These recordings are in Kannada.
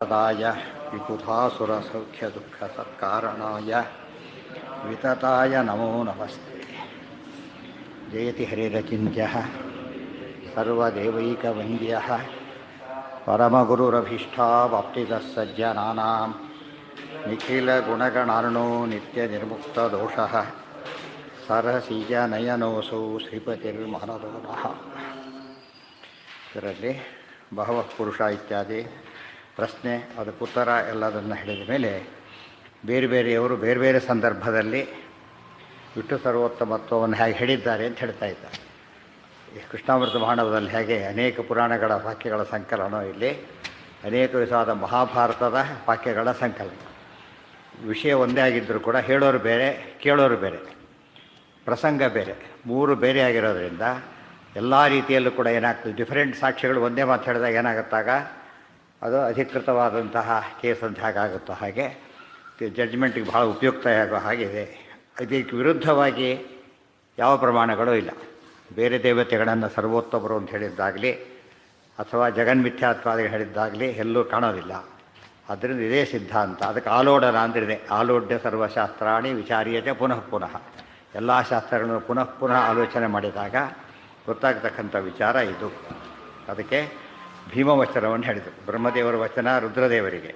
दाय विबुधासुरसौख्यदुःखसत्कारणाय वितताय नमो नमस्ते। जयति हरिरचिन्त्यः सर्वदेवैकवन्द्यः परमगुरुरभीष्टावाप्तिदः सज्जनानां निखिलगुणगणार्णो नित्यनिर्मुक्तदोषः सरसिजनयनोऽसौ श्रीपतिर्मनदो नः। ಇದರಲ್ಲಿ ಬಹವಃ ಪುರುಷ ಇತ್ಯಾದಿ ಪ್ರಶ್ನೆ ಅದಕ್ಕೆ ಉತ್ತರ ಎಲ್ಲದನ್ನು ಹೇಳಿದ ಮೇಲೆ ಬೇರೆ ಬೇರೆಯವರು ಬೇರೆ ಬೇರೆ ಸಂದರ್ಭದಲ್ಲಿ ವಿಷ್ಣು ಸರ್ವೋತ್ತಮತ್ವವನ್ನು ಹೇಗೆ ಹೇಳಿದ್ದಾರೆ ಅಂತ ಹೇಳ್ತಾ ಇದ್ದಾರೆ. ಈ ಕೃಷ್ಣಾಮೃತ ಭಾಂಡವದಲ್ಲಿ ಹೇಗೆ ಅನೇಕ ಪುರಾಣಗಳ ವಾಕ್ಯಗಳ ಸಂಕಲನ, ಇಲ್ಲಿ ಅನೇಕ ವಿಧವಾದ ಮಹಾಭಾರತದ ವಾಕ್ಯಗಳ ಸಂಕಲನ. ವಿಷಯ ಒಂದೇ ಆಗಿದ್ದರೂ ಕೂಡ ಹೇಳೋರು ಬೇರೆ, ಕೇಳೋರು ಬೇರೆ, ಪ್ರಸಂಗ ಬೇರೆ, ಮೂರು ಬೇರೆ ಆಗಿರೋದ್ರಿಂದ ಎಲ್ಲ ರೀತಿಯಲ್ಲೂ ಕೂಡ ಏನಾಗ್ತದೆ, ಡಿಫರೆಂಟ್ ಸಾಕ್ಷಿಗಳು ಒಂದೇ ಮಾತು ಹೇಳಿದಾಗ ಏನಾಗುತ್ತಾಗ ಅದು ಅಧಿಕೃತವಾದಂತಹ ಕೇಸ್ ಅಂತ ಹೇಗಾಗುತ್ತೋ ಹಾಗೆ ಜಡ್ಜ್ಮೆಂಟಿಗೆ ಭಾಳ ಉಪಯುಕ್ತ ಆಗೋ ಹಾಗಿದೆ. ಇದಕ್ಕೆ ವಿರುದ್ಧವಾಗಿ ಯಾವ ಪ್ರಮಾಣಗಳೂ ಇಲ್ಲ. ಬೇರೆ ದೇವತೆಗಳನ್ನು ಸರ್ವೋತ್ತಮರು ಅಂತ ಹೇಳಿದ್ದಾಗಲಿ ಅಥವಾ ಜಗನ್ಮಿಥ್ಯಾತ್ವಾದಿಗಳು ಹೇಳಿದ್ದಾಗಲಿ ಎಲ್ಲೂ ಕಾಣೋದಿಲ್ಲ. ಅದರಿಂದ ಇದೇ ಸಿದ್ಧಾಂತ. ಅದಕ್ಕೆ ಆಲೋಡನ ಅಂತಿದೆ. ಆಲೋಡ್ಯ ಸರ್ವಶಾಸ್ತ್ರಾಣಿ ವಿಚಾರ್ಯತೆ ಪುನಃ ಪುನಃ, ಎಲ್ಲ ಶಾಸ್ತ್ರಗಳನ್ನು ಪುನಃ ಪುನಃ ಆಲೋಚನೆ ಮಾಡಿದಾಗ ಗೊತ್ತಾಗ್ತಕ್ಕಂಥ ವಿಚಾರ ಇದು. ಅದಕ್ಕೆ ಭೀಮವಚನವನ್ನು ಹೇಳಿದರು. ಬ್ರಹ್ಮದೇವರ ವಚನ ರುದ್ರದೇವರಿಗೆ,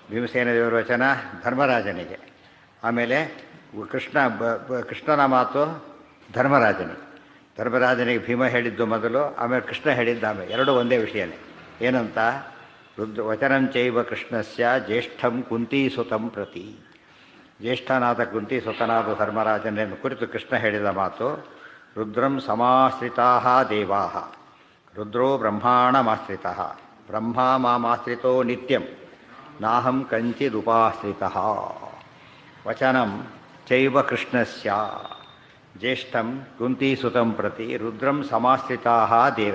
ಭೀಮಸೇನ ದೇವರ ವಚನ ಧರ್ಮರಾಜನಿಗೆ, ಆಮೇಲೆ ಕೃಷ್ಣನ ಮಾತು ಧರ್ಮರಾಜನಿಗೆ ಭೀಮ ಹೇಳಿದ್ದು ಮೊದಲು, ಆಮೇಲೆ ಕೃಷ್ಣ ಹೇಳಿದ್ದು ಆಮೇಲೆ. ಎರಡೂ ಒಂದೇ ವಿಷಯನೇ. ಏನಂತ, ವಚನಂಚೈವ ಕೃಷ್ಣಸ್ಯ ಜ್ಯೇಷ್ಠಂ ಕುಂತೀಸುತಂ ಪ್ರತಿ, ಜ್ಯೇಷ್ಠನಾದ ಕುಂತೀಸುತನಾದ ಧರ್ಮರಾಜನನ್ನು ಕುರಿತು ಕೃಷ್ಣ ಹೇಳಿದ ಮಾತು, ರುದ್ರಂ ಸಮಾಶ್ರಿತಾ ದೇವಾ, ರುದ್ರೋ ಬ್ರಹ್ಮಾಣಮಾಶ್ರಿತಃ, ಬ್ರಹ್ಮ ಮಾಮಾಶ್ರಿತೋ ನಿತ್ಯಂ ನಾಹಂ ಕಂಚಿದುಪಾಶ್ರಿತಃ. ವಚನಂ ಚೈವ ಕೃಷ್ಣಸ್ಯ ಜ್ಯೇಷ್ಠಂ ಕುಂತೀಸುತಂ ಪ್ರತಿ ರುದ್ರಂ ಸಮಾಶ್ರಿತಾ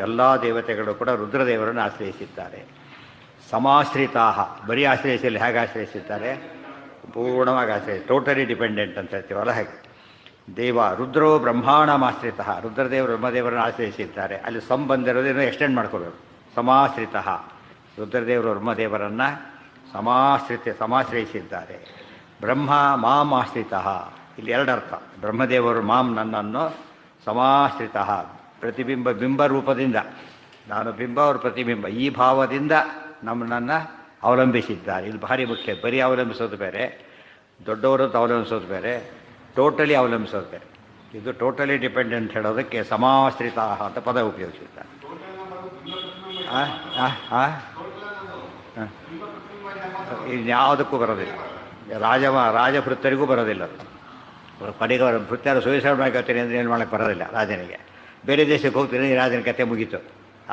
ಎಲ್ಲ ದೇವತೆಗಳು ಕೂಡ ರುದ್ರದೇವರನ್ನು ಆಶ್ರಯಿಸಿದ್ದಾರೆ. ಸಮಾಶ್ರಿತಾ, ಬರೀ ಆಶ್ರಯಿಸಿಲ್ಲ, ಹೇಗೆ ಆಶ್ರಯಿಸಿದ್ದಾರೆ, ಪೂರ್ಣವಾಗಿ ಆಶ್ರಯಿಸಿ, ಟೋಟಲಿ ಡಿಪೆಂಡೆಂಟ್ ಅಂತ ಹೇಳ್ತೀವಲ್ಲ ಹಾಗೆ. ದೇವ ರುದ್ರೋ ಬ್ರಹ್ಮಾಣಮಾಶ್ರಿತಃ, ರುದ್ರದೇವರು ಬ್ರಹ್ಮದೇವರನ್ನು ಆಶ್ರಯಿಸಿದ್ದಾರೆ. ಅಲ್ಲಿ ಬಂದಿರೋದೇನು ಎಕ್ಸ್ಟೆಂಡ್ ಮಾಡ್ಕೋಬೇಕು. ಸಮಾಶ್ರಿತಃ, ರುದ್ರದೇವರು ಬ್ರಹ್ಮದೇವರನ್ನು ಸಮಾಶ್ರಯಿಸಿದ್ದಾರೆ. ಬ್ರಹ್ಮ ಮಾಂ ಆಶ್ರಿತಃ, ಇಲ್ಲಿ ಎರಡರ್ಥ. ಬ್ರಹ್ಮದೇವರು ಮಾಂ, ನನ್ನನ್ನು, ಸಮಾಶ್ರಿತಃ ಬಿಂಬ ರೂಪದಿಂದ, ನಾನು ಬಿಂಬ, ಅವರು ಪ್ರತಿಬಿಂಬ, ಈ ಭಾವದಿಂದ ನನ್ನನ್ನು ಅವಲಂಬಿಸಿದ್ದಾರೆ. ಇದು ಭಾರಿ ಮುಖ್ಯ. ಬರೀ ಅವಲಂಬಿಸೋದು ಬೇರೆ, ದೊಡ್ಡವರದ್ದು ಅವಲಂಬಿಸೋದು ಬೇರೆ, ಟೋಟಲಿ ಅವಲಂಬಿಸೋದು ಬೇರೆ. ಇದು ಟೋಟಲಿ ಡಿಪೆಂಡೆಂಟ್ ಹೇಳೋದಕ್ಕೆ ಸಮಾಶ್ರಿತ ಅಂತ ಪದ ಉಪಯೋಗಿಸಿದ್ದಾರೆ. ಇನ್ಯಾವುದಕ್ಕೂ ಬರೋದಿಲ್ಲ. ರಾಜಭೃತ್ಯರಿಗೂ ಬರೋದಿಲ್ಲ. ಕಡೆಗೆ ಭೃತ್ಯರು ಸೂಯಿಸೈಡ್ ಮಾಡ್ಕೊಳ್ತೀನಿ ಅಂದರೆ ಏನು ಮಾಡೋಕ್ಕೆ ಬರೋದಿಲ್ಲ ರಾಜನಿಗೆ. ಬೇರೆ ದೇಶಕ್ಕೆ ಹೋಗ್ತೀನಿ, ರಾಜನ ಕತೆ ಮುಗೀತು.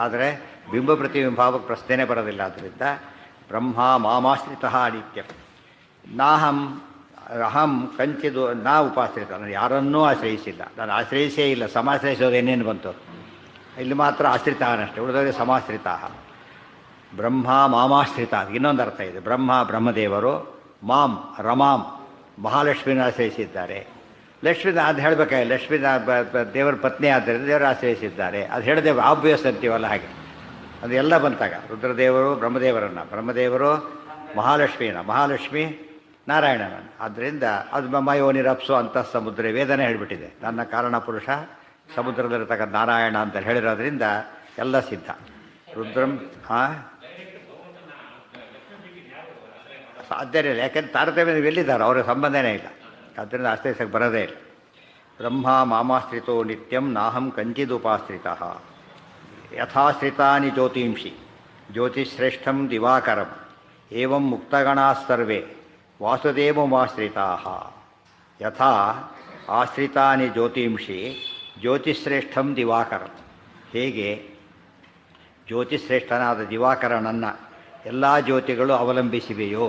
ಆದರೆ ಬಿಂಬ ಪ್ರತಿಬಿಂಬಾವಕ್ಕೆ ಪ್ರಶ್ನೆನೇ ಬರೋದಿಲ್ಲ. ಆದ್ದರಿಂದ ಬ್ರಹ್ಮ ಮಾಮಾಶ್ರಿತಃ ನಿತ್ಯಂ ಅಹಂ ಕಂಚಿದು ನಾ ಉಪಾಶ್ರಿತ, ನಾನು ಯಾರನ್ನೂ ಆಶ್ರಯಿಸಿಲ್ಲ, ನಾನು ಆಶ್ರಯಿಸೇ ಇಲ್ಲ. ಸಮಾಶ್ರಯಿಸೋದು ಏನೇನು ಬಂತು, ಇಲ್ಲಿ ಮಾತ್ರ ಆಶ್ರಿತ ಅಷ್ಟೇ, ಉಳಿದವರಿಗೆ ಸಮಾಶ್ರಿತ. ಬ್ರಹ್ಮ ಮಾಮಾಶ್ರಿತ, ಇನ್ನೊಂದು ಅರ್ಥ ಇದೆ. ಬ್ರಹ್ಮದೇವರು ಮಾಂ ರಮಾಂ ಮಹಾಲಕ್ಷ್ಮಿನ ಆಶ್ರಯಿಸಿದ್ದಾರೆ. ಲಕ್ಷ್ಮೀ ಅದು ಹೇಳಬೇಕಾಗಿ, ಲಕ್ಷ್ಮೀ ದೇವರ ಪತ್ನಿ ಆದ್ದರಿಂದ ದೇವರು ಆಶ್ರಯಿಸಿದ್ದಾರೆ. ಅದು ಹೇಳಿದೆ ಆಬ್ವಿಯಸ್ ಅಂತೀವಲ್ಲ ಹಾಗೆ. ಅದು ಎಲ್ಲ ಬಂತಾಗ ರುದ್ರದೇವರು ಬ್ರಹ್ಮದೇವರು ಮಹಾಲಕ್ಷ್ಮಿ ನಾರಾಯಣನನ್ನು. ಆದ್ದರಿಂದ ಅದು ಮಮಯೋನಿರಪ್ಸು ಅಂತ ಸಮುದ್ರ ವೇದನೆ ಹೇಳಿಬಿಟ್ಟಿದೆ. ನನ್ನ ಕಾರಣ ಪುರುಷ ಸಮುದ್ರದಲ್ಲಿರ್ತಕ್ಕ ನಾರಾಯಣ ಅಂತ ಹೇಳಿರೋದ್ರಿಂದ ಎಲ್ಲ ಸಿದ್ಧ. ರುದ್ರಂ ಸಾಧ್ಯ ಇಲ್ಲ, ಯಾಕೆಂದ್ರೆ ತಾರತಮ್ಯ ಎಲ್ಲಿದ್ದಾರೆ, ಅವರ ಸಂಬಂಧನೇ ಇಲ್ಲ. ಆದ್ದರಿಂದ ಆಶ್ರಯಿಸಕ್ಕೆ ಬರೋದೇ ಇಲ್ಲ. ಬ್ರಹ್ಮ ಮಾಮಾಶ್ರಿತೋ ನಿತ್ಯಂ ನಾಹಂ ಕಂಚಿದುಪಾಶ್ರಿತಃ. ಯಥಾಶ್ರಿತಾನಿ ಜ್ಯೋತಿಂಷಿ ಜ್ಯೋತಿಶ್ರೇಷ್ಠಂ ದಿವಾಕರಂ ಏವಂ ಮುಕ್ತಗಣಾಸ್ಸರ್ವೇ ವಾಸುದೇವಮಾಶ್ರಿತಾಃ. ಯಥಾ ಆಶ್ರಿತಾನಿ ಜ್ಯೋತಿಂಷಿ ಜ್ಯೋತಿಶ್ರೇಷ್ಠಂ ದಿವಾಕರಂ, ಹೇಗೆ ಜ್ಯೋತಿಶ್ರೇಷ್ಠನಾದ ದಿವಾಕರನನ್ನು ಎಲ್ಲ ಜ್ಯೋತಿಗಳು ಅವಲಂಬಿಸಿವೆಯೋ.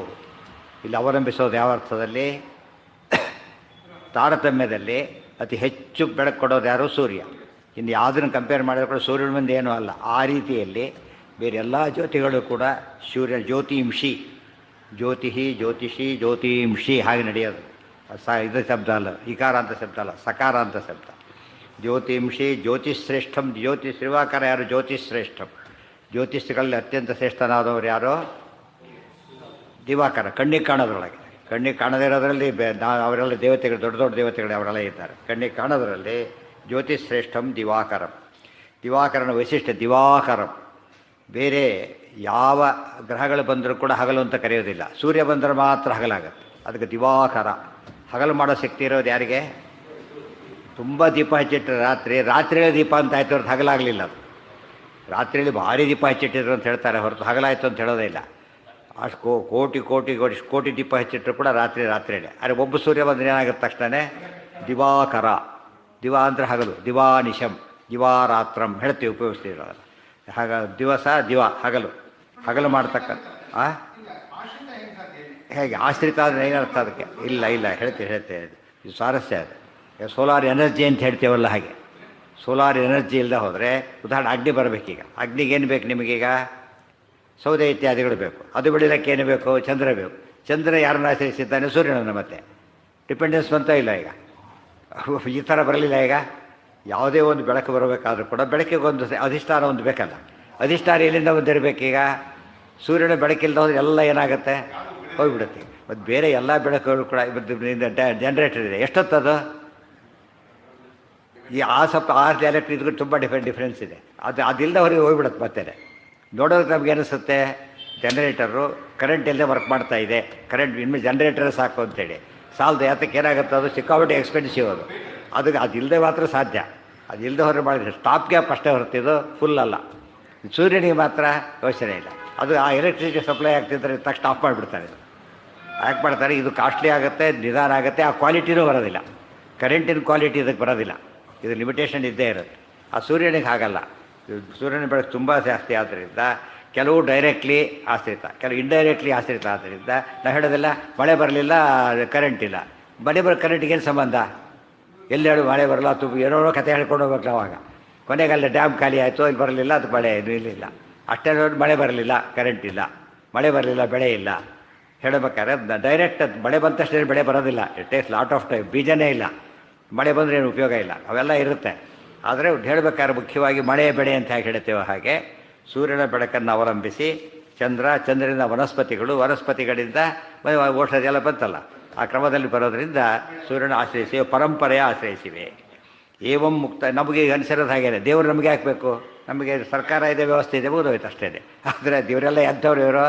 ಇಲ್ಲಿ ಅವಲಂಬಿಸೋದು ಯಾವ ಅರ್ಥದಲ್ಲಿ, ತಾರತಮ್ಯದಲ್ಲಿ ಅತಿ ಹೆಚ್ಚು ಬೆಳಕು ಕೊಡೋದು ಯಾರು, ಸೂರ್ಯ. ಇನ್ನು ಯಾವುದನ್ನು ಕಂಪೇರ್ ಮಾಡಿದ್ರೆ ಕೂಡ ಸೂರ್ಯನ ಮುಂದೆ ಏನೂ ಅಲ್ಲ. ಆ ರೀತಿಯಲ್ಲಿ ಬೇರೆ ಎಲ್ಲ ಜ್ಯೋತಿಗಳು ಕೂಡ ಸೂರ್ಯ ಜ್ಯೋತಿಂಷಿ, ಜ್ಯೋತಿಷಿ ಜ್ಯೋತಿಂಷಿ ಹಾಗೆ ನಡೆಯೋದು. ಇದು ಶಬ್ದ ಅಲ್ಲ, ಇಕಾರ ಅಂತ ಶಬ್ದ ಅಲ್ಲ, ಸಕಾರ ಅಂತ ಶಬ್ದ. ಜ್ಯೋತಿಂಷಿ ಜ್ಯೋತಿಶ್ರೇಷ್ಠಂ, ಶ್ರೀವಾಕಾರ ಯಾರು, ಜ್ಯೋತಿಶ್ರೇಷ್ಠಂ. ಜ್ಯೋತಿಷ್ಗಳಲ್ಲಿ ಅತ್ಯಂತ ಶ್ರೇಷ್ಠನಾದವರು ಯಾರೋ, ದಿವಾಕರ, ಕಣ್ಣಿಗೆ ಕಾಣೋದ್ರೊಳಗೆ. ಕಣ್ಣಿಗೆ ಕಾಣದೇ ಇರೋದ್ರಲ್ಲಿ ಅವರೆಲ್ಲ ದೇವತೆಗಳು, ದೊಡ್ಡ ದೊಡ್ಡ ದೇವತೆಗಳು ಅವರೆಲ್ಲ ಇದ್ದಾರೆ. ಕಣ್ಣಿಗೆ ಕಾಣೋದ್ರಲ್ಲಿ ಜ್ಯೋತಿಶ್ರೇಷ್ಠಂ ದಿವಾಕರಂ. ದಿವಾಕರನ ವೈಶಿಷ್ಟ್ಯ ದಿವಾಕರಂ. ಬೇರೆ ಯಾವ ಗ್ರಹಗಳು ಬಂದರೂ ಕೂಡ ಹಗಲು ಅಂತ ಕರೆಯೋದಿಲ್ಲ. ಸೂರ್ಯ ಬಂದರೆ ಮಾತ್ರ ಹಗಲಾಗುತ್ತೆ, ಅದಕ್ಕೆ ದಿವಾಕರ. ಹಗಲು ಮಾಡೋ ಶಕ್ತಿ ಇರೋದು ಯಾರಿಗೆ? ತುಂಬ ದೀಪ ಹಚ್ಚಿಟ್ರೆ ರಾತ್ರಿಯೇ ದೀಪ ಅಂತ ಆಯ್ತು ಹೊರತು ಹಗಲಾಗಲಿಲ್ಲ. ಅದು ರಾತ್ರಿಯಲ್ಲಿ ಭಾರಿ ದೀಪ ಹಚ್ಚಿಟ್ಟಿದ್ರು ಅಂತ ಹೇಳ್ತಾರೆ ಹೊರತು ಹಗಲಾಯಿತು ಅಂತ ಹೇಳೋದೇ ಇಲ್ಲ. ಅಷ್ಟು ಕೋಟಿ ದೀಪ ಹಚ್ಚಿಟ್ರು ಕೂಡ ರಾತ್ರಿಯೇ. ಆದರೆ ಒಬ್ಬ ಸೂರ್ಯ ಬಂದರೆ ಏನಾಗುತ್ತೆ ತಕ್ಷಣ ದಿವಾಕರ. ದಿವಾ ಅಂದರೆ ಹಗಲು, ದಿವಾನಿಶಂ, ದಿವಾರಾತ್ರಂ ಹೇಳ್ತೀವಿ, ಉಪಯೋಗಿಸ್ತೀವಿ. ಹಾಗ ದಿವಸ ಹಗಲು ಮಾಡ್ತಕ್ಕಂಥ ಹೇಗೆ ಆಶ್ರಿತ ಅಂದರೆ ಏನರ್ಥ ಅದಕ್ಕೆ? ಇಲ್ಲ ಹೇಳ್ತೀವಿ. ಇದು ಸ್ವಾರಸ್ಯ. ಅದು ಸೋಲಾರ್ ಎನರ್ಜಿ ಅಂತ ಹೇಳ್ತೀವಲ್ಲ, ಹಾಗೆ ಸೋಲಾರ್ ಎನರ್ಜಿ ಇಲ್ಲದೆ ಹೋದರೆ, ಉದಾಹರಣೆ ಅಗ್ನಿ ಬರಬೇಕೀಗ. ಅಗ್ನಿಗೆ ಏನು ಬೇಕು ನಿಮಗೀಗ? ಸೌದೆ ಇತ್ಯಾದಿಗಳು ಬೇಕು. ಅದು ಬಿಡಲಿಕ್ಕೆ ಏನು ಬೇಕು? ಚಂದ್ರ ಬೇಕು. ಚಂದ್ರ ಯಾರನ್ನು ಆಶ್ರಯಿಸಿದ್ದಾನೆ? ಸೂರ್ಯನನ್ನು. ಮತ್ತೆ ಡಿಪೆಂಡೆನ್ಸ್ ಬಂತ ಇಲ್ಲ ಈಗ. ಈ ಥರ ಬರಲಿಲ್ಲ. ಈಗ ಯಾವುದೇ ಒಂದು ಬೆಳಕು ಬರಬೇಕಾದ್ರೂ ಕೂಡ ಬೆಳಕಿಗೆ ಒಂದು ಅಧಿಷ್ಠಾನ ಒಂದು ಬೇಕಲ್ಲ. ಅಧಿಷ್ಠಾನ ಎಲ್ಲಿಂದ ಬಂದಿರಬೇಕೀಗ? ಸೂರ್ಯನ ಬೆಳಕಿಲ್ಲದ ಹೋದ್ರೆ ಎಲ್ಲ ಏನಾಗುತ್ತೆ? ಹೋಗಿಬಿಡುತ್ತೆ. ಮತ್ತು ಬೇರೆ ಎಲ್ಲ ಬೆಳಕುಗಳು ಕೂಡ ಜನರೇಟರ್ ಇದೆ. ಎಷ್ಟೊತ್ತದು? ಈ ಸ್ವಲ್ಪ ಎಲೆಕ್ಟ್ರಿಕ್ ಇದಕ್ಕೂ ತುಂಬ ಡಿಫ್ರೆನ್ಸ್ ಇದೆ. ಅದಿಲ್ಲದೆ ಹೊರಗೆ ಹೋಗ್ಬಿಡುತ್ತೆ. ಮತ್ತೆ ನೋಡೋದಕ್ಕೆ ನಮ್ಗೆ ಏನಿಸುತ್ತೆ, ಜನ್ರೇಟರು ಕರೆಂಟ್ ಇಲ್ಲದೆ ವರ್ಕ್ ಮಾಡ್ತಾ ಇದೆ, ಕರೆಂಟ್ ಇನ್ಮೇಲೆ ಜನ್ರೇಟರ್ ಸಾಕು ಅಂತೇಳಿ ಸಾಲದು. ಯಾತಕ್ಕೆ ಏನಾಗುತ್ತೆ? ಅದು ಸಿಕ್ಕಾಪಟ್ಟೆ ಎಕ್ಸ್ಪೆನ್ಸಿವ್. ಅದಿಲ್ಲದೆ ಮಾತ್ರ ಸಾಧ್ಯ. ಅದಿಲ್ಲದೆ ಹೊರಗೆ ಮಾಡಿದ್ರೆ ಸ್ಟಾಪ್ ಗ್ಯಾಪ್ ಅಷ್ಟೇ ಹೊರತಿದ್ದು, ಫುಲ್ ಅಲ್ಲ. ಸೂರ್ಯನಿಗೆ ಮಾತ್ರ ಯೋಚನೆ ಇಲ್ಲ. ಅದು ಆ ಎಲೆಕ್ಟ್ರಿಸಿಟಿ ಸಪ್ಲೈ ಆಗ್ತಿದ್ರೆ ತಕ್ಷಣ ಆಫ್ ಮಾಡಿಬಿಡ್ತಾರೆ. ಯಾಕೆ ಮಾಡ್ತಾರೆ? ಇದು ಕಾಸ್ಟ್ಲಿ ಆಗುತ್ತೆ, ನಿಧಾನ ಆಗುತ್ತೆ, ಆ ಕ್ವಾಲಿಟಿನೂ ಬರೋದಿಲ್ಲ. ಕರೆಂಟಿನ ಕ್ವಾಲಿಟಿ ಇದಕ್ಕೆ ಬರೋದಿಲ್ಲ. ಇದು ಲಿಮಿಟೇಷನ್ ಇದ್ದೇ ಇರುತ್ತೆ. ಆ ಸೂರ್ಯನಿಗೆ ಹಾಗಲ್ಲ. ಸೂರ್ಯನ ಬೆಳಕು ತುಂಬ ಜಾಸ್ತಿ ಆದ್ದರಿಂದ ಕೆಲವು ಡೈರೆಕ್ಟ್ಲಿ ಆಶ್ರಿತ, ಕೆಲವು ಇಂಡೈರೆಕ್ಟ್ಲಿ ಆಶ್ರಿತ. ಆದ್ದರಿಂದ ನಾವು ಹೇಳೋದಿಲ್ಲ ಮಳೆ ಬರಲಿಲ್ಲ ಕರೆಂಟ್ ಇಲ್ಲ. ಕರೆಂಟಿಗೇನು ಸಂಬಂಧ? ಎಲ್ಲಿ ಹೇಳು ಮಳೆ ಬರಲ್ಲ, ಏನೋ ಕತೆ ಹೇಳ್ಕೊಂಡು ಹೋಗ್ಬೇಕು. ಅವಾಗ ಕೊನೆಗೆ ಅಲ್ಲಿ ಡ್ಯಾಮ್ ಖಾಲಿ ಆಯಿತು, ಇಲ್ಲಿ ಬರಲಿಲ್ಲ, ಅದು ಮಳೆ ಇರಲಿಲ್ಲ. ಅಷ್ಟೇ ನೋಡಿ, ಮಳೆ ಬರಲಿಲ್ಲ, ಕರೆಂಟ್ ಇಲ್ಲ, ಮಳೆ ಬರಲಿಲ್ಲ, ಬೆಳೆ ಇಲ್ಲ. ಹೇಳಬೇಕಾದ್ರೆ ಡೈರೆಕ್ಟ್ ಮಳೆ ಬಂದ ತಕ್ಷಣ ಬೆಳೆ ಬರೋದಿಲ್ಲ. It takes lot of time. ಬೀಜನೇ ಇಲ್ಲ, ಮಳೆ ಬಂದರೆ ಏನು ಉಪಯೋಗ ಇಲ್ಲ. ಅವೆಲ್ಲ ಇರುತ್ತೆ. ಆದರೆ ಹೇಳಬೇಕಾದ್ರೆ ಮುಖ್ಯವಾಗಿ ಮಳೆ ಬೆಳೆ ಅಂತ ಹೇಗೆ ಹೇಳ್ತೇವೆ ಹಾಗೆ ಸೂರ್ಯನ ಬೆಳಕನ್ನು ಅವಲಂಬಿಸಿ ಚಂದ್ರನಿಂದ ವನಸ್ಪತಿಗಳಿಂದ ಔಷಧಿ ಎಲ್ಲ ಬಂತಲ್ಲ, ಆ ಕ್ರಮದಲ್ಲಿ ಬರೋದರಿಂದ ಸೂರ್ಯನ ಆಶ್ರಯಿಸಿ ಪರಂಪರೆಯ ಆಶ್ರಯಿಸಿವೆ. ಏವಂ ಮುಕ್ತ. ನಮಗೆ ಅನಿಸಿರೋದು ಹಾಗೇನೆ. ದೇವರು ನಮಗೆ ಹಾಕಬೇಕು, ನಮಗೆ ಸರ್ಕಾರ ಇದೆ, ವ್ಯವಸ್ಥೆ ಇದೆ, ಓದೋಯ್ತು ಅಷ್ಟೇ. ಆದರೆ ದೇವರೆಲ್ಲ ಎಂಥವ್ರು ಇವರು?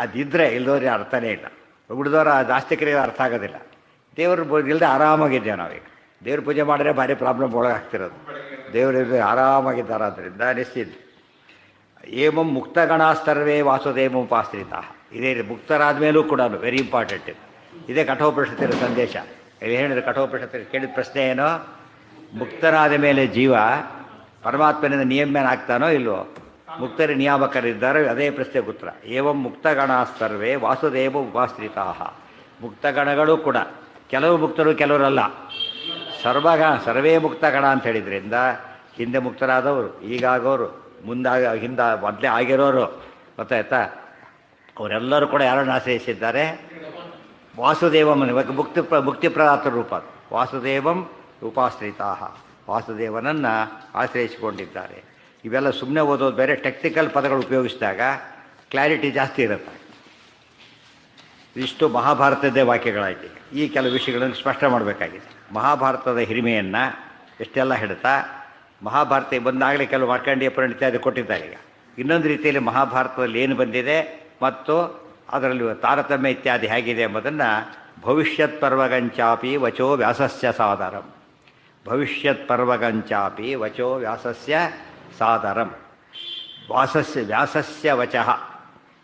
ಅದಿದ್ದರೆ ಇಲ್ಲದವ್ರಿಗೆ ಅರ್ಥನೇ ಇಲ್ಲ. ಉಳಿದವರ ಆಸ್ತಿಕರಿಗೆ ಅರ್ಥ ಆಗೋದಿಲ್ಲ. ದೇವರು ಇಲ್ಲದೆ ಆರಾಮಾಗಿದ್ದೇವೆ ನಾವೀಗ. ದೇವ್ರ ಪೂಜೆ ಮಾಡಿದ್ರೆ ಭಾರಿ ಪ್ರಾಬ್ಲಮ್ ಒಳಗಾಗ್ತಿರೋದು. ದೇವರು ಆರಾಮಾಗಿದ್ದಾರೆ. ಆದ್ದರಿಂದ ನಿಶ್ಚಿತ. ಏವಂ ಮುಕ್ತಗಣಾಸ್ತರ್ವೇ ವಾಸುದೇವೋಪಾಶ್ರಿತ. ಇದೇ ಮುಕ್ತರಾದ ಮೇಲೂ ಕೂಡ ವೆರಿ ಇಂಪಾರ್ಟೆಂಟ್ ಇದು. ಇದೇ ಕಠೋಪನಿಷತ್ತಿನ ಸಂದೇಶ. ಹೇಳಿದ್ರೆ ಕಠೋಪನಿಷತ್ತಿನ ಕೇಳಿದ ಪ್ರಶ್ನೆ ಏನೋ, ಮುಕ್ತರಾದ ಮೇಲೆ ಜೀವ ಪರಮಾತ್ಮನಿಂದ ನಿಯಮನ ಆಗ್ತಾನೋ ಇಲ್ವೋ? ಮುಕ್ತರ ನಿಯಾಮಕರಿದ್ದಾರೆ, ಅದೇ ಪ್ರಶ್ನೆ ಉತ್ತರ. ಏವಂ ಮುಕ್ತಗಣಾಸ್ತರ್ವೇ ವಾಸುದೇವ ಉಪಾಶ್ರಿತಾ. ಮುಕ್ತಗಣಗಳು ಕೂಡ ಕೆಲವು ಮುಕ್ತರು, ಕೆಲವರಲ್ಲ. ಸರ್ವೇ ಮುಕ್ತಗಣ ಅಂತ ಹೇಳಿದ್ರಿಂದ ಹಿಂದೆ ಮುಕ್ತರಾದವರು, ಈಗಾಗೋರು, ಮೊದಲೇ ಆಗಿರೋರು, ಗೊತ್ತಾಯ್ತಾ? ಅವರೆಲ್ಲರೂ ಕೂಡ ಯಾರನ್ನು ಆಶ್ರಯಿಸಿದ್ದಾರೆ? ವಾಸುದೇವಂ. ಮುಕ್ತಿಪ್ರದಾತ ರೂಪ ವಾಸುದೇವಂ ಉಪಾಶ್ರಿತಾ. ವಾಸುದೇವನನ್ನು ಆಶ್ರಯಿಸಿಕೊಂಡಿದ್ದಾರೆ. ಇವೆಲ್ಲ ಸುಮ್ಮನೆ ಓದೋದು ಬೇರೆ. ಟೆಕ್ನಿಕಲ್ ಪದಗಳು ಉಪಯೋಗಿಸಿದಾಗ ಕ್ಲಾರಿಟಿ ಜಾಸ್ತಿ ಇರುತ್ತೆ. ಇಷ್ಟು ಮಹಾಭಾರತದ್ದೇ ವಾಕ್ಯಗಳಾಯ್ತು. ಈ ಕೆಲವು ವಿಷಯಗಳನ್ನು ಸ್ಪಷ್ಟ ಮಾಡಬೇಕಾಗಿದೆ. ಮಹಾಭಾರತದ ಹಿರಿಮೆಯನ್ನು ಎಷ್ಟೆಲ್ಲ ಹೇಳ್ತಾ, ಮಹಾಭಾರತ ಬಂದಾಗಲೇ ಕೆಲವು ಮಾರ್ಕಂಡೇಯ ಪುರಾಣ ಇತ್ಯಾದಿ ಕೊಟ್ಟಿದ್ದಾರೆ. ಈಗ ಇನ್ನೊಂದು ರೀತಿಯಲ್ಲಿ ಮಹಾಭಾರತದಲ್ಲಿ ಏನು ಬಂದಿದೆ ಮತ್ತು ಅದರಲ್ಲಿ ತಾರತಮ್ಯ ಇತ್ಯಾದಿ ಹೇಗಿದೆ ಎಂಬುದನ್ನು ಭವಿಷ್ಯತ್ ಪರ್ವಗಂಚಾಪಿ ವಚೋ ವ್ಯಾಸಸ್ಯ ಸಾದರಂ. ಭವಿಷ್ಯತ್ ಪರ್ವಗಂಚಾಪಿ ವಚೋ ವ್ಯಾಸಸ್ಯ ಸಾದರಂ.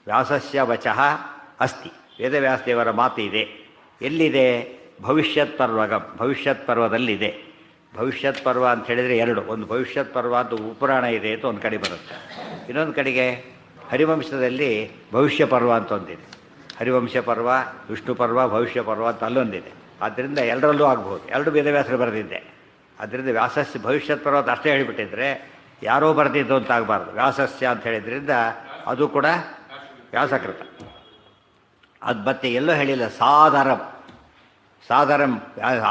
ವ್ಯಾಸಸ್ಯ ವಚಃ ಅಸ್ತಿ. ವೇದವ್ಯಾಸದೇವರ ಮಾತು ಇದೆ. ಎಲ್ಲಿದೆ? ಭವಿಷ್ಯತ್ ಪರ್ವಗಂ. ಭವಿಷ್ಯತ್ ಪರ್ವದಲ್ಲಿದೆ. ಭವಿಷ್ಯತ್ ಪರ್ವ ಅಂತ ಹೇಳಿದರೆ ಎರಡು. ಒಂದು ಭವಿಷ್ಯತ್ ಪರ್ವ ಅಂತ ಉಪುರಾಣ ಇದೆ ಅಂತ ಒಂದು ಕಡೆ ಬರುತ್ತೆ. ಇನ್ನೊಂದು ಕಡೆಗೆ ಹರಿವಂಶದಲ್ಲಿ ಭವಿಷ್ಯ ಪರ್ವ ಅಂತ ಒಂದಿದೆ. ಹರಿವಂಶ ಪರ್ವ, ವಿಷ್ಣು ಪರ್ವ, ಭವಿಷ್ಯ ಪರ್ವ ಅಂತ ಅಲ್ಲೊಂದಿದೆ. ಆದ್ದರಿಂದ ಎಲ್ಲರಲ್ಲೂ ಆಗ್ಬೋದು. ಎರಡು ವೇದವ್ಯಾಸರು ಬರೆದಿದ್ದೆ. ಆದ್ದರಿಂದ ವ್ಯಾಸಸ್ಯ ಭವಿಷ್ಯತ್ ಪರ್ವ ಅಂತ ಅಷ್ಟೇ ಹೇಳಿಬಿಟ್ಟಿದ್ರೆ ಯಾರೋ ಬರೆದಿದ್ದು ಅಂತ ಆಗಬಾರ್ದು. ವ್ಯಾಸಸ್ಯ ಅಂತ ಹೇಳಿದ್ರಿಂದ ಅದು ಕೂಡ ವ್ಯಾಸಕೃತ. ಅದು ಮತ್ತೆ ಎಲ್ಲೋ ಹೇಳಿಲ್ಲ. ಸಾದರಂ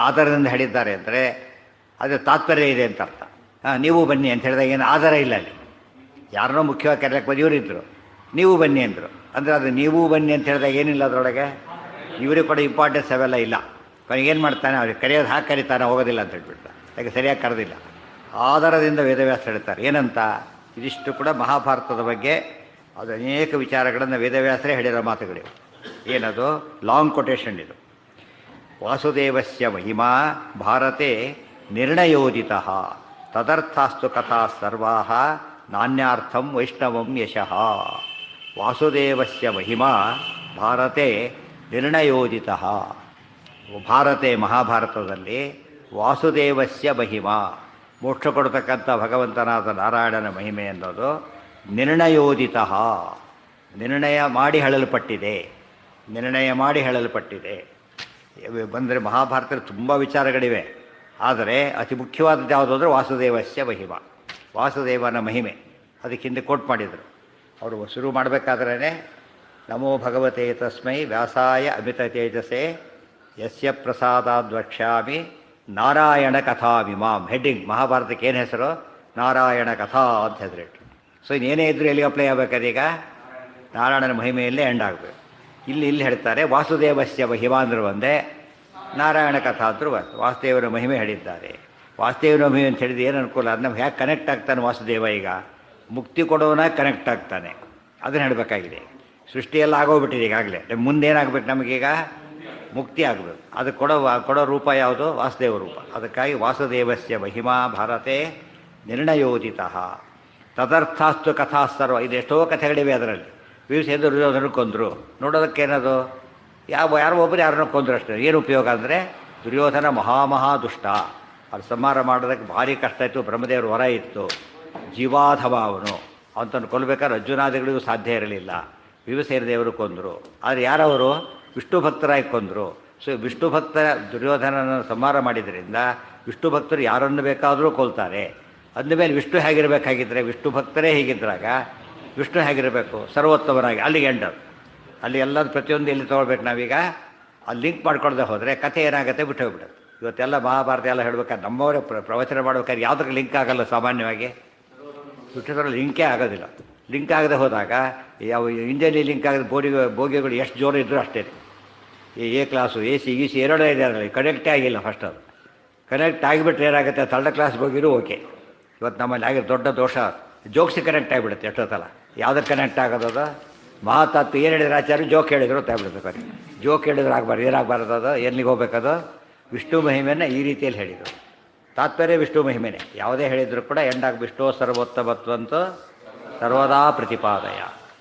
ಆಧಾರದಿಂದ ಹೇಳಿದ್ದಾರೆ ಅಂದರೆ ಅದು ತಾತ್ಪರ್ಯ ಇದೆ ಅಂತ ಅರ್ಥ. ನೀವು ಬನ್ನಿ ಅಂತ ಹೇಳಿದಾಗ ಏನು ಆಧಾರ ಇಲ್ಲ ಅಲ್ಲಿ. ಯಾರನ್ನೋ ಮುಖ್ಯವಾಗಿ ಕರೆಯಕ್ಕೆ ಇವರು ಇದ್ದರು, ನೀವು ಬನ್ನಿ ಅಂದರು. ಅಂದರೆ ಅದು ನೀವು ಬನ್ನಿ ಅಂತ ಹೇಳಿದಾಗ ಏನಿಲ್ಲ ಅದರೊಳಗೆ, ಇವರಿಗೆ ಕೂಡ ಇಂಪಾರ್ಟೆನ್ಸ್ ಅವೆಲ್ಲ ಇಲ್ಲ. ಕೊನೆಗೆ ಏನು ಮಾಡ್ತಾನೆ, ಅವ್ರಿಗೆ ಕರೆಯೋದು ಹಾಕಿ ಕರೀತಾನೆ, ಹೋಗೋದಿಲ್ಲ ಅಂತ ಹೇಳ್ಬಿಟ್ಟು, ಯಾಕೆ ಸರಿಯಾಗಿ ಕರೆದಿಲ್ಲ. ಆಧಾರದಿಂದ ವೇದವ್ಯಾಸ ಹೇಳ್ತಾರೆ ಏನಂತ, ಇದಿಷ್ಟು ಕೂಡ ಮಹಾಭಾರತದ ಬಗ್ಗೆ ಅದು ಅನೇಕ ವಿಚಾರಗಳನ್ನು ವೇದವ್ಯಾಸರೇ ಹೇಳಿರೋ ಮಾತುಗಳಿವೆ. ಏನದು ಲಾಂಗ್ ಕೊಟೇಶನ್ ಇದು. ವಾಸುದೇವಸ್ಯ ಮಹಿಮಾ ಭಾರತೆ ನಿರ್ಣಯೋದಿತ ತದರ್ಥಾಸ್ತು ಕಥಾ ಸರ್ವಾ ನಾನ್ಯಾರ್ಥಂ ವೈಷ್ಣವಂ ಯಶಃ. ವಾಸುದೇವಸ್ಯ ಮಹಿಮಾ ಭಾರತೆ ನಿರ್ಣಯೋದಿತ. ಭಾರತೆ ಮಹಾಭಾರತದಲ್ಲಿ ವಾಸುದೇವಸ್ಯ ಮಹಿಮಾ, ಮೋಕ್ಷ ಕೊಡ್ತಕ್ಕಂಥ ಭಗವಂತನಾದ ನಾರಾಯಣನ ಮಹಿಮೆ ಅನ್ನೋದು ನಿರ್ಣಯೋದಿತ, ನಿರ್ಣಯ ಮಾಡಿ ಹೇಳಲ್ಪಟ್ಟಿದೆ, ನಿರ್ಣಯ ಮಾಡಿ ಹೇಳಲ್ಪಟ್ಟಿದೆ. ಬಂದರೆ ಮಹಾಭಾರತದಲ್ಲಿ ತುಂಬ ವಿಚಾರಗಳಿವೆ, ಆದರೆ ಅತಿ ಮುಖ್ಯವಾದದ್ದು ಯಾವುದು ಅಂದರೆ ವಾಸುದೇವಸ್ಯ ಮಹಿಮಾ, ವಾಸುದೇವನ ಮಹಿಮೆ. ಅದಕ್ಕೆ ಹಿಂದೆ ಕೋಟ್ ಮಾಡಿದರು ಅವರು. ಶುರು ಮಾಡಬೇಕಾದ್ರೇ ನಮೋ ಭಗವತೆ ತಸ್ಮೈ ವ್ಯಾಸಾಯ ಅಮಿತ ತೇಜಸೆ ಯಸ್ಯ ಪ್ರಸಾದಾದ್ ವಕ್ಷ್ಯಾಮಿ ನಾರಾಯಣ ಕಥಾಮಿಮಾಂ. ಹೆಡ್ಡಿಂಗ್ ಮಹಾಭಾರತಕ್ಕೆ ಏನು ಹೆಸರು, ನಾರಾಯಣ ಕಥಾ ಅಂತ ಹೆಸರಿಟ್ಟು. ಸೊ ಇನ್ನೇನೇ ಇದ್ದರೂ ಎಲ್ಲಿ ಅಪ್ಲೈ ಆಗಬೇಕದೀಗ, ನಾರಾಯಣನ ಮಹಿಮೆಯಲ್ಲೇ ಎಂಡ್ ಆಗಬೇಕು. ಇಲ್ಲಿ ಹೇಳ್ತಾರೆ ವಾಸುದೇವಸ್ಯ ಮಹಿಮಾ ಅಂದರು ಒಂದೇ, ನಾರಾಯಣ ಕಥಾ ಅಂದರು ವಾಸುದೇವನ ಮಹಿಮೆ ಹೇಳಿದ್ದಾರೆ. ವಾಸುದೇವನ ಮಹಿಮೆ ಅಂತ ಹೇಳಿದ್ರೆ ಏನು ಅನುಕೂಲ, ಅದನ್ನ ಹೇಗೆ ಕನೆಕ್ಟ್ ಆಗ್ತಾನೆ ವಾಸುದೇವ, ಈಗ ಮುಕ್ತಿ ಕೊಡೋನ ಕನೆಕ್ಟ್ ಆಗ್ತಾನೆ, ಅದನ್ನು ಹೇಳಬೇಕಾಗಿದೆ. ಸೃಷ್ಟಿಯೆಲ್ಲ ಆಗೋಗ್ಬಿಟ್ಟಿದೆ ಈಗಾಗಲೇ, ಮುಂದೇನಾಗಬೇಕು ನಮಗೀಗ, ಮುಕ್ತಿ ಆಗಬೇಕು. ಅದು ಕೊಡೋ ರೂಪ ಯಾವುದು, ವಾಸುದೇವ ರೂಪ. ಅದಕ್ಕಾಗಿ ವಾಸುದೇವಸ್ಯ ಮಹಿಮಾ ಭಾರತೆ ನಿರ್ಣಯೋದಿತ ತದರ್ಥಾಸ್ತು ಕಥಾ ಸರ್ವ. ಇದೆಷ್ಟೋ ಕಥೆಗಳಿವೆ ಅದರಲ್ಲಿ. ಭೀಮಸೇನ ದುರ್ಯೋಧನ ಕೊಂದರು, ನೋಡೋದಕ್ಕೇನದು, ಯಾರೋ ಒಬ್ಬರು ಯಾರನ್ನೋ ಕೊಂದರು ಅಷ್ಟೇ. ಏನು ಉಪಯೋಗ ಅಂದರೆ ದುರ್ಯೋಧನ ಮಹಾದುಷ್ಟ, ಅದು ಸಂಹಾರ ಮಾಡೋದಕ್ಕೆ ಭಾರಿ ಕಷ್ಟ ಇತ್ತು, ಬ್ರಹ್ಮದೇವರ ವರ ಇತ್ತು, ಜೀವಾಧಮ ಅವನು, ಅವನನ್ನು ಕೊಲ್ಲಬೇಕಾದ್ರೆ ಅರ್ಜುನಾದಿಗಳಿಗೂ ಸಾಧ್ಯ ಇರಲಿಲ್ಲ. ಭೀಮಸೇನ ದೇವರು ಕೊಂದರು, ಆದರೆ ಯಾರವರು, ವಿಷ್ಣು ಭಕ್ತರಾಗಿ ಕೊಂದರು. ಸೊ ವಿಷ್ಣು ಭಕ್ತ ದುರ್ಯೋಧನನ ಸಂಹಾರ ಮಾಡಿದ್ರಿಂದ ವಿಷ್ಣು ಭಕ್ತರು ಯಾರನ್ನು ಬೇಕಾದರೂ ಕೊಲ್ತಾರೆ. ಅಂದಮೇಲೆ ವಿಷ್ಣು ಹೇಗಿರಬೇಕಾಗಿದ್ದರೆ, ವಿಷ್ಣು ಭಕ್ತರೇ ಹೀಗಿದ್ದಾಗ ವಿಷ್ಣು ಹೇಗಿರಬೇಕು, ಸರ್ವೋತ್ತಮನಾಗಿ. ಅಲ್ಲಿಗೆ ಎಂಡರ್, ಅಲ್ಲಿ ಎಲ್ಲದು ಪ್ರತಿಯೊಂದು ಎಲ್ಲಿ ತೊಗೊಳ್ಬೇಕು ನಾವೀಗ, ಅಲ್ಲಿ ಲಿಂಕ್ ಮಾಡ್ಕೊಳ್ದೆ ಹೋದರೆ ಕಥೆ ಏನಾಗುತ್ತೆ, ಬಿಟ್ಟು ಹೋಗ್ಬಿಡುತ್ತೆ. ಇವತ್ತೆಲ್ಲ ಮಹಾಭಾರತ ಎಲ್ಲ ಹೇಳ್ಬೇಕಾದ್ರೆ ನಮ್ಮವರೇ ಪ್ರವಚನ ಮಾಡ್ಬೇಕಾದ್ರೆ ಯಾವುದಕ್ಕೆ ಲಿಂಕ್ ಆಗಲ್ಲ, ಸಾಮಾನ್ಯವಾಗಿ ಬಿಟ್ಟಿದ್ರೆ ಲಿಂಕೇ ಆಗೋದಿಲ್ಲ. ಲಿಂಕ್ ಆಗದೆ ಹೋದಾಗ ಯಾವ ಇಂಜಲ್ಲಿ ಲಿಂಕ್ ಆಗದೆ ಬೋಗಿಗಳು ಎಷ್ಟು ಜೋರು ಇದ್ದರೂ ಅಷ್ಟೇ. A class A C C ಎರಡೇ ಇದೆ, ಅದರಲ್ಲಿ ಕನೆಕ್ಟೇ ಆಗಿಲ್ಲ. ಫಸ್ಟ್ ಅದು ಕನೆಕ್ಟ್ ಆಗಿಬಿಟ್ರೆ ಏನಾಗುತ್ತೆ, ಥರ್ಡ್ ಕ್ಲಾಸ್ ಬೋಗಿರೂ ಓಕೆ. ಇವತ್ತು ನಮ್ಮಲ್ಲಿ ಆಗಿರೋ ದೊಡ್ಡ ದೋಷ, ಜೋಕ್ಸಿ ಕನೆಕ್ಟ್ ಆಗಿಬಿಡುತ್ತೆ ಎಷ್ಟೊತ್ತಲ್ಲ. ಯಾವುದಕ್ಕೆ ಕನೆಕ್ಟ್ ಆಗೋದು, ಮಹಾತಾತ್ವ ಏನು ಹೇಳಿದ್ರೆ ಆಚಾರ್ಯ ಜೋಕ್ ಹೇಳಿದ್ರು ತಾಗ್ಬಿಡುತ್ತೆ. ಬರೀ ಜೋಕ್ ಹೇಳಿದ್ರು ಆಗಬಾರ್ದು, ಏನಾಗಬಾರ್ದು, ಅದು ಎಲ್ಲಿಗೆ ಹೋಗ್ಬೇಕದು, ವಿಷ್ಣು ಮಹಿಮೆಯನ್ನು ಈ ರೀತಿಯಲ್ಲಿ ಹೇಳಿದರು. ತಾತ್ಪರ್ಯ ವಿಷ್ಣು ಮಹಿಮೆನೇ, ಯಾವುದೇ ಹೇಳಿದರೂ ಕೂಡ ಎಂಡಾಗಿ ವಿಷ್ಣು ಸರ್ವೋತ್ತಮತ್ವಂತೂ ಸರ್ವದಾ ಪ್ರತಿಪಾದಯ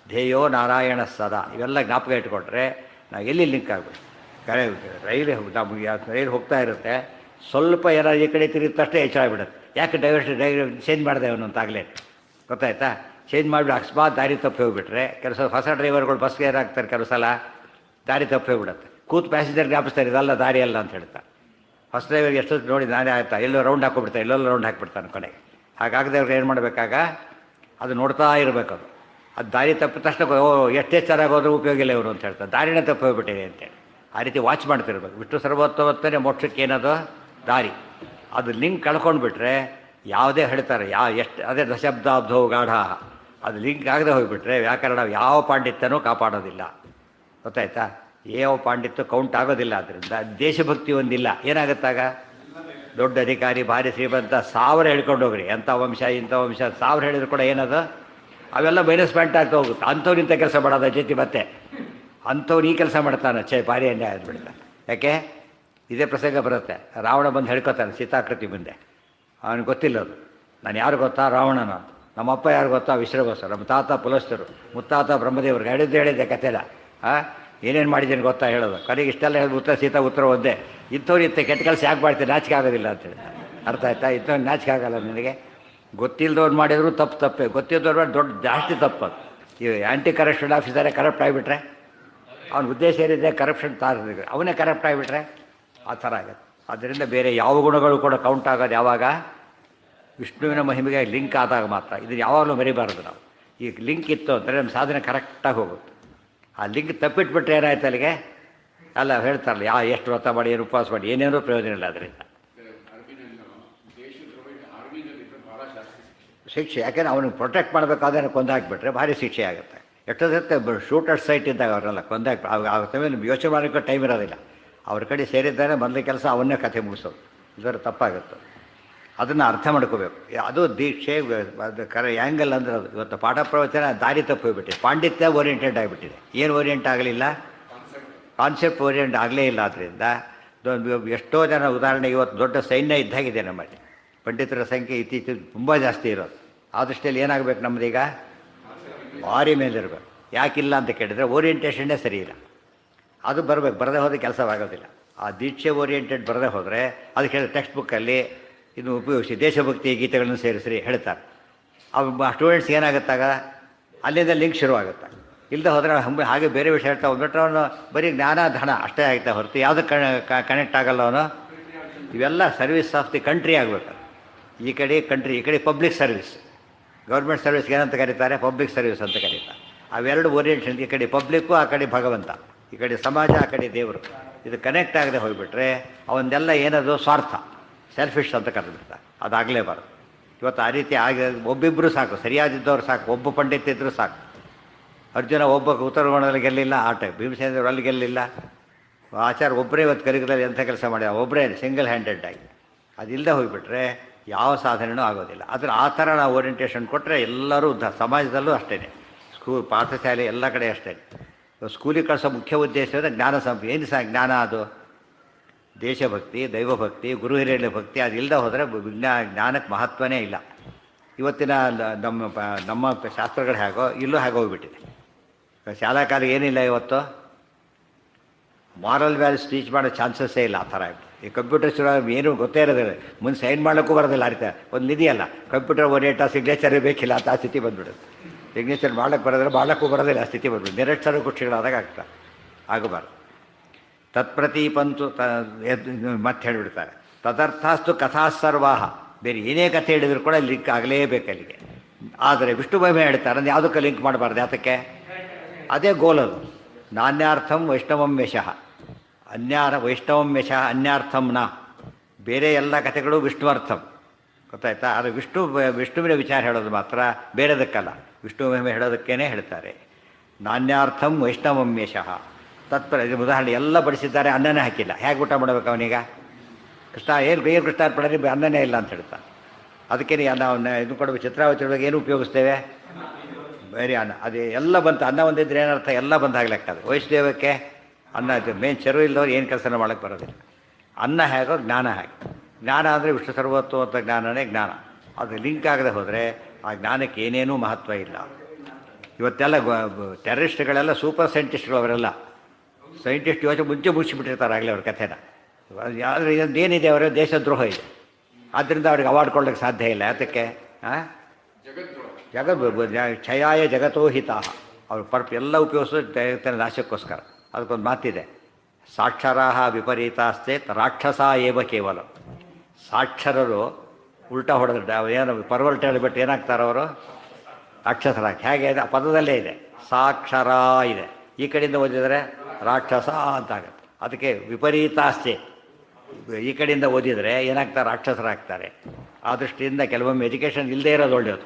ಧ್ಯೇಯೋ ನಾರಾಯಣ ಸದಾ. ಇವೆಲ್ಲ ಜ್ಞಾಪಕ ಇಟ್ಕೊಂಡ್ರೆ ನಾವು ಎಲ್ಲಿ ಲಿಂಕ್ ಆಗಬೇಕು. ರೈಲು ಹೋಗ್ತಾ ಇರುತ್ತೆ, ಸ್ವಲ್ಪ ಏನಾದ್ರು ಈ ಕಡೆ ತಿರುಗಿತಷ್ಟೇ ಹೆಚ್ಚಾಗ್ಬಿಡುತ್ತೆ. ಯಾಕೆ ಡೈವರ್ಸ್ ಚೇಂಜ್ ಮಾಡಿದೆ ಅವನು ಅಂತಾಗಲೇ ಗೊತ್ತಾಯ್ತಾ. ಚೇಂಜ್ ಮಾಡಿಬಿಟ್ಟು ಅಕಸ್ಮಾತ್ ದಾರಿ ತಪ್ಪಿ ಹೋಗ್ಬಿಟ್ರೆ, ಕೆಲಸ ಹೊಸ ಡ್ರೈವರ್ಗಳು ಬಸ್ಗೆ ಏನಾಗ್ತಾರೆ, ಕೆಲವು ಸಲ ದಾರಿ ತಪ್ಪಿ ಹೋಗ್ಬಿಡುತ್ತೆ. ಕೂತು ಪ್ಯಾಸೆಂಜರ್ ಜ್ಞಾಪಿಸ್ತಾರೆ, ಇದಲ್ಲ ದಾರಿ ಅಲ್ಲ ಅಂತ ಹೇಳ್ತಾರೆ. ಹೊಸ ಡ್ರೈವರ್ಗೆ ಎಷ್ಟೊತ್ತು ನೋಡಿ ನಾನೇ ಆಯ್ತಾ, ಎಲ್ಲೋ ರೌಂಡ್ ಹಾಕ್ಕೊಬಿಡ್ತಾರೆ, ಎಲ್ಲೆಲ್ಲ ರೌಂಡ್ ಹಾಕ್ಬಿಡ್ತಾನೆ ಕೊನೆಗೆ. ಹಾಗಾಗದೆ ಅವ್ರಿಗೆ ಏನು ಮಾಡಬೇಕಾಗ, ಅದು ನೋಡ್ತಾ ಇರಬೇಕು. ಅದು ದಾರಿ ತಪ್ಪಿದ ತಕ್ಷಣ ಎಷ್ಟೇ ಚೆನ್ನಾಗಿ ಹೋದ್ರೂ ಉಪಯೋಗ ಇಲ್ಲ ಇವರು ಅಂತ ಹೇಳ್ತಾರೆ, ದಾರಿನೇ ತಪ್ಪಿ ಹೋಗ್ಬಿಟ್ಟಿದೆ ಅಂತೇಳಿ. ಆ ರೀತಿ ವಾಚ್ ಮಾಡ್ತಿರ್ಬೇಕು. ವಿಷ್ಣು ಸರ್ವೋತ್ತಮತ್ವನೇ ಮೋಕ್ಷಕ್ಕೆ ಏನದು ದಾರಿ. ಅದು ಲಿಂಕ್ ಕಳ್ಕೊಂಡ್ಬಿಟ್ರೆ ಯಾವುದೇ ಹೇಳ್ತಾರೆ ಎಷ್ಟು ಅದೇ ದಶಬ್ದಾಬ್ಧೋ ಗಾಢ, ಅದು ಲಿಂಕ್ ಆಗದೆ ಹೋಗಿಬಿಟ್ರೆ ವ್ಯಾಕರಣ ಯಾವ ಪಾಂಡಿತ್ಯನೂ ಕಾಪಾಡೋದಿಲ್ಲ. ಗೊತ್ತಾಯ್ತಾ, ಯಾವ ಪಾಂಡಿತ್ಯ ಕೌಂಟ್ ಆಗೋದಿಲ್ಲ. ಆದ್ದರಿಂದ ದೇಶಭಕ್ತಿ ಒಂದಿಲ್ಲ, ಏನಾಗುತ್ತಾಗ ದೊಡ್ಡ ಅಧಿಕಾರಿ ಭಾರಿ ಶ್ರೀಮಂತ 1000 ಹೇಳ್ಕೊಂಡು ಹೋಗ್ರಿ, ಎಂಥ ವಂಶ ಇಂಥ ವಂಶ 1000 ಹೇಳಿದ್ರು ಕೂಡ ಏನದು, ಅವೆಲ್ಲ ಮೈನಸ್ ಪಾಯಿಂಟ್ ಆಗ್ತಾ ಹೋಗುತ್ತೆ. ಅಂಥವ್ರು ಇಂಥ ಕೆಲಸ ಮಾಡೋದ ಜೊತೆ ಮತ್ತೆ ಅಂಥವ್ರು ಈ ಕೆಲಸ ಮಾಡ್ತಾನೆ, ಭಾರಿ ಅನ್ಯಾಯ ಆಗಿಬಿಡ್ತಾನೆ. ಯಾಕೆ ಇದೇ ಪ್ರಸಂಗ ಬರುತ್ತೆ. ರಾವಣ ಬಂದು ಹೇಳ್ಕೊತಾನೆ ಸೀತಾಕೃತಿ ಮುಂದೆ, ಅವನಿಗೆ ಗೊತ್ತಿಲ್ಲ ಅದು, ನಾನು ಯಾರು ಗೊತ್ತಾ, ರಾವಣನ. ನಮ್ಮಪ್ಪ ಯಾರು ಗೊತ್ತಾ, ವಿಶ್ರವಸ. ನಮ್ಮ ತಾತ ಪುಲಸ್ತರು, ಮುತ್ತಾತ ಬ್ರಹ್ಮದೇವ್ರಿಗೆ ಹೇಳಿದ್ದೆ ಕಥೆಲ್ಲ. ಏನೇನು ಮಾಡಿದ್ದೀನಿ ಗೊತ್ತಾ ಹೇಳೋದು. ಕಡೆಗೆ ಇಷ್ಟೆಲ್ಲ ಹೇಳಿ ಉತ್ತರ ಸೀತಾ ಉತ್ತರ ಒಂದೇ. ಇಂಥವ್ರು ಇತ್ತು ಕೆಟ್ಟ ಕೆಲಸ ಯಾಕೆ ಮಾಡ್ತೀನಿ, ನಾಚಿಕೆ ಆಗೋದಿಲ್ಲ ಅಂತೇಳಿ. ಅರ್ಥ ಆಯ್ತಾ, ಇಂಥವ್ರು ನಾಚಿಕೆ ಆಗೋಲ್ಲ ನಿನಗೆ. ಗೊತ್ತಿಲ್ಲದವ್ರು ಮಾಡಿದ್ರು ತಪ್ಪೇ, ಗೊತ್ತಿದ್ದವ್ರು ದೊಡ್ಡ ಜಾಸ್ತಿ ತಪ್ಪು. ಈ ಆ್ಯಂಟಿ ಕರಪ್ಷನ್ ಆಫೀಸರೇ ಕರಪ್ಟ್ ಆಗಿಬಿಟ್ರೆ, ಅವನ ಉದ್ದೇಶ ಏನಿದೆ ಕರಪ್ಷನ್ ಅವನೇ ಕರಪ್ಟ್ ಆಗಿಬಿಟ್ರೆ ಆ ಥರ ಆಗುತ್ತೆ. ಆದ್ದರಿಂದ ಬೇರೆ ಯಾವ ಗುಣಗಳು ಕೂಡ ಕೌಂಟ್ ಆಗೋದು ಯಾವಾಗ, ವಿಷ್ಣುವಿನ ಮಹಿಮೆಗೆ ಲಿಂಕ್ ಆದಾಗ ಮಾತ್ರ. ಇದನ್ನು ಯಾವಾಗಲೂ ಮರಿಬಾರ್ದು ನಾವು. ಈಗ ಲಿಂಕ್ ಇತ್ತು ಅಂದರೆ ನಮ್ಮ ಸಾಧನೆ ಕರೆಕ್ಟಾಗಿ ಹೋಗುತ್ತೆ. ಆ ಲಿಂಕ್ ತಪ್ಪಿಟ್ಬಿಟ್ರೆ ಏನಾಯ್ತು ಅಲ್ಲಿಗೆ, ಅಲ್ಲ ಹೇಳ್ತಾರಲ್ಲ ಎಷ್ಟು ವ್ರತ ಮಾಡಿ ಏನು ಉಪವಾಸ ಮಾಡಿ ಏನೇನೋ ಪ್ರಯೋಜನ ಇಲ್ಲ ಅದರಿಂದ. ಶಿಕ್ಷೆ, ಯಾಕೆಂದರೆ ಅವನಿಗೆ ಪ್ರೊಟೆಕ್ಟ್ ಮಾಡಬೇಕಾದ್ರೆ ಕೊಂದು ಹಾಕಿಬಿಟ್ರೆ ಭಾರಿ ಶಿಕ್ಷೆ ಆಗುತ್ತೆ. ಎಷ್ಟೊತ್ತೆ ಶೂಟರ್ ಸೈಟ್ ಇದ್ದಾಗ ಅವರೆಲ್ಲ ಕೊಂದಾಗ ಆ ಸಮಯ ಯೋಚನೆ ಮಾಡೋಕ್ಕೆ ಟೈಮ್ ಇರೋದಿಲ್ಲ. ಅವ್ರ ಕಡೆ ಸೇರಿದ್ದಾರೆ ಮೊದಲ ಕೆಲಸ ಅವನ್ನೇ ಕಥೆ ಮುಗಿಸೋದು. ಇದರ ತಪ್ಪಾಗುತ್ತೆ. ಅದನ್ನು ಅರ್ಥ ಮಾಡ್ಕೋಬೇಕು. ಅದು ದೀಕ್ಷೆ ಅದು ಆ್ಯಂಗಲ್ ಅಂದರೆ ಅದು ಇವತ್ತು ಪಾಠ ಪ್ರವಚನ ದಾರಿ ತಪ್ಪು ಹೋಗ್ಬಿಟ್ಟಿದೆ. ಪಾಂಡಿತ್ಯ ಓರಿಯೆಂಟೆಡ್ ಆಗಿಬಿಟ್ಟಿದೆ. ಏನು ಓರಿಯೆಂಟ್ ಆಗಲಿಲ್ಲ? ಕಾನ್ಸೆಪ್ಟ್ ಓರಿಯೆಂಟ್ ಆಗಲೇ ಇಲ್ಲ. ಆದ್ದರಿಂದ ಎಷ್ಟೋ ಜನ ಉದಾಹರಣೆಗೆ ಇವತ್ತು ದೊಡ್ಡ ಸೈನ್ಯ ಇದ್ದಾಗಿದೆ ನಮ್ಮಲ್ಲಿ. ಪಂಡಿತರ ಸಂಖ್ಯೆ ಇತ್ತೀಚೆಗೆ ತುಂಬ ಜಾಸ್ತಿ ಇರೋದು. ಆ ದೃಷ್ಟಿಯಲ್ಲಿ ಏನಾಗಬೇಕು ನಮ್ಮದೀಗ? ಭಾರಿ ಮೇಲಿರಬೇಕು. ಯಾಕಿಲ್ಲ ಅಂತ ಕೇಳಿದರೆ ಓರಿಯೆಂಟೇಷನ್ನೇ ಸರಿ ಇಲ್ಲ. ಅದು ಬರಬೇಕು. ಬರದೇ ಹೋದರೆ ಕೆಲಸವಾಗೋದಿಲ್ಲ. ಆ ದೀಕ್ಷೆ ಓರಿಯೆಂಟೆಡ್ ಬರದೇ ಹೋದರೆ ಅದಕ್ಕೆ ಟೆಕ್ಸ್ಟ್ ಬುಕ್ಕಲ್ಲಿ ಇದು ಉಪಯೋಗಿಸಿ ದೇಶಭಕ್ತಿ ಗೀತೆಗಳನ್ನು ಸೇರಿಸಿ ಹೇಳ್ತಾರೆ. ಅವು ಸ್ಟೂಡೆಂಟ್ಸ್ ಏನಾಗುತ್ತಾಗ ಅಲ್ಲಿಂದ ಲಿಂಕ್ ಶುರುವಾಗುತ್ತೆ. ಇಲ್ಲದೆ ಹೋದರೆ ಹಾಗೆ ಬೇರೆ ವಿಷಯ ಹೇಳ್ತಾ ಹೋಗ್ಬಿಟ್ರೆ ಅವನು ಬರೀ ಜ್ಞಾನ ಧನ ಅಷ್ಟೇ ಆಗ್ತಾ ಹೊರತು ಯಾವುದಕ್ಕೆ ಕನೆಕ್ಟ್ ಆಗಲ್ಲ ಅವನು. ಇವೆಲ್ಲ ಸರ್ವಿಸ್ ಆಫ್ ದಿ ಕಂಟ್ರಿ ಆಗಬೇಕು. ಈ ಕಡೆ ಕಂಟ್ರಿ, ಈ ಕಡೆ ಪಬ್ಲಿಕ್ ಸರ್ವಿಸ್. ಗೌರ್ಮೆಂಟ್ ಸರ್ವಿಸ್ಗೆ ಏನಂತ ಕರೀತಾರೆ? ಪಬ್ಲಿಕ್ ಸರ್ವಿಸ್ ಅಂತ ಕರೀತಾರೆ. ಅವೆರಡು ಓರಿಯೆಂಟೇಷನ್, ಈ ಕಡೆ ಪಬ್ಲಿಕ್ಕು, ಆ ಕಡೆ ಭಗವಂತ, ಈ ಕಡೆ ಸಮಾಜ, ಆ ಕಡೆ ದೇವರು. ಇದು ಕನೆಕ್ಟ್ ಆಗದೆ ಹೋಗಿಬಿಟ್ರೆ ಅವನ್ನೆಲ್ಲ ಏನದು ಸ್ವಾರ್ಥ, ಸೆಲ್ಫಿಶ್ ಅಂತ ಕರೆದ್ಬಿಡ್ತಾರೆ. ಅದಾಗಲೇಬಾರ್ದು. ಇವತ್ತು ಆ ರೀತಿ ಆಗಿ ಒಬ್ಬಿಬ್ಬರು ಸಾಕು, ಸರಿಯಾದಿದ್ದವ್ರು ಸಾಕು, ಒಬ್ಬ ಪಂಡಿತ ಇದ್ದರೂ ಸಾಕು. ಅರ್ಜುನ ಒಬ್ಬ ಉತ್ತರಗೋಣದಲ್ಲಿ ಗೆಲ್ಲಿಲ್ಲ, ಆಟ ಭೀಮಸೇನರು ಅಲ್ಲಿ ಗೆಲ್ಲಿಲ್ಲ. ಆಚಾರ ಒಬ್ಬರೇ ಇವತ್ತು ಕಲಿಕದಲ್ಲಿ ಎಂಥ ಕೆಲಸ ಮಾಡಿದ, ಒಬ್ಬರೇ ಸಿಂಗಲ್ ಹ್ಯಾಂಡೆಡ್ ಆಗಿ. ಅದಿಲ್ಲದೆ ಹೋಗಿಬಿಟ್ರೆ ಯಾವ ಸಾಧನೆಯೂ ಆಗೋದಿಲ್ಲ. ಆದರೆ ಆ ಥರ ನಾವು ಓರಿಯೆಂಟೇಷನ್ ಕೊಟ್ಟರೆ ಎಲ್ಲರೂ ಸಮಾಜದಲ್ಲೂ ಅಷ್ಟೇ, ಸ್ಕೂಲ್ ಪಾಠಶಾಲೆ ಎಲ್ಲ ಕಡೆ ಅಷ್ಟೇ. ಸ್ಕೂಲಿಗೆ ಕಳಿಸೋ ಮುಖ್ಯ ಉದ್ದೇಶ ಅಂದರೆ ಜ್ಞಾನ ಏನು ಜ್ಞಾನ? ಅದು ದೇಶಭಕ್ತಿ, ದೈವಭಕ್ತಿ, ಗುರು ಹಿರಿಯರ ಭಕ್ತಿ. ಅದಿಲ್ಲದೆ ಹೋದರೆ ಜ್ಞಾನಕ್ಕೆ ಮಹತ್ವನೇ ಇಲ್ಲ. ಇವತ್ತಿನ ನಮ್ಮ ಶಾಸ್ತ್ರಗಳು ಹೇಗೋ ಇಲ್ಲೂ ಹೇಗೋ ಹೋಗ್ಬಿಟ್ಟಿದೆ. ಶಾಲಾ ಕಾಲ ಏನಿಲ್ಲ ಇವತ್ತು. ಮಾರಲ್ ವ್ಯಾಲ್ಯೂಸ್ ಟೀಚ್ ಮಾಡೋ ಚಾನ್ಸಸ್ಸೇ ಇಲ್ಲ. ಆ ಥರ ಈ ಕಂಪ್ಯೂಟರ್ ಶುರು ಏನೂ ಗೊತ್ತೇ ಇರೋದಿಲ್ಲ. ಮುಂದೆ ಸೈನ್ ಮಾಡೋಕ್ಕೂ ಬರೋದಿಲ್ಲ. ಅರಿತ ಒಂದು ಇದೆಯಲ್ಲ, ಕಂಪ್ಯೂಟರ್ ಓರಿಯೆಂಟ ಸಿಗ್ನೇಚರೇ ಬೇಕಿಲ್ಲ ಅಂತ ಆ ಸ್ಥಿತಿ ಬಂದ್ಬಿಡುತ್ತೆ. ಸಿಗ್ನೇಚರ್ ಮಾಡೋಕ್ಕೆ ಬರೋದಿಲ್ಲ, ಮಾಡೋಕ್ಕೂ ಬರೋದಿಲ್ಲ ಆ ಸ್ಥಿತಿ ಬಂದ್ಬಿಡುತ್ತೆ. ನಿರಕ್ಷರ ಕುಕ್ಷಿಗಳಾದಾಗ ಆಗ್ತದೆ. ಆಗಬಾರ್ದು. ತತ್ಪ್ರತೀಪಂತು ಮತ್ತೆ ಹೇಳಿಬಿಡ್ತಾರೆ. ತದರ್ಥಾಸ್ತು ಕಥಾ ಸರ್ವಾಹ. ಬೇರೆ ಏನೇ ಕಥೆ ಹೇಳಿದ್ರು ಕೂಡ ಲಿಂಕ್ ಆಗಲೇಬೇಕು ಅಲ್ಲಿಗೆ. ಆದರೆ ವಿಷ್ಣು ಮಹಿಮೆ ಹೇಳ್ತಾರೆ ಅಂದರೆ ಯಾವುದಕ್ಕೆ ಲಿಂಕ್ ಮಾಡಬಾರ್ದು. ಯಾತಕ್ಕೆ? ಅದೇ ಗೋಲದು. ನಾನ್ಯಾರ್ಥಂ ವೈಷ್ಣವಂ ಯಶಃ, ವೈಷ್ಣವಂ ಯಶಃ ಅನ್ಯಾರ್ಥಂ ನ. ಬೇರೆ ಎಲ್ಲ ಕಥೆಗಳು ವಿಷ್ಣುವರ್ಥಂ, ಗೊತ್ತಾಯ್ತಾ? ಅದು ವಿಷ್ಣುವಿನ ವಿಚಾರ ಹೇಳೋದು ಮಾತ್ರ, ಬೇರೆದಕ್ಕಲ್ಲ. ವಿಷ್ಣು ಮಹಿಮೆ ಹೇಳೋದಕ್ಕೇ ಹೇಳ್ತಾರೆ. ನಾನ್ಯಾರ್ಥಂ ವೈಷ್ಣವಂ ಯಶಃ ಉದಾಹರಣೆ ಎಲ್ಲ ಬಡಿಸಿದ್ದಾರೆ, ಅನ್ನನೇ ಹಾಕಿಲ್ಲ. ಹೇಗೆ ಊಟ ಮಾಡಬೇಕು ಅವನೀಗ? ಕೃಷ್ಣ ಏನು ಕೃಷ್ಣಾರ್ಪಣೆ ಅನ್ನನೇ ಇಲ್ಲ ಅಂತ ಹೇಳ್ತಾ. ಅದಕ್ಕೆ ನಾವು ಇದು ಕೊಡಬೇಕು. ಚಿತ್ರಾವತಿ ಒಳಗೆ ಏನು ಉಪಯೋಗಿಸ್ತೇವೆ? ಬೇರೆ ಅನ್ನ. ಅದೇ ಎಲ್ಲ ಬಂತು. ಅನ್ನ ಒಂದಿದ್ರೆ ಏನರ್ಥ? ಎಲ್ಲ ಬಂದಾಗಲೆಕ್ಕ. ಅದು ವೈಷ್ಣವಕ್ಕೆ ಅನ್ನ ಮೇನ್ ಚೆರು ಇಲ್ಲದವ್ರು ಏನು ಕೆಲಸನ ಮಾಡೋಕ್ಕೆ ಬರೋದಿಲ್ಲ. ಅನ್ನ ಹೇಗೋ ಜ್ಞಾನ ಹೇಗೆ. ಜ್ಞಾನ ಅಂದರೆ ವಿಷ್ಣು ಸರ್ವತ್ವ ಅಂತ ಜ್ಞಾನನೇ ಜ್ಞಾನ. ಅದು ಲಿಂಕ್ ಆಗದೆ ಹೋದರೆ ಆ ಜ್ಞಾನಕ್ಕೆ ಏನೇನೂ ಮಹತ್ವ ಇಲ್ಲ. ಇವತ್ತೆಲ್ಲ ಟೆರರಿಸ್ಟ್ಗಳೆಲ್ಲ ಸೂಪರ್ ಸೈಂಟಿಸ್ಟ್ಗಳು. ಅವರೆಲ್ಲ ಸೈಂಟಿಸ್ಟ್ ಯೋಚನೆ ಮುಂಚೆ ಮುಗಿಸಿಬಿಟ್ಟಿರ್ತಾರೆ ಆಗಲೇ ಅವ್ರ ಕಥೆನ. ಆದರೆ ಏನಿದೆ, ಅವರ ದೇಶದ್ರೋಹ ಇದೆ. ಆದ್ದರಿಂದ ಅವ್ರಿಗೆ ಅವಾರ್ಡ್ ಕೊಡೋಕ್ಕೆ ಸಾಧ್ಯ ಇಲ್ಲ. ಯಾತಕ್ಕೆ? ಕ್ಷಯಾಯ ಜಗತೋ ಹಿತಾಹ. ಅವ್ರು ಎಲ್ಲ ಉಪಯೋಗಿಸೋದು ಜಗತ್ತಿನ ನಾಶಕ್ಕೋಸ್ಕರ. ಅದಕ್ಕೊಂದು ಮಾತಿದೆ, ಸಾಕ್ಷರಾಹ ವಿಪರೀತಾಶ್ಚೇತ್ ರಾಕ್ಷಸ ಏವ ಕೇವಲ. ಸಾಕ್ಷರರು ಉಲ್ಟಾ ಹೊಡೆದ್ರೆ ಏನು ಪರ್ವರ್ಟ್ ಹೇಳಿಬಿಟ್ಟು ಏನಾಗ್ತಾರೆ ಅವರು? ರಾಕ್ಷಸರಾಗಿ. ಹೇಗೆ ಇದೆ? ಪದದಲ್ಲೇ ಇದೆ, ಸಾಕ್ಷರ ಇದೆ. ಈ ಕಡೆಯಿಂದ ಓದಿದರೆ ರಾಕ್ಷಸ ಅಂತಾಗುತ್ತೆ. ಅದಕ್ಕೆ ವಿಪರೀತಾಶ್ಚೆ. ಈ ಕಡೆಯಿಂದ ಓದಿದರೆ ಏನಾಗ್ತಾರೆ? ರಾಕ್ಷಸರಾಗ್ತಾರೆ. ಆ ದೃಷ್ಟಿಯಿಂದ ಕೆಲವೊಮ್ಮೆ ಎಜುಕೇಷನ್ ಇಲ್ಲದೇ ಇರೋದು ಒಳ್ಳೆಯದು.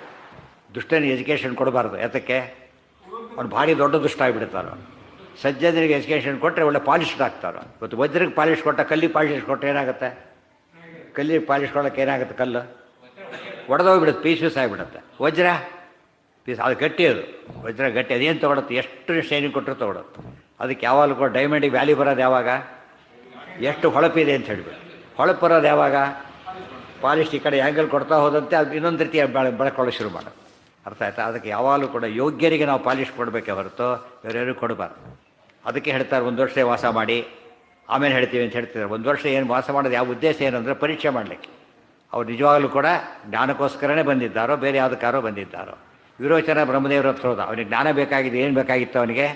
ದುಷ್ಟನ ಎಜುಕೇಷನ್ ಕೊಡಬಾರ್ದು. ಯಾತಕ್ಕೆ? ಅವ್ನು ಭಾರಿ ದೊಡ್ಡ ದುಷ್ಟ ಆಗಿಬಿಡ್ತಾರೋ. ಸಜ್ಜನರಿಗೆ ಎಜುಕೇಷನ್ ಕೊಟ್ಟರೆ ಒಳ್ಳೆ ಪಾಲಿಶ್ಡ್ ಆಗ್ತಾರೋ. ಇವತ್ತು ವಜ್ರಕ್ಕೆ ಪಾಲಿಶ್ ಕೊಟ್ಟ, ಕಲ್ಲಿಗೆ ಪಾಲಿಶ್ ಕೊಟ್ಟರೆ ಏನಾಗುತ್ತೆ? ಕಲ್ಲಿಗೆ ಪಾಲಿಶ್ ಕೊಡೋಕ್ಕೆ ಏನಾಗುತ್ತೆ? ಕಲ್ಲು ಒಡೆದೋಗ್ಬಿಡುತ್ತೆ, ಪೀಸ್ ಆಗಿಬಿಡುತ್ತೆ. ವಜ್ರ ಅದು ಗಟ್ಟಿ. ಅದು ವಜ್ರ ಗಟ್ಟಿ. ಅದೇನು ತೊಗೊಳುತ್ತೆ? ಎಷ್ಟು ಶೈನಿಂಗ್ ಕೊಟ್ಟರು ತೊಗೊಳುತ್ತೆ. ಅದಕ್ಕೆ ಯಾವಾಗಲೂ ಕೂಡ ಡೈಮಂಡಿಗೆ ವ್ಯಾಲ್ಯೂ ಬರೋದು ಯಾವಾಗ? ಎಷ್ಟು ಹೊಳಪಿದೆ ಅಂತ ಹೇಳಿಬಿಟ್ಟು. ಹೊಳಪು ಬರೋದು ಯಾವಾಗ? ಪಾಲಿಶ್ ಈ ಕಡೆ ಆ್ಯಂಗಲ್ ಕೊಡ್ತಾ ಹೋದಂತೆ ಅದು ಇನ್ನೊಂದು ರೀತಿ ಬೆಳ್ಕೊಳ್ಳೋ ಶುರು ಮಾಡೋದು. ಅರ್ಥ ಆಯ್ತಾ? ಅದಕ್ಕೆ ಯಾವಾಗಲೂ ಕೂಡ ಯೋಗ್ಯರಿಗೆ ನಾವು ಪಾಲಿಶ್ ಕೊಡಬೇಕೆ ಹೊರತು ಬೇರೆಯವ್ರಿಗೆ ಕೊಡಬಾರ್ದು. ಅದಕ್ಕೆ ಹೇಳ್ತಾರೆ, ಒಂದು ವರ್ಷ ವಾಸ ಮಾಡಿ ಆಮೇಲೆ ಹೇಳ್ತೀವಿ ಅಂತ ಹೇಳ್ತಿದ್ದಾರೆ. ಒಂದು ವರ್ಷ ಏನು ವಾಸ ಮಾಡೋದು ಯಾವ ಉದ್ದೇಶ ಏನು ಅಂದರೆ ಪರೀಕ್ಷೆ ಮಾಡಲಿಕ್ಕೆ. ಅವ್ರು ನಿಜವಾಗಲೂ ಕೂಡ ಜ್ಞಾನಕ್ಕೋಸ್ಕರನೇ ಬಂದಿದ್ದಾರೋ ಬೇರೆ ಯಾವುದಕ್ಕಾರೋ ಬಂದಿದ್ದಾರೋ. ವಿರೋಚನ ಬ್ರಹ್ಮದೇವರ ಹತ್ರ ಹೋದ. ಅವನಿಗೆ ಜ್ಞಾನ ಬೇಕಾಗಿದೆ. ಏನು ಬೇಕಾಗಿತ್ತು ಅವನಿಗೆ?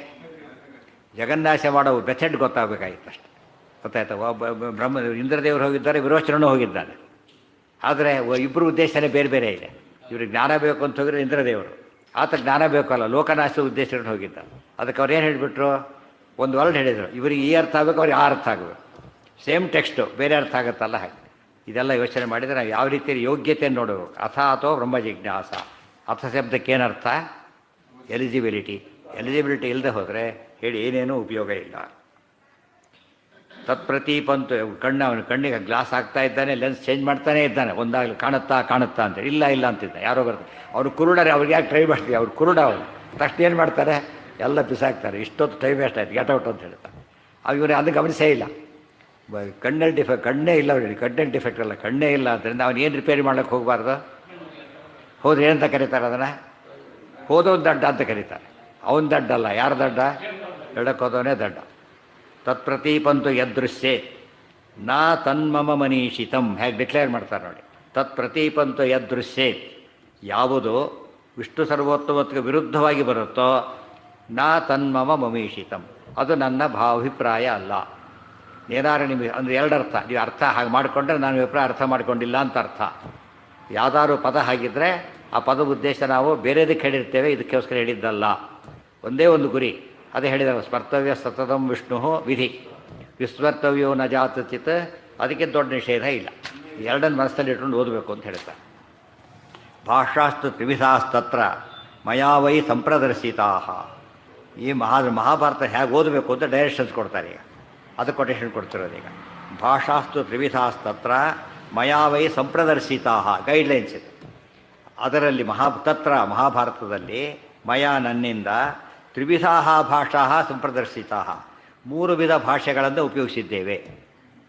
ಜಗನ್ನಾಶ ಮಾಡೋ ಮೆಥಡ್ ಗೊತ್ತಾಗಬೇಕಾಗಿತ್ತು ಅಷ್ಟೆ. ಗೊತ್ತಾಯ್ತಾ? ಒಬ್ಬ ಇಂದ್ರದೇವರು ಹೋಗಿದ್ದಾರೆ, ವಿರೋಚನೂ ಹೋಗಿದ್ದಾನೆ. ಆದರೆ ಇಬ್ಬರು ಉದ್ದೇಶನೇ ಬೇರೆ ಬೇರೆ ಇದೆ. ಇವ್ರಿಗೆ ಜ್ಞಾನ ಬೇಕು ಅಂತ ಹೋಗಿದ್ರೆ ಇಂದ್ರದೇವರು, ಆತ ಜ್ಞಾನ ಬೇಕಲ್ಲ ಲೋಕನಾಶದ ಉದ್ದೇಶಗಳು ಹೋಗಿದ್ದ. ಅದಕ್ಕೆ ಅವ್ರು ಏನು ಹೇಳಿಬಿಟ್ರು? ಒಂದು ವರ್ಡ್ ಹೇಳಿದರು, ಇವರಿಗೆ ಈ ಅರ್ಥ ಆಗಬೇಕು, ಅವ್ರಿಗೆ ಆ ಅರ್ಥ ಆಗಬೇಕು. ಸೇಮ್ ಟೆಕ್ಸ್ಟು ಬೇರೆ ಅರ್ಥ ಆಗುತ್ತಲ್ಲ ಹಾಗೆ. ಇದೆಲ್ಲ ಯೋಚನೆ ಮಾಡಿದರೆ ನಾವು ಯಾವ ರೀತಿಯಲ್ಲಿ ಯೋಗ್ಯತೆಯನ್ನು ನೋಡಬೇಕು. ಅಥ ಅಥವಾ ಬ್ರಹ್ಮ ಜಿಜ್ಞಾಸ. ಅಥ ಶಬ್ದಕ್ಕೆ ಏನರ್ಥ? ಎಲಿಜಿಬಿಲಿಟಿ. ಎಲಿಜಿಬಿಲಿಟಿ ಇಲ್ಲದೆ ಹೋದರೆ ಹೇಳಿ ಏನೇನೂ ಉಪಯೋಗ ಇಲ್ಲ. ತತ್ಪ್ರತೀಪಂತು ಅವನ ಕಣ್ಣಿಗೆ ಗ್ಲಾಸ್ ಹಾಕ್ತಾ ಇದ್ದಾನೆ, ಲೆನ್ಸ್ ಚೇಂಜ್ ಮಾಡ್ತಾನೇ ಇದ್ದಾನೆ, ಒಂದಾಗಲಿ ಕಾಣುತ್ತಾ ಅಂತ ಇಲ್ಲ ಅಂತಿದ್ದ. ಯಾರೋ ಬರ್ತಾರೆ ಅವ್ರು ಕುರುಡರೆ, ಅವ್ರಿಗೆ ಯಾಕೆ ಟ್ರೈ ಮಾಡ್ತೀವಿ, ಅವ್ರು ಕುರುಡ ಅವರು ತಕ್ಷಣ ಏನು ಮಾಡ್ತಾರೆ, ಎಲ್ಲ ಬಿಸಾಕ್ತಾರೆ. ಇಷ್ಟೊತ್ತು ಟೈಮ್ ವೇಸ್ಟ್ ಆಯ್ತು, ಗೆಟ್ ಔಟ್ ಅಂತ ಹೇಳ್ತಾರೆ. ಇವರು ಅದು ಗಮನಿಸೇ ಇಲ್ಲ. ಕಣ್ಣಲ್ಲಿ ಕಣ್ಣೇ ಇಲ್ಲ ಅವ್ರಿಗೆ, ಕಣ್ಣಲ್ಲಿ ಡಿಫೆಕ್ಟ್ ಅಲ್ಲ, ಕಣ್ಣೇ ಇಲ್ಲ ಆದ್ದರಿಂದ ಅವನು ಏನು ರಿಪೇರಿ ಮಾಡ್ಲಿಕ್ಕೆ ಹೋಗಬಾರ್ದು. ಹೋದ್ರೆ ಏನಂತ ಕರೀತಾರೆ ಅದನ್ನು, ಹೋದವನು ದಡ್ಡ ಅಂತ ಕರೀತಾರೆ. ಅವನ ದಡ್ಡ ಅಲ್ಲ, ಯಾರು ದಡ್ಡ, ಹೇಳಕ್ಕೆ ಹೋದವನೇ ದಡ್ಡ. ತತ್ಪ್ರತೀಪಂತು ಯದೃಶ್ಯೇ ನಾ ತನ್ಮಮ ಮನೀಷಿತಂ, ಹೇಗೆ ಡಿಕ್ಲೇರ್ ಮಾಡ್ತಾರೆ ನೋಡಿ. ತತ್ಪ್ರತೀಪಂತು ಯದೃಶ್ಯೇ, ಯಾವುದು ವಿಷ್ಣು ಸರ್ವೋತ್ತಮತ್ವಕ್ಕೆ ವಿರುದ್ಧವಾಗಿ ಬರುತ್ತೋ ನಾ ತನ್ಮಮ ಮಮೀಷಿತಂ, ಅದು ನನ್ನ ಭಾವಾಭಿಪ್ರಾಯ ಅಲ್ಲ. ಏನಾರು ನಿಮಗೆ ಅಂದರೆ ಎರಡರ್ಥ, ನೀವು ಅರ್ಥ ಹಾಗೆ ಮಾಡಿಕೊಂಡ್ರೆ ನಾನು ಅಭಿಪ್ರಾಯ ಅರ್ಥ ಮಾಡ್ಕೊಂಡಿಲ್ಲ ಅಂತ ಅರ್ಥ. ಯಾವುದಾದ್ರು ಪದ ಹಾಗಿದ್ದರೆ ಆ ಪದ ಉದ್ದೇಶ ನಾವು ಬೇರೆದಕ್ಕೆ ಹೇಳಿರ್ತೇವೆ, ಇದಕ್ಕೋಸ್ಕರ ಹೇಳಿದ್ದಲ್ಲ. ಒಂದೇ ಒಂದು ಗುರಿ, ಅದೇ ಹೇಳಿದಾಗ ಸ್ಮರ್ತವ್ಯ ಸತತಂ ವಿಷ್ಣು ವಿಧಿ, ವಿಸ್ಮರ್ತವ್ಯೋ ನ ಜಾತಚಿತ್, ಅದಕ್ಕೆ ದೊಡ್ಡ ನಿಷೇಧ ಇಲ್ಲ. ಎರಡನ್ನು ಮನಸ್ಸಲ್ಲಿ ಇಟ್ಕೊಂಡು ಓದಬೇಕು ಅಂತ ಹೇಳ್ತಾರೆ. ಭಾಷಾಸ್ತು ತ್ರಿವಿಧಾಸ್ತತ್ರ ಮಯಾ ವೈ ಸಂಪ್ರದರ್ಶಿತಾ. ಈ ಮಹಾಭಾರತ ಹೇಗೆ ಓದಬೇಕು ಅಂತ ಡೈರೆಕ್ಷನ್ಸ್ ಕೊಡ್ತಾರೆ. ಈಗ ಅದು ಕೊಟೇಶನ್ ಕೊಡ್ತಿರೋದು. ಈಗ ಭಾಷಾಸ್ತು ತ್ರಿವಿಧಾಸ್ತತ್ರ ಮಯಾ ವೈ ಸಂಪ್ರದರ್ಶಿತಾ ಗೈಡ್ಲೈನ್ಸ್ ಇದೆ. ಅದರಲ್ಲಿ ಮಹಾಭಾರತದಲ್ಲಿ ಮಯಾ ನನ್ನಿಂದ ತ್ರಿವಿಧಾ ಭಾಷಾ ಸಂಪ್ರದರ್ಶಿತಾ, 3 ವಿಧ ಭಾಷೆಗಳನ್ನು ಉಪಯೋಗಿಸಿದ್ದೇವೆ.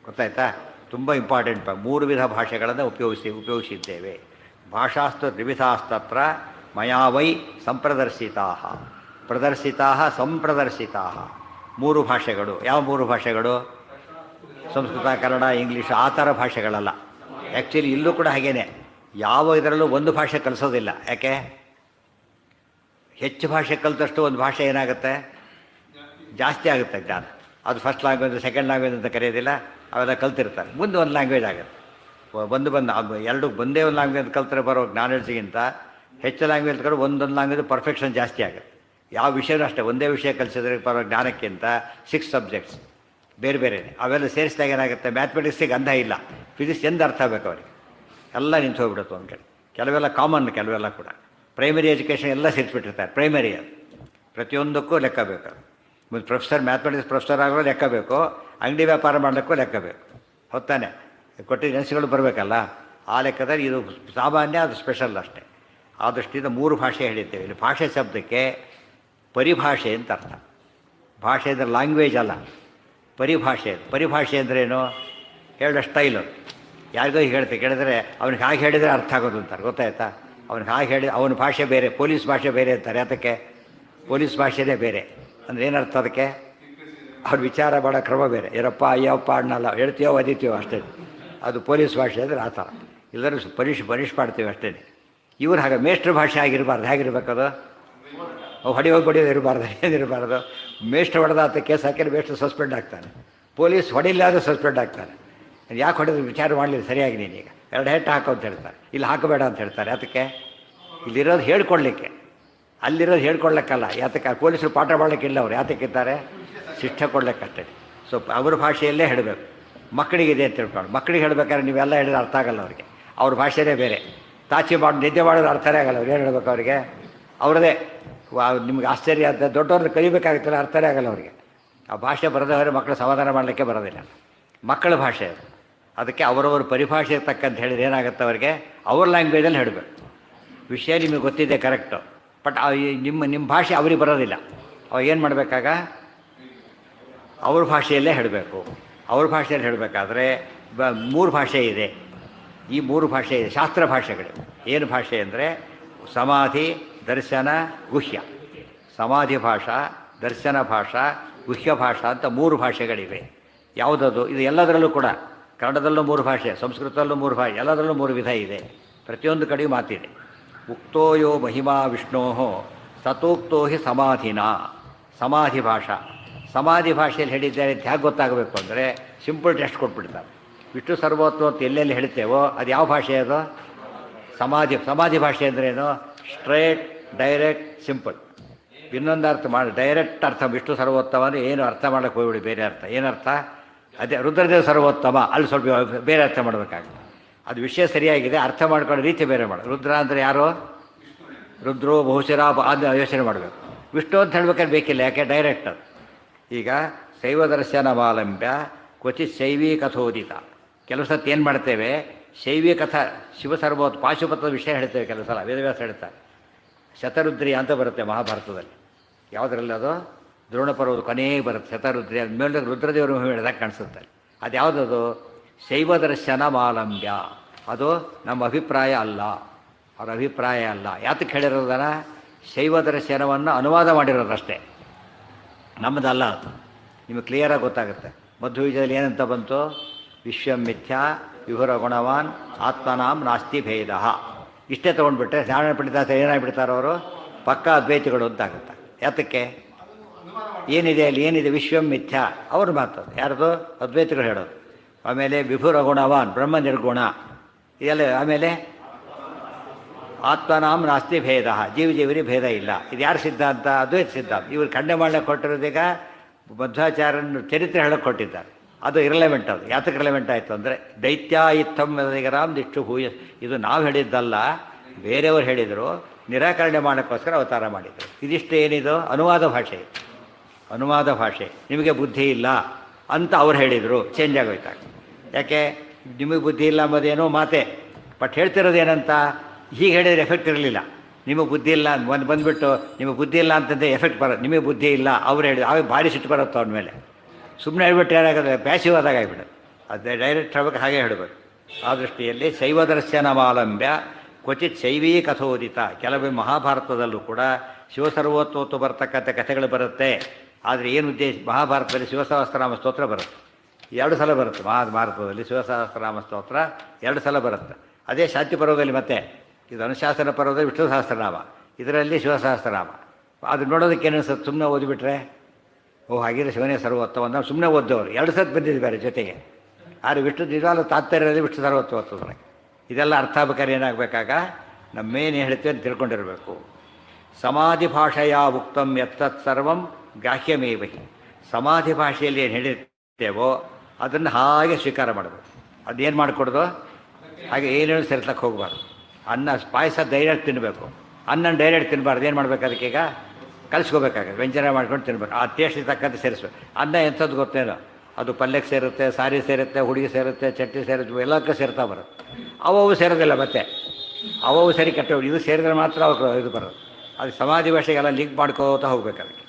ಗೊತ್ತಾಯ್ತಾ, ತುಂಬ ಇಂಪಾರ್ಟೆಂಟ್. 3 ವಿಧ ಭಾಷೆಗಳನ್ನು ಉಪಯೋಗಿಸಿದ್ದೇವೆ. ಭಾಷಾಸ್ತು ತ್ರಿವಿಧಾಸ್ತತ್ರ ಮಯಾ ವೈ ಸಂಪ್ರದರ್ಶಿತಾ ಸಂಪ್ರದರ್ಶಿತಾ. 3 ಭಾಷೆಗಳು. ಯಾವ 3 ಭಾಷೆಗಳು? ಸಂಸ್ಕೃತ, ಕನ್ನಡ, ಇಂಗ್ಲೀಷ್ ಆ ಥರ ಭಾಷೆಗಳಲ್ಲ. ಆ್ಯಕ್ಚುಲಿ ಇಲ್ಲೂ ಕೂಡ ಹಾಗೇನೆ, ಯಾವ ಇದರಲ್ಲೂ ಒಂದು ಭಾಷೆ ಕಲಿಸೋದಿಲ್ಲ. ಯಾಕೆ? ಹೆಚ್ಚು ಭಾಷೆ ಕಲಿತಷ್ಟು ಒಂದು ಭಾಷೆ ಏನಾಗುತ್ತೆ, ಜಾಸ್ತಿ ಆಗುತ್ತೆ ಜ್ಞಾನ. ಅದು ಫಸ್ಟ್ ಲ್ಯಾಂಗ್ವೇಜ್, ಸೆಕೆಂಡ್ ಲ್ಯಾಂಗ್ವೇಜ್ ಅಂತ ಕರೆಯೋದಿಲ್ಲ, ಅವೆಲ್ಲ ಕಲ್ತಿರ್ತಾರೆ. ಮುಂದೆ ಒಂದು ಲ್ಯಾಂಗ್ವೇಜ್ ಆಗುತ್ತೆ. ಎರಡು ಒಂದೇ ಒಂದು ಲ್ಯಾಂಗ್ವೇಜ್ ಕಲ್ತರೆ ಬರೋ ನಾಲೆಡ್ಜ್ಗಿಂತ ಹೆಚ್ಚು ಲ್ಯಾಂಗ್ವೇಜ್ ಕಡೆ ಒಂದೊಂದು ಲ್ಯಾಂಗ್ವೇಜ್ ಪರ್ಫೆಕ್ಷನ್ ಜಾಸ್ತಿ ಆಗುತ್ತೆ. ಯಾವ ವಿಷಯನೂ ಅಷ್ಟೇ, ಒಂದೇ ವಿಷಯ ಕಲಿಸಿದ್ರೆ ಬರೋ ಜ್ಞಾನಕ್ಕಿಂತ 6 ಸಬ್ಜೆಕ್ಟ್ಸ್ ಬೇರೆ ಬೇರೆ, ಅವೆಲ್ಲ ಸೇರಿಸಿದಾಗ ಏನಾಗುತ್ತೆ, ಮ್ಯಾಥಮೆಟಿಕ್ಸಿಗೆ ಗಂಧ ಇಲ್ಲ, ಫಿಸಿಕ್ಸ್ ಎಂದು ಅರ್ಥ ಆಗಬೇಕು ಅವ್ರಿಗೆ, ಎಲ್ಲ ನಿಂತು ಹೋಗ್ಬಿಡುತ್ತೆ ಒಂದು ಕಡೆ. ಕೆಲವೆಲ್ಲ ಕಾಮನ್, ಕೆಲವೆಲ್ಲ ಕೂಡ ಪ್ರೈಮರಿ ಎಜುಕೇಷನ್ ಎಲ್ಲ ಸೇರಿಸ್ಬಿಟ್ಟಿರ್ತಾರೆ. ಪ್ರೈಮರಿ ಅದು ಪ್ರತಿಯೊಂದಕ್ಕೂ ಲೆಕ್ಕ ಬೇಕು. ಮತ್ತು ಪ್ರೊಫೆಸರ್, ಮ್ಯಾಥಮೆಟಿಕ್ಸ್ ಪ್ರೊಫೆಸರ್ ಆಗೋ ಲೆಕ್ಕ ಬೇಕು, ಅಂಗಡಿ ವ್ಯಾಪಾರ ಮಾಡಲಿಕ್ಕೂ ಲೆಕ್ಕ ಬೇಕು. ಹೊತ್ತಾನೆ ಕೊಟ್ಟಿದ್ದ ನೆನ್ಸ್ಗಳು ಬರಬೇಕಲ್ಲ. ಆ ಲೆಕ್ಕದಲ್ಲಿ ಇದು ಸಾಮಾನ್ಯ, ಅದು ಸ್ಪೆಷಲ್ ಅಷ್ಟೇ. ಆ ದೃಷ್ಟಿಯಿಂದ 3 ಭಾಷೆ ಹೇಳಿದ್ದೇವೆ. ಇಲ್ಲಿ ಭಾಷೆ ಶಬ್ದಕ್ಕೆ ಪರಿಭಾಷೆ ಅಂತ ಅರ್ಥ. ಭಾಷೆ ಅಂದರೆ ಲ್ಯಾಂಗ್ವೇಜ್ ಅಲ್ಲ, ಪರಿಭಾಷೆ. ಪರಿಭಾಷೆ ಅಂದ್ರೇನು, ಹೇಳೋ ಸ್ಟೈಲು. ಯಾರಿಗೋ ಹೇಳ್ತೆ ಕೇಳಿದ್ರೆ ಅವ್ನಿಗೆ ಹಾಗೆ ಹೇಳಿದರೆ ಅರ್ಥ ಆಗೋದು ಅಂತಾರೆ. ಗೊತ್ತಾಯ್ತಾ? ಅವ್ನಿಗೆ ಹಾಗೆ ಹೇಳಿ ಅವನ ಭಾಷೆ ಬೇರೆ, ಪೊಲೀಸ್ ಭಾಷೆ ಬೇರೆ ಅಂತಾರೆ. ಅದಕ್ಕೆ ಪೊಲೀಸ್ ಭಾಷೆನೇ ಬೇರೆ ಅಂದರೆ ಏನರ್ಥ? ಅದಕ್ಕೆ ಅವ್ರ ವಿಚಾರ ಮಾಡೋ ಕ್ರಮ ಬೇರೆ. ಏನಪ್ಪ ಅಯ್ಯಪ್ಪ ಅಣ್ಣಲ್ಲ, ಹೇಳ್ತೀವೋ ಒದಿತೀವೋ ಅಷ್ಟೇ. ಅದು ಪೊಲೀಸ್ ಭಾಷೆ ಅಂದರೆ ಆ ಥರ. ಎಲ್ಲರೂ ಪನಿಷ್ ಮಾಡ್ತೀವಿ ಅಷ್ಟೇ. ಇವ್ರು ಹಾಗೆ ಮೇಷ್ಟ್ರ ಭಾಷೆ ಆಗಿರಬಾರ್ದು. ಹೇಗಿರ್ಬೇಕದು? ಹೊಡೆಯೋದು ಇರಬಾರ್ದು, ಏನಿರಬಾರ್ದು. ಮೇಷ್ಟ್ರು ಹೊಡೆದ ಅಂತ ಕೇಸ್ ಹಾಕಿದ್ರೆ ಮೇಷ್ಟ್ರು ಸಸ್ಪೆಂಡ್ ಆಗ್ತಾನೆ. ಪೊಲೀಸ್ ಹೊಡಿಲಾದ್ರೆ ಸಸ್ಪೆಂಡ್ ಆಗ್ತಾನೆ. ಯಾಕೆ ಹೊಡೆದು ವಿಚಾರ ಮಾಡಲಿಲ್ಲ ಸರಿಯಾಗಿ, ನೀನೀಗ 2 ಹೆಟ್ಟು ಹಾಕೋ ಅಂತ ಹೇಳ್ತಾರೆ. ಇಲ್ಲಿ ಹಾಕಬೇಡ ಅಂತ ಹೇಳ್ತಾರೆ. ಅದಕ್ಕೆ ಇಲ್ಲಿರೋದು ಹೇಳ್ಕೊಡ್ಲಿಕ್ಕೆ, ಅಲ್ಲಿರೋದು ಹೇಳ್ಕೊಡ್ಲಿಕ್ಕಲ್ಲ. ಯಾತಕ್ಕೆ? ಪೊಲೀಸರು ಪಾಠ ಮಾಡಲಿಕ್ಕಿಲ್ಲ. ಅವ್ರು ಯಾತಕ್ಕಿದ್ದಾರೆ? ಶಿಕ್ಷೆ ಕೊಡ್ಲಿಕ್ಕಷ್ಟೇ. ಸೊ ಅವ್ರ ಭಾಷೆಯಲ್ಲೇ ಹೇಳಬೇಕು. ಮಕ್ಕಳಿಗಿದೆ ಅಂತ ತಿಳ್ಕೊಂಡು ಮಕ್ಕಳಿಗೆ ಹೇಳಬೇಕಾದ್ರೆ ನೀವೆಲ್ಲ ಹೇಳಿದ್ರೆ ಅರ್ಥ ಆಗಲ್ಲ ಅವ್ರಿಗೆ. ಅವ್ರ ಭಾಷೆನೇ ಬೇರೆ. ತಾಚಿ ಮಾಡಿ ನಿದ್ದೆ ಮಾಡೋದು ಅರ್ಥನೇ ಆಗಲ್ಲ. ಅವ್ರು ಏನು ಹೇಳಬೇಕು ಅವರಿಗೆ? ಅವ್ರದೇ. ನಿಮ್ಗೆ ಆಶ್ಚರ್ಯ ಅಂತ ದೊಡ್ಡವ್ರನ್ನ ಕಲಿಬೇಕಾಗುತ್ತಲ್ಲ, ಅರ್ಥನೇ ಆಗಲ್ಲ ಅವರಿಗೆ. ಆ ಭಾಷೆ ಬರದವರೆ ಮಕ್ಕಳು ಸಮಾಧಾನ ಮಾಡಲಿಕ್ಕೆ ಬರೋದಿಲ್ಲ. ಮಕ್ಕಳ ಭಾಷೆ ಅದು. ಅದಕ್ಕೆ ಅವರವ್ರ ಪರಿಭಾಷೆ ತಕ್ಕಂತ ಹೇಳಿದ್ರೆ ಏನಾಗುತ್ತೆ ಅವರಿಗೆ, ಅವ್ರ ಲ್ಯಾಂಗ್ವೇಜಲ್ಲಿ ಹೇಳಬೇಕು. ವಿಷಯ ನಿಮಗೆ ಗೊತ್ತಿದೆ ಕರೆಕ್ಟು, ಬಟ್ ನಿಮ್ಮ ಭಾಷೆ ಅವ್ರಿಗೆ ಬರೋದಿಲ್ಲ. ಅವಾಗ ಏನು ಮಾಡಬೇಕಾಗ? ಅವ್ರ ಭಾಷೆಯಲ್ಲೇ ಹೇಳಬೇಕು. ಅವ್ರ ಭಾಷೆಯಲ್ಲಿ ಹೇಳಬೇಕಾದ್ರೆ 3 ಭಾಷೆ ಇದೆ. ಈ 3 ಭಾಷೆ ಇದೆ, ಶಾಸ್ತ್ರ ಭಾಷೆಗಳು. ಏನು ಭಾಷೆ ಅಂದರೆ ಸಮಾಧಿ, ದರ್ಶನ, ಗುಹ್ಯ. ಸಮಾಧಿ ಭಾಷಾ, ದರ್ಶನ ಭಾಷಾ, ಗುಹ್ಯ ಭಾಷಾ ಅಂತ 3 ಭಾಷೆಗಳಿವೆ. ಯಾವುದದು? ಇದು ಎಲ್ಲದರಲ್ಲೂ ಕೂಡ. ಕನ್ನಡದಲ್ಲೂ 3 ಭಾಷೆ, ಸಂಸ್ಕೃತದಲ್ಲೂ 3 ಭಾಷೆ, ಎಲ್ಲದರಲ್ಲೂ 3 ವಿಧ ಇದೆ. ಪ್ರತಿಯೊಂದು ಕಡೆಯೂ ಮಾತಿದೆ. ಉಕ್ತೋಯೋ ಮಹಿಮಾ ವಿಷ್ಣೋ ಸತೋಕ್ತೋ ಹಿ ಸಮಾಧಿನ. ಸಮಾಧಿ ಭಾಷಾ. ಸಮಾಧಿ ಭಾಷೆಯಲ್ಲಿ ಹೇಳಿದ್ದಾರೆ ಅಂತ ಹೇಗೆ ಗೊತ್ತಾಗಬೇಕು ಅಂದರೆ ಸಿಂಪಲ್ ಟೆಸ್ಟ್ ಕೊಟ್ಬಿಡ್ತಾರೆ. ವಿಷ್ಣು ಸರ್ವೋತ್ತಮ ಅಂತ ಎಲ್ಲೆಲ್ಲಿ ಹೇಳ್ತೇವೋ ಅದು ಯಾವ ಭಾಷೆ? ಅದು ಸಮಾಧಿ ಭಾಷೆ ಅಂದ್ರೇನು? Straight, direct, simple. ಇನ್ನೊಂದು ಅರ್ಥ ಮಾಡಿ, ಡೈರೆಕ್ಟ್ ಅರ್ಥ. ವಿಷ್ಣು ಸರ್ವೋತ್ತಮ ಅಂದರೆ ಏನು ಅರ್ಥ ಮಾಡೋಕ್ಕೆ ಹೋಗ್ಬಿಡಿ, ಬೇರೆ ಅರ್ಥ. ಏನರ್ಥ? ಅದೇ ರುದ್ರದೇವ ಸರ್ವೋತ್ತಮ, ಅಲ್ಲಿ ಸ್ವಲ್ಪ ಬೇರೆ ಅರ್ಥ ಮಾಡಬೇಕಾಗುತ್ತೆ. ಅದು ವಿಷಯ ಸರಿಯಾಗಿದೆ, ಅರ್ಥ ಮಾಡ್ಕೊಳ್ಳೋ ರೀತಿ ಬೇರೆ ರುದ್ರ ಅಂದರೆ ಯಾರು? ರುದ್ರೋ ಬಹುಶಿರ ಅದು ಯೋಚನೆ ಮಾಡಬೇಕು. ವಿಷ್ಣು ಅಂತ ಹೇಳ್ಬೇಕಾದ್ರೆ ಬೇಕಿಲ್ಲ, ಯಾಕೆ ಡೈರೆಕ್ಟ್ ಅದು. ಈಗ ಶೈವದರ್ಶನಮಾಲಂಬ್ಯ ಕ್ವಚಿತ್ ಶೈವೀ ಕಥೋದಿತ. ಕೆಲವು ಸತಿ ಏನು ಮಾಡ್ತೇವೆ, ಶೈವೀ ಕಥಾ ಶಿವಸರ್ವೋತ್ ಪಾಶುಪತದ ವಿಷಯ ಹೇಳ್ತೇವೆ. ಕೆಲವು ಸಲ ವೇದವ್ಯಾಸ ಹೇಳ್ತಾರೆ. ಶತರುದ್ರಿಯ ಅಂತ ಬರುತ್ತೆ ಮಹಾಭಾರತದಲ್ಲಿ. ಯಾವುದರಲ್ಲಿ ಅದು ದ್ರೋಣ ಪರ್ವದ ಕೊನೆಗೆ ಬರುತ್ತೆ ಶತರುದ್ರಿಯ. ಮೇಲೆ ರುದ್ರದೇವರು ಹೇಳಿದಾಗ ಕಾಣಿಸುತ್ತೆ. ಅದು ಯಾವುದದು? ಶೈವದರ್ಶನಮಾಲಂಬ್ಯ. ಅದು ನಮ್ಮ ಅಭಿಪ್ರಾಯ ಅಲ್ಲ, ಅವರ ಅಭಿಪ್ರಾಯ ಅಲ್ಲ. ಯಾತಕ್ಕೆ ಹೇಳಿರೋದನ್ನ? ಶೈವದರ್ಶನವನ್ನು ಅನುವಾದ ಮಾಡಿರೋದಷ್ಟೇ, ನಮ್ಮದಲ್ಲ ಅದು. ನಿಮಗೆ ಕ್ಲಿಯರಾಗಿ ಗೊತ್ತಾಗುತ್ತೆ. ಮಧ್ವಬೀಜದಲ್ಲಿ ಏನಂತ ಬಂತು? ವಿಶ್ವಂ ಮಿಥ್ಯಾ ವಿಭುರ ಗುಣವಾನ್ ಆತ್ಮನಾಂ ನಾಸ್ತಿ ಭೇದ. ಇಷ್ಟೇ ತೊಗೊಂಡ್ಬಿಟ್ರೆ ಜ್ಞಾನ ಪಂಡಿತ ಏನಾಗ್ಬಿಡ್ತಾರೆ ಅವರು? ಪಕ್ಕಾ ಅದ್ವೈತಿಗಳು ಅಂತಾಗುತ್ತೆ. ಯಾತಕ್ಕೆ? ಏನಿದೆ ಅಲ್ಲಿ, ಏನಿದೆ? ವಿಶ್ವಂ ಮಿಥ್ಯಾ ಅವ್ರ ಮಾತು. ಯಾರ್ದು? ಅದ್ವೈತಿಗಳು ಹೇಳೋದು. ಆಮೇಲೆ ವಿಭುರ ಗುಣವಾನ್ ಬ್ರಹ್ಮ ನಿರ್ಗುಣ ಇದೆಲ್ಲ. ಆಮೇಲೆ ಆತ್ಮನಾಂ ನಾಸ್ತಿ ಭೇದ, ಜೀವರಿಗೆ ಭೇದ ಇಲ್ಲ. ಇದು ಯಾರು ಸಿದ್ಧಾಂತ? ಅದ್ವೈತ ಸಿದ್ಧಾಂತ. ಇವರು ಖಂಡನೆ ಮಾಡಲಿಕ್ಕೆ ಕೊಟ್ಟಿರೋದೀಗ ಮಧ್ವಾಚಾರ್ಯನ ಚರಿತ್ರೆ ಹೇಳಕ್ಕೆ ಕೊಟ್ಟಿದ್ದಾರೆ. ಅದು ಇರಲೆವೆಂಟ್. ಅದು ಯಾತಕ್ಕೆ ರಿಲೆವೆಂಟ್ ಆಯಿತು ಅಂದರೆ ದೈತ್ಯ ಇತ್ತಂ ರಾಮ್ ದಿಷ್ಟು ಭೂಯ. ಇದು ನಾವು ಹೇಳಿದ್ದಲ್ಲ, ಬೇರೆಯವರು ಹೇಳಿದರು, ನಿರಾಕರಣೆ ಮಾಡೋಕ್ಕೋಸ್ಕರ ಅವತಾರ ಮಾಡಿದರು. ಇದಿಷ್ಟು ಏನಿದು? ಅನುವಾದ ಭಾಷೆ. ಅನುವಾದ ಭಾಷೆ. ನಿಮಗೆ ಬುದ್ಧಿ ಇಲ್ಲ ಅಂತ ಅವ್ರು ಹೇಳಿದರು, ಚೇಂಜ್ ಆಗೋಯ್ತಾಗ. ಯಾಕೆ? ನಿಮಗೆ ಬುದ್ಧಿ ಇಲ್ಲ ಅಂಬೋದೇನೋ ಮಾತೆ, ಬಟ್ ಹೇಳ್ತಿರೋದೇನಂತ? ಹೀಗೆ ಹೇಳಿದ್ರೆ ಎಫೆಕ್ಟ್ ಇರಲಿಲ್ಲ. ನಿಮಗೆ ಬುದ್ಧಿ ಇಲ್ಲ ಬಂದುಬಿಟ್ಟು ನಿಮಗೆ ಬುದ್ಧಿ ಇಲ್ಲ ಅಂತಂದರೆ ಎಫೆಕ್ಟ್ ಬರೋದು. ನಿಮಗೆ ಬುದ್ಧಿ ಇಲ್ಲ ಅವ್ರು ಹೇಳಿ ಆವಾಗ ಭಾರಿ ಸಿಟ್ಟು ಬರುತ್ತೆ ಅವನ ಮೇಲೆ. ಸುಮ್ಮನೆ ಹೇಳ್ಬಿಟ್ಟು ಏನಾಗೋದು? ಪ್ಯಾಸಿವ್ ಆದಾಗ ಆಗಿಬಿಡೋದು. ಅದೇ ಡೈರೆಕ್ಟ್ ಹೇಳ್ಬೇಕು, ಹಾಗೆ ಹೇಳಬೇಕು. ಆ ದೃಷ್ಟಿಯಲ್ಲಿ ಶೈವದರ್ಶನಮಾಲಂಬ್ಯ ಕ್ವಚಿತ್ ಶೈವೀ ಕಥೋದಿತ. ಕೆಲವೊಮ್ಮೆ ಮಹಾಭಾರತದಲ್ಲೂ ಕೂಡ ಶಿವಸರ್ವೋತ್ತೋತ್ತು ಬರ್ತಕ್ಕಂಥ ಕಥೆಗಳು ಬರುತ್ತೆ. ಆದರೆ ಏನು ಉದ್ದೇಶ? ಮಹಾಭಾರತದಲ್ಲಿ ಶಿವಸಹಸ್ರನಾಮ ಸ್ತೋತ್ರ ಬರುತ್ತೆ, 2 ಸಲ ಬರುತ್ತೆ. ಮಹಾಭಾರತದಲ್ಲಿ ಶಿವಸಹಸ್ರನಾಮ ಸ್ತೋತ್ರ 2 ಸಲ ಬರುತ್ತೆ. ಅದೇ ಶಾಂತಿ ಪರ್ವದಲ್ಲಿ ಮತ್ತೆ ಇದು ಅನುಶಾಸನ ಪರ್ವದಲ್ಲಿ ವಿಷ್ಣು ಸಹಸ್ರನಾಮ, ಇದರಲ್ಲಿ ಶಿವಸಹಸ್ರನಾಮ. ಅದು ನೋಡೋದಕ್ಕೆ ಏನಿಸುತ್ತೆ? ಸುಮ್ಮನೆ ಓದಿಬಿಟ್ರೆ ಓ ಹಾಗಿದ್ರೆ ಶಿವನೇ ಸರ್ವೋತ್ತಮ ನಾವು ಸುಮ್ಮನೆ ಓದ್ದವರು 2 ಸತಿ ಬಂದಿದ್ದಾರೆ ಜೊತೆಗೆ. ಆದರೆ ವಿಷ್ಣು ನಿಜವಾದ ತಾತ್ಪರ್ಯದಲ್ಲಿ ವಿಷ್ಣು ಸರ್ವೋತ್ತಮ ಓದ್ತದೆ. ಇದೆಲ್ಲ ಅರ್ಥ ಆಗ್ಬೇಕಾದ್ರೆ ಏನಾಗಬೇಕಾಗ ನಮ್ಮೇನು ಹೇಳ್ತೀವಿ ಅಂತ ತಿಳ್ಕೊಂಡಿರಬೇಕು. ಸಮಾಧಿ ಭಾಷೆಯ ಉಕ್ತಂ ಎತ್ತತ್ ಸರ್ವಂ ಗ್ರಾಹ್ಯಮೇವಹಿ. ಸಮಾಧಿ ಭಾಷೆಯಲ್ಲಿ ಏನು ಹೇಳಿರ್ತೇವೋ ಅದನ್ನು ಹಾಗೆ ಸ್ವೀಕಾರ ಮಾಡಬೇಕು. ಅದೇನು ಮಾಡಿಕೊಡೋದು? ಹಾಗೆ ಏನೇನು ಸೇರ್ಸಕ್ಕೆ ಹೋಗಬಾರ್ದು. ಅನ್ನ ಪಾಯಸ ಡೈರೆಕ್ಟ್ ತಿನ್ನಬೇಕು, ಅನ್ನ ಡೈರೆಕ್ಟ್ ತಿನ್ನಬಾರ್ದು. ಏನು ಮಾಡಬೇಕು? ಅದಕ್ಕೀಗ ಕಲಿಸ್ಕೋಬೇಕಾಗುತ್ತೆ, ವ್ಯಂಜನ ಮಾಡ್ಕೊಂಡು ತಿನ್ಬೇಕು. ಆ ಟೇಸ್ಟಿಗೆ ತಕ್ಕಂತೆ ಸೇರಿಸ್ಬೇಕು. ಅನ್ನ ಎಂಥದ್ದು ಗೊತ್ತೇನೋ, ಅದು ಪಲ್ಯಕ್ಕೆ ಸೇರುತ್ತೆ, ಸಾರಿ ಸೇರುತ್ತೆ, ಹುಡುಗಿ ಸೇರುತ್ತೆ, ಚಟ್ನಿ ಸೇರುತ್ತೆ, ಎಲ್ಲಕ್ಕೆ ಸೇರ್ತಾ ಬರುತ್ತೆ. ಅವು ಸೇರೋದಿಲ್ಲ. ಮತ್ತೆ ಅವು ಸರಿ ಕೆಟ್ಟವು, ಇದು ಸೇರಿದ್ರೆ ಮಾತ್ರ ಅವ್ರು ಇದು ಬರೋದು. ಅದು ಸಮಾಧಿ ಭಾಷೆಗೆಲ್ಲ ಲಿಂಕ್ ಮಾಡ್ಕೋತಾ ಹೋಗ್ಬೇಕು. ಅದಕ್ಕೆ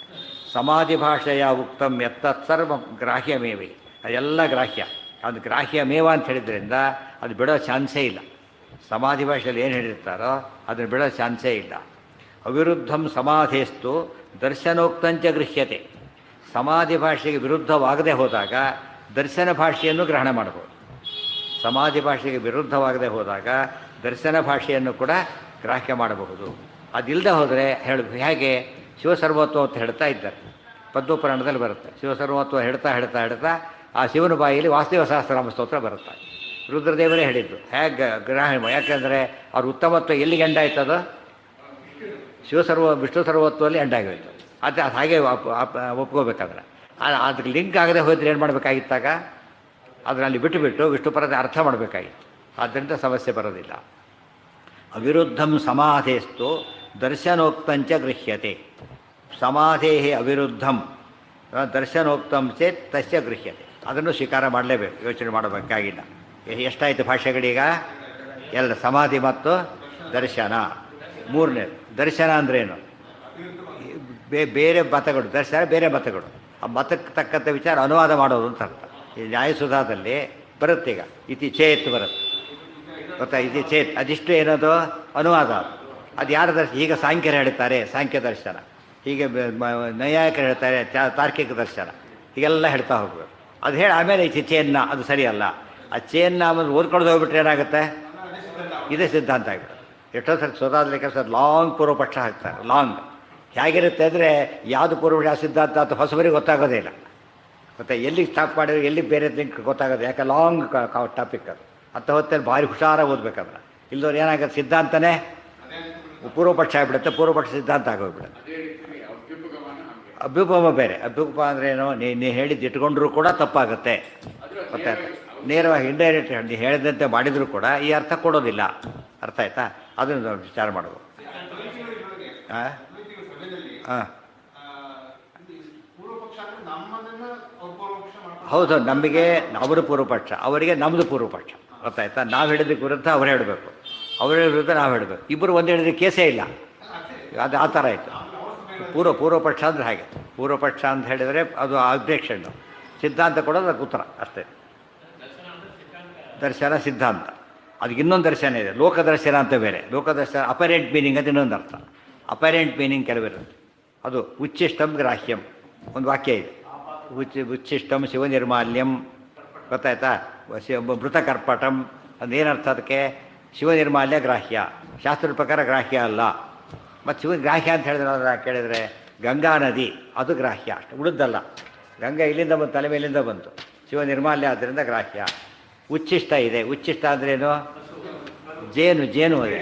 ಸಮಾಧಿ ಭಾಷೆಯ ಉಕ್ತಂ ಎತ್ತತ್ ಸರ್ವ ಗ್ರಾಹ್ಯಮೇವಿ. ಅದೆಲ್ಲ ಗ್ರಾಹ್ಯ. ಅದು ಗ್ರಾಹ್ಯಮೇವ ಅಂತ ಹೇಳಿದ್ರಿಂದ ಅದು ಬಿಡೋ ಚಾನ್ಸೇ ಇಲ್ಲ. ಸಮಾಧಿ ಭಾಷೆಯಲ್ಲಿ ಏನು ಹೇಳಿರ್ತಾರೋ ಅದನ್ನು ಬಿಡೋ ಚಾನ್ಸೇ ಇಲ್ಲ. ಅವಿರುದ್ಧಂ ಸಮಾಧಿಸ್ತು ದರ್ಶನೋಕ್ತಂಚ ಗೃಹ್ಯತೆ. ಸಮಾಧಿ ಭಾಷೆಗೆ ವಿರುದ್ಧವಾಗದೆ ಹೋದಾಗ ದರ್ಶನ ಭಾಷೆಯನ್ನು ಗ್ರಹಣ ಮಾಡಬಹುದು. ಸಮಾಧಿ ಭಾಷೆಗೆ ವಿರುದ್ಧವಾಗದೆ ಹೋದಾಗ ದರ್ಶನ ಭಾಷೆಯನ್ನು ಕೂಡ ಗ್ರಾಹ್ಯ ಮಾಡಬಹುದು. ಅದಿಲ್ಲದೆ ಹೋದರೆ ಹೇಗೆ? ಶಿವಸರ್ವೋತ್ವ ಅಂತ ಹೇಳ್ತಾ ಇದ್ದಾರೆ, ಪದ್ಮಪುರಾಣದಲ್ಲಿ ಬರುತ್ತೆ. ಶಿವಸರ್ವೋತ್ವ ಹೇಳ್ತಾ ಆ ಶಿವನ ಬಾಯಿಯಲ್ಲಿ ವಾಸುದೇವ ಸಹಸ್ರನಾಮ ಸ್ತೋತ್ರ ಬರುತ್ತೆ. ರುದ್ರದೇವರೇ ಹೇಳಿದ್ದು ಹೇಗೆ ಗ್ರಾಹ್ಯ. ಯಾಕೆಂದರೆ ಅವ್ರ ಉತ್ತಮತ್ವ ಎಲ್ಲಿಗೆ ಎಂಡಾಯ್ತದು? ವಿಷ್ಣು ಸರ್ವೋತ್ವದಲ್ಲಿ ಎಂಡಾಗೋಯ್ತು. ಅದು ಹಾಗೆ ಒಪ್ಕೋಬೇಕಾದ್ರೆ ಅದಕ್ಕೆ ಲಿಂಕ್ ಆಗದೆ ಹೋದರೆ ಏನು ಮಾಡಬೇಕಾಗಿತ್ತಾಗ? ಅದರಲ್ಲಿ ಬಿಟ್ಟುಬಿಟ್ಟು ವಿಷ್ಣು ಪರದ ಅರ್ಥ ಮಾಡಬೇಕಾಗಿತ್ತು. ಆದ್ದರಿಂದ ಸಮಸ್ಯೆ ಬರೋದಿಲ್ಲ. ಅವಿರುದ್ಧಂ ಸಮಾಧೇಸ್ತು ದರ್ಶನೋಕ್ತಂಚ ಗೃಹ್ಯತೆ. ಸಮಾಧೇ ಅವಿರುದ್ಧಂ ದರ್ಶನೋಕ್ತಂ ಚೇತ್ ತಸ್ಯ ಗೃಹ್ಯತೆ. ಅದನ್ನು ಸ್ವೀಕಾರ ಮಾಡಲೇಬೇಕು, ಯೋಚನೆ ಮಾಡಬೇಕಾಗಿಲ್ಲ. ಎಷ್ಟಾಯಿತು ಭಾಷೆಗಳೀಗ? 2. ಸಮಾಧಿ ಮತ್ತು ದರ್ಶನ. 3ನೇದು ದರ್ಶನ ಅಂದ್ರೇನು? ಬೇರೆ ಮತಗಳು. ದರ್ಶನ ಬೇರೆ ಮತಗಳು. ಆ ಮತಕ್ಕೆ ತಕ್ಕಂಥ ವಿಚಾರ ಅನುವಾದ ಮಾಡೋದು ಅಂತ ಅರ್ಥ. ಈ ನ್ಯಾಯಸುಧಾದಲ್ಲಿ ಬರುತ್ತೆ. ಈಗ ಇತಿ ಚೇತ್ ಬರುತ್ತೆ, ಗೊತ್ತಾ? ಇತಿ ಚೇತ್ ಅದಿಷ್ಟು ಏನದು ಅನುವಾದ. ಅದು ಯಾರ ದರ್ಶನ? ಈಗ ಸಾಂಖ್ಯರು ಹೇಳ್ತಾರೆ ಸಾಂಖ್ಯ ದರ್ಶನ, ಹೀಗೆ ನೈಯಾಯಿಕರು ಹೇಳ್ತಾರೆ ತಾರ್ಕಿಕ ದರ್ಶನ, ಹೀಗೆಲ್ಲ ಹೇಳ್ತಾ ಹೋಗ್ಬೇಕು. ಅದು ಹೇಳಿ ಆಮೇಲೆ ಈ ಚೇನ್ನ ಅದು ಸರಿಯಲ್ಲ. ಆ ಚೇನ್ನ ಆಮೇಲೆ ಓದ್ಕೊಂಡು ಹೋಗ್ಬಿಟ್ರೆ ಏನಾಗುತ್ತೆ? ಇದೇ ಸಿದ್ಧಾಂತ ಆಗಿಬಿಡುತ್ತೆ. ಎಷ್ಟೋ ಸರಿ ಸೋದಾದ್ಲಿಕ್ಕೆ ಕೆಲಸ ಲಾಂಗ್ ಪೂರ್ವಪಕ್ಷ ಹಾಕ್ತಾರೆ. ಲಾಂಗ್ ಹೇಗಿರುತ್ತೆ ಅಂದರೆ ಯಾವುದು ಪೂರ್ವಪಕ್ಷ ಸಿದ್ಧಾಂತ ಅಂತ ಹೊಸಬರಿಗೆ ಗೊತ್ತಾಗೋದೇ ಇಲ್ಲ. ಮತ್ತು ಎಲ್ಲಿಗೆ ಸ್ಟಾಪ್ ಮಾಡಿದ್ರೆ ಎಲ್ಲಿಗೆ ಬೇರೆ ಲಿಂಕ್ ಗೊತ್ತಾಗೋದು. ಯಾಕೆ ಲಾಂಗ್ ಟಾಪಿಕ್ ಅದು. ಅಂಥ ಹೊತ್ತಲ್ಲಿ ಭಾರಿ ಹುಷಾರಾಗಿ ಓದಬೇಕಾದ್ರೆ. ಇಲ್ಲದವ್ರು ಏನಾಗುತ್ತೆ? ಸಿದ್ಧಾಂತನೇ ಪೂರ್ವಪಕ್ಷ ಆಗಿಬಿಡುತ್ತೆ, ಪೂರ್ವಪಕ್ಷ ಸಿದ್ಧಾಂತ ಆಗೋಗ್ಬಿಡುತ್ತೆ. ಅಭ್ಯುಪಮ ಬೇರೆ. ಅಭ್ಯುಪಮ ಅಂದರೆ ಏನು? ನೀನು ಹೇಳಿದ್ದು ಇಟ್ಕೊಂಡ್ರೂ ಕೂಡ ತಪ್ಪಾಗುತ್ತೆ. ಮತ್ತೆ ನೇರವಾಗಿ ಇಂಡೈರೆಕ್ಟ್ ನೀನು ಹೇಳಿದಂತೆ ಮಾಡಿದರೂ ಕೂಡ ಈ ಅರ್ಥ ಕೊಡೋದಿಲ್ಲ. ಅರ್ಥ ಆಯ್ತಾ? ಅದನ್ನು ವಿಚಾರ ಮಾಡ್ಬೋದು. ಹಾಂ ಹಾಂ ಹೌದು, ನಮಗೆ ಅವರು ಪೂರ್ವಪಕ್ಷ, ಅವರಿಗೆ ನಮ್ಮದು ಪೂರ್ವಪಕ್ಷ. ಗೊತ್ತಾಯ್ತಾ? ನಾವು ಹೇಳಿದ್ದಕ್ಕೆ ವಿರುದ್ಧ ಅವ್ರು ಹೇಳಬೇಕು, ಅವ್ರ ವಿರುದ್ಧ ನಾವು ಹೇಳಬೇಕು. ಇಬ್ಬರು ಒಂದು ಹೇಳಿದ್ರೆ ಕೇಸೇ ಇಲ್ಲ. ಅದು ಆ ಥರ ಆಯಿತು. ಪೂರ್ವಪಕ್ಷ ಅಂದರೆ ಹಾಗೆ. ಪೂರ್ವಪಕ್ಷ ಅಂತ ಹೇಳಿದರೆ ಅದು ಅಬ್ಜೆಕ್ಷನ್ನು, ಸಿದ್ಧಾಂತ ಕೊಡೋದು ಅದಕ್ಕೆ ಉತ್ತರ ಅಷ್ಟೇ. ದರ್ಶನ ಸಿದ್ಧಾಂತ, ಅದಕ್ಕೆ ಇನ್ನೊಂದು ದರ್ಶನ ಇದೆ, ಲೋಕದರ್ಶನ ಅಂತ ಬೇರೆ. ಲೋಕದರ್ಶನ ಅಪರೆಂಟ್ ಮೀನಿಂಗ್ ಅಂತ ಇನ್ನೊಂದು ಅರ್ಥ. ಅಪರೆಂಟ್ ಮೀನಿಂಗ್ ಕೆಲವಿರುತ್ತೆ. ಅದು ಉಚ್ಚಿಷ್ಟಂ ಗ್ರಾಹ್ಯಂ ಒಂದು ವಾಕ್ಯ ಇದೆ. ಉಚ್ಚಿಷ್ಟಂ ಶಿವನಿರ್ಮಾಲ್ಯಂ. ಗೊತ್ತಾಯ್ತಾ? ಮೃತಕರ್ಪಟಂ ಅದೇನರ್ಥ? ಅದಕ್ಕೆ ಶಿವನಿರ್ಮಾಲ್ಯ ಗ್ರಾಹ್ಯ, ಶಾಸ್ತ್ರದ ಪ್ರಕಾರ ಗ್ರಾಹ್ಯ ಅಲ್ಲ. ಮತ್ತು ಶಿವನ ಗ್ರಾಹ್ಯ ಅಂತ ಹೇಳಿದ್ರೆ ಕೇಳಿದರೆ ಗಂಗಾ ನದಿ ಅದು ಗ್ರಾಹ್ಯ ಅಷ್ಟು, ಉಳಿದಲ್ಲ. ಗಂಗಾ ಇಲ್ಲಿಂದ ಬಂತು, ತಲೆ ಮೇಲಿಂದ ಬಂತು. ಶಿವ ನಿರ್ಮಾಲ್ಯ ಆದ್ದರಿಂದ ಗ್ರಾಹ್ಯ. ಉಚ್ಚಿಷ್ಟ ಇದೆ. ಉಚ್ಚಿಷ್ಟ ಅಂದ್ರೇನು? ಜೇನು ಅದೇ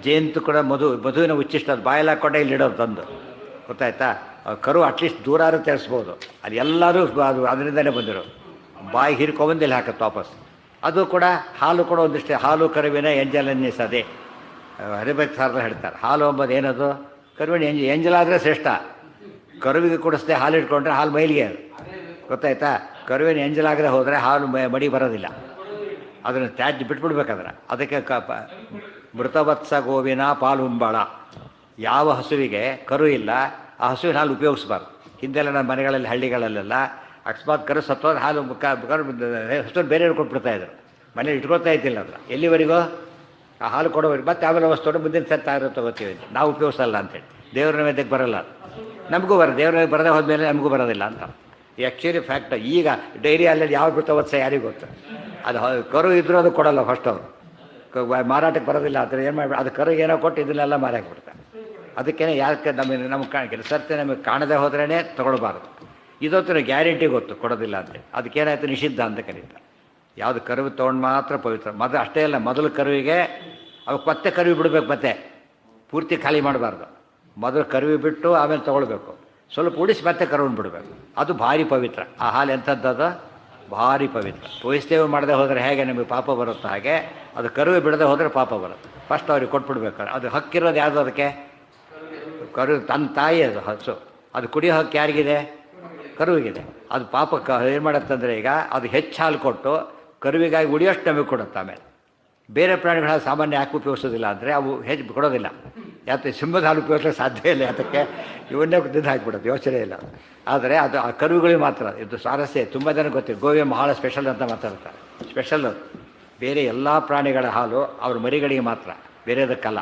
ಜೇನು ಕೂಡ ಮಧುವಿನ ಉಚ್ಚಿಷ್ಟ, ಅದು ಬಾಯಲ್ಲಿ ಹಾಕ್ಕೊಂಡೆ ಇಲ್ಲಿಡೋದು ತಂದು. ಗೊತ್ತಾಯ್ತಾ? ಕರು ಅಟ್ಲೀಸ್ಟ್ ದೂರಾರು ತರಿಸ್ಬೋದು, ಅಲ್ಲಿ ಎಲ್ಲರೂ ಅದು ಅದರಿಂದಲೇ ಬಂದಿರೋದು. ಬಾಯಿ ಹೀರ್ಕೊಂಬಂದು ಇಲ್ಲಿ ಹಾಕತ್ತೆ ವಾಪಸ್. ಅದು ಕೂಡ ಹಾಲು ಕೂಡ ಒಂದಿಷ್ಟೇ. ಹಾಲು ಕರುವಿನ ಎಂಜಲನ್ನಿಸದೆ ಹರಿಭಕ್ತ ಸಾರದಲ್ಲಿ ಹೇಳ್ತಾರೆ. ಹಾಲು ಎಂಬುದು ಏನದು? ಕರುವಿನ ಎಂಜಲಾದರೆ ಶ್ರೇಷ್ಠ. ಕರುವಿಗೆ ಕುಡಿಸ್ದೆ ಹಾಲು ಇಟ್ಕೊಂಡ್ರೆ ಹಾಲು ಮೈಲಿಗೆ ಅದು. ಗೊತ್ತಾಯ್ತಾ? ಕರುವಿನ ಎಂಜಲಾಗದೆ ಹೋದರೆ ಹಾಲು ಮಡಿ ಬರೋದಿಲ್ಲ. ಅದನ್ನು ತ್ಯಾಜ್ಯ ಬಿಟ್ಬಿಡ್ಬೇಕಾದ್ರೆ. ಅದಕ್ಕೆ ಮೃತವತ್ಸ ಗೋವಿನ ಪಾಲು ಉಂಬಾಳ. ಯಾವ ಹಸುವಿಗೆ ಕರು ಇಲ್ಲ ಆ ಹಸುವಿನ ಹಾಲು ಉಪಯೋಗಿಸ್ಬಾರ್ದು. ಹಿಂದೆಲ್ಲ ನಮ್ಮ ಮನೆಗಳಲ್ಲಿ ಹಳ್ಳಿಗಳಲ್ಲೆಲ್ಲ ಅಕಸ್ಮಾತ್ ಕರು ಸತ್ತೋದ್ರೆ ಹಾಲು ಹಸುವನ್ನು ಬೇರೆಯವ್ರು ಕೊಟ್ಬಿಡ್ತಾಯಿದ್ರು. ಮನೇಲಿ ಇಟ್ಕೊಳ್ತಾ ಇದ್ದಿಲ್ಲ ಅದನ್ನು ಎಲ್ಲಿವರೆಗೂ ಆ ಹಾಲು ಕೊಡೋವರೆಗೆ. ಮತ್ತೆ ಆಮೇಲೆ ವಸ್ತು ಮುಂದಿನ ಸತ್ತ ತಗೋತೀವಿ, ನಾವು ಉಪಯೋಗಿಸಲ್ಲ ಅಂತೇಳಿ. ದೇವ್ರ ನೈವೇದ್ಯಕ್ಕೆ ಬರೋಲ್ಲ, ನಮಗೂ ಬರೋದು. ದೇವ್ರ ಬರದೇ ಹೋದ್ಮೇಲೆ ನಮಗೂ ಬರೋದಿಲ್ಲ ಅಂತ ಆ್ಯಕ್ಚುಲಿ ಫ್ಯಾಕ್ಟ್. ಈಗ ಡೈರಿ ಅಲ್ಲಲ್ಲಿ ಯಾವ ಮೃತವತ್ಸ ಯಾರಿಗೂ ಗೊತ್ತು. ಅದು ಕರು ಇದ್ರೂ ಅದು ಕೊಡೋಲ್ಲ ಫಸ್ಟ್ ಅವರು, ಮಾರಾಟಕ್ಕೆ ಬರೋದಿಲ್ಲ. ಅದರ ಏನು ಮಾಡಿ ಅದು ಕರು ಏನೋ ಕೊಟ್ಟು ಇದನ್ನೆಲ್ಲ ಮಾರಾಕ್ ಬಿಡ್ತಾರೆ. ಅದಕ್ಕೇನೆ ಯಾಕೆ ನಮಗೆ ಸರ್ತೆ ನಮಗೆ ಕಾಣದೇ ಹೋದ್ರೇ ತೊಗೊಳ್ಬಾರ್ದು. ಇದೊತ್ತು ಗ್ಯಾರಂಟಿ ಗೊತ್ತು ಕೊಡೋದಿಲ್ಲ ಅಂತೇಳಿ. ಅದಕ್ಕೇನಾಯ್ತು? ನಿಷಿದ್ಧ ಅಂತ ಕರೀತಾರೆ. ಯಾವುದು ಕರುವು ತೊಗೊಂಡು ಮಾತ್ರ ಪವಿತ್ರ. ಅಷ್ಟೇ ಅಲ್ಲ, ಮೊದಲು ಕರುವಿಗೆ ಅವಕ್ಕೆ ಮತ್ತೆ ಕರುವಿ ಬಿಡಬೇಕು, ಮತ್ತೆ ಪೂರ್ತಿ ಖಾಲಿ ಮಾಡಬಾರ್ದು. ಮೊದಲು ಕರುವಿ ಬಿಟ್ಟು ಆಮೇಲೆ ತೊಗೊಳ್ಬೇಕು, ಸ್ವಲ್ಪ ಉಡಿಸಿ ಮತ್ತೆ ಕರುವನ್ನು ಬಿಡಬೇಕು. ಅದು ಭಾರಿ ಪವಿತ್ರ. ಆ ಹಾಲು ಎಂಥದ್ದು? ಭಾರಿ ಪವಿತ್ರ. ವೈಷ್ಣವ ಮಾಡದೆ ಹೋದರೆ ಹೇಗೆ ನಮಗೆ ಪಾಪ ಬರುತ್ತೋ ಹಾಗೆ ಅದು ಕರುವೆ ಬಿಡದೆ ಹೋದರೆ ಪಾಪ ಬರುತ್ತೆ. ಫಸ್ಟ್ ಅವ್ರಿಗೆ ಕೊಟ್ಬಿಡ್ಬೇಕಾದ್ರೆ ಅದು ಹಕ್ಕಿರೋದು ಯಾವುದು? ಅದಕ್ಕೆ ಕರು ತನ್ನ ತಾಯಿ ಅದು ಹಸು. ಅದು ಕುಡಿಯೋ ಹಕ್ಕು ಯಾರಿಗಿದೆ? ಕರುವಿಗಿದೆ. ಅದು ಪಾಪ ಏನು ಮಾಡುತ್ತಂದರೆ ಈಗ ಅದು ಹೆಚ್ಚು ಹಾಲು ಕೊಟ್ಟು ಕರುವಿಗಾಗಿ ಉಳಿಯೋಷ್ಟು ನಮಗೆ ಕೊಡುತ್ತೆ. ಆಮೇಲೆ ಬೇರೆ ಪ್ರಾಣಿಗಳ ಸಾಮಾನ್ಯ ಯಾಕೆ ಉಪಯೋಗಿಸೋದಿಲ್ಲ ಅಂದರೆ ಅವು ಹೆಚ್ಚು ಕೊಡೋದಿಲ್ಲ. ಯಾಕೆ? ಸಿಂಹದ ಹಾಲು ಉಪಯೋಗಿಸೋಕ್ಕೆ ಸಾಧ್ಯ ಇಲ್ಲ. ಅದಕ್ಕೆ ಇವನ್ನೇ ತಿಂದು ಹಾಕಿಬಿಡೋದು, ಯೋಚನೆ ಇಲ್ಲ. ಆದರೆ ಅದು ಆ ಕರುಗಳಿಗೆ ಮಾತ್ರ ಇದು ಸ್ವಾರಸ್ಯ. ತುಂಬ ಜನ ಗೊತ್ತಿದೆ, ಗೋವ್ಯ ಬಹಳ ಸ್ಪೆಷಲ್ ಅಂತ ಮಾತಾಡ್ತಾರೆ. ಸ್ಪೆಷಲ್ ಅದು. ಬೇರೆ ಎಲ್ಲ ಪ್ರಾಣಿಗಳ ಹಾಲು ಅವ್ರ ಮರಿಗಳಿಗೆ ಮಾತ್ರ, ಬೇರೆದಕ್ಕಲ್ಲ.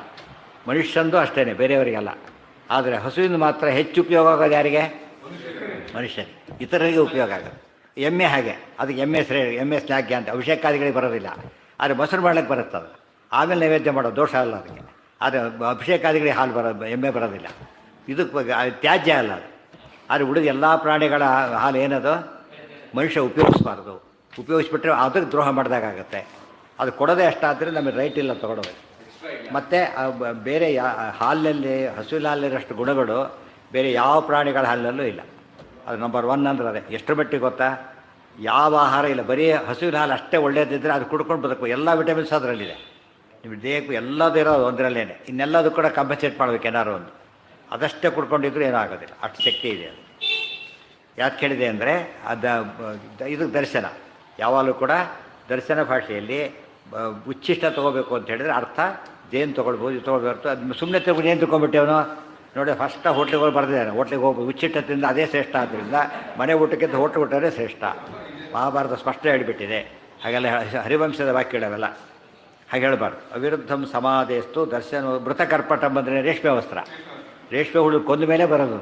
ಮನುಷ್ಯಂದು ಅಷ್ಟೇ, ಬೇರೆಯವರಿಗೆಲ್ಲ. ಆದರೆ ಹಸುವಿಂದ ಮಾತ್ರ ಹೆಚ್ಚು ಉಪಯೋಗ ಆಗೋದು ಯಾರಿಗೆ? ಮನುಷ್ಯನಿಗೆ. ಇತರರಿಗೆ ಉಪಯೋಗ ಆಗೋದು. ಎಮ್ಮೆ ಹಾಗೆ, ಅದಕ್ಕೆ ಎಮ್ಮೆ ಸ್ನಾಗ್ಯ ಅಂತ ಅಭಿಷೇಕಾದಿಗಳಿಗೆ ಬರೋದಿಲ್ಲ. ಆದರೆ ಮೊಸರು ಮಾಡ್ಲಿಕ್ಕೆ ಬರುತ್ತೆ ಅದು. ಆಮೇಲೆ ನೈವೇದ್ಯ ಮಾಡೋ ದೋಷ ಅಲ್ಲ ಅದಕ್ಕೆ. ಆದರೆ ಅಭಿಷೇಕಾದಿಗಳಿಗೆ ಹಾಲು ಎಮ್ಮೆ ಬರೋದಿಲ್ಲ. ಇದು ತ್ಯಾಜ್ಯ ಅಲ್ಲ ಅದು. ಆದರೆ ಉಳಿದ ಎಲ್ಲ ಪ್ರಾಣಿಗಳ ಹಾಲು ಏನದು? ಮನುಷ್ಯ ಉಪಯೋಗಿಸ್ಬಾರ್ದು. ಉಪಯೋಗಿಸ್ಬಿಟ್ರೆ ಅದಕ್ಕೆ ದ್ರೋಹ ಮಾಡಿದಾಗತ್ತೆ. ಅದು ಕೊಡೋದೇ ಅಷ್ಟಾದರೆ ನಮಗೆ ರೈಟ್ ಇಲ್ಲ ತೊಗೊಳೋದು. ಮತ್ತು ಬೇರೆ ಹಾಲಿನಲ್ಲಿ, ಹಸುವಿನ ಹಾಲಿನಷ್ಟು ಗುಣಗಳು ಬೇರೆ ಯಾವ ಪ್ರಾಣಿಗಳ ಹಾಲಿನಲ್ಲೂ ಇಲ್ಲ. ಅದು ನಂಬರ್ 1 ಅಂದ್ರೆ ಅದೇ. ಎಷ್ಟರ ಮಟ್ಟಿಗೆ ಗೊತ್ತಾ? ಯಾವ ಆಹಾರ ಇಲ್ಲ, ಬರೀ ಹಸುವಿನ ಹಾಲು ಅಷ್ಟೇ ಒಳ್ಳೆಯದಿದ್ದರೆ ಅದು ಕುಡ್ಕೊಂಡು ಬದುಕಬೇಕು. ಎಲ್ಲ ವಿಟಮಿನ್ಸ್ ಅದರಲ್ಲಿದೆ. ನಿಮ್ಮ ದೇಹಕ್ಕೂ ಎಲ್ಲದೂ ಇರೋದು ಒಂದರಲ್ಲೇ. ಇನ್ನೆಲ್ಲದೂ ಕೂಡ ಕಂಪನ್ಸೇಟ್ ಮಾಡಬೇಕು ಏನಾರು ಒಂದು. ಅದಷ್ಟೇ ಕುಡ್ಕೊಂಡಿದ್ರು ಏನೂ ಆಗೋದಿಲ್ಲ, ಅಷ್ಟು ಶಕ್ತಿ ಇದೆ ಅದು. ಯಾಕೆ ಕೇಳಿದೆ ಅಂದರೆ ಇದು ದರ್ಶನ. ಯಾವಾಗಲೂ ಕೂಡ ದರ್ಶನ ಭಾಷೆಯಲ್ಲಿ ಉಚ್ಚಿಷ್ಟ ತೊಗೋಬೇಕು ಅಂತ ಹೇಳಿದ್ರೆ ಅರ್ಥ ಜೇನು ತೊಗೊಳ್ಬೋದು, ಇದು ತೊಗೊಳ್ಬಾರ್ದು. ಅದು ಸುಮ್ಮನೆ ತಗೊಂಡು ಏನು ತೊಗೊಂಡ್ಬಿಟ್ಟೆ ಅವನು ನೋಡಿ. ಫಸ್ಟ್ ಹೋಟ್ಲಿಗೆ ಬರ್ದಿದ್ದಾನೆ, ಹೋಟ್ಲಿಗೆ ಹೋಗ್ಬೋದು. ಉಚ್ಚಿಟ್ಟದಿಂದ ಅದೇ ಶ್ರೇಷ್ಠ. ಆದ್ದರಿಂದ ಮನೆ ಊಟಕ್ಕಿಂತ ಹೋಟ್ಲು ಊಟವೇ ಶ್ರೇಷ್ಠ. ಮಹಾಭಾರತ ಸ್ಪಷ್ಟ ಹೇಳಿಬಿಟ್ಟಿದೆ. ಹಾಗೆಲ್ಲ ಹರಿವಂಶದ ವಾಕ್ಯಗಳವೆಲ್ಲ ಹಾಗೆ ಹೇಳಬಾರ್ದು. ಅವಿರುದ್ಧಂ ಸಮಾಧೇಸ್ತು ದರ್ಶನ. ಮೃತಕರ್ಪಟಂ ಅಂದರೆ ರೇಷ್ಮೆ ವಸ್ತ್ರ. ರೇಷ್ಮೆ ಹುಳು ಕೊಂದ ಮೇಲೆ ಬರೋದು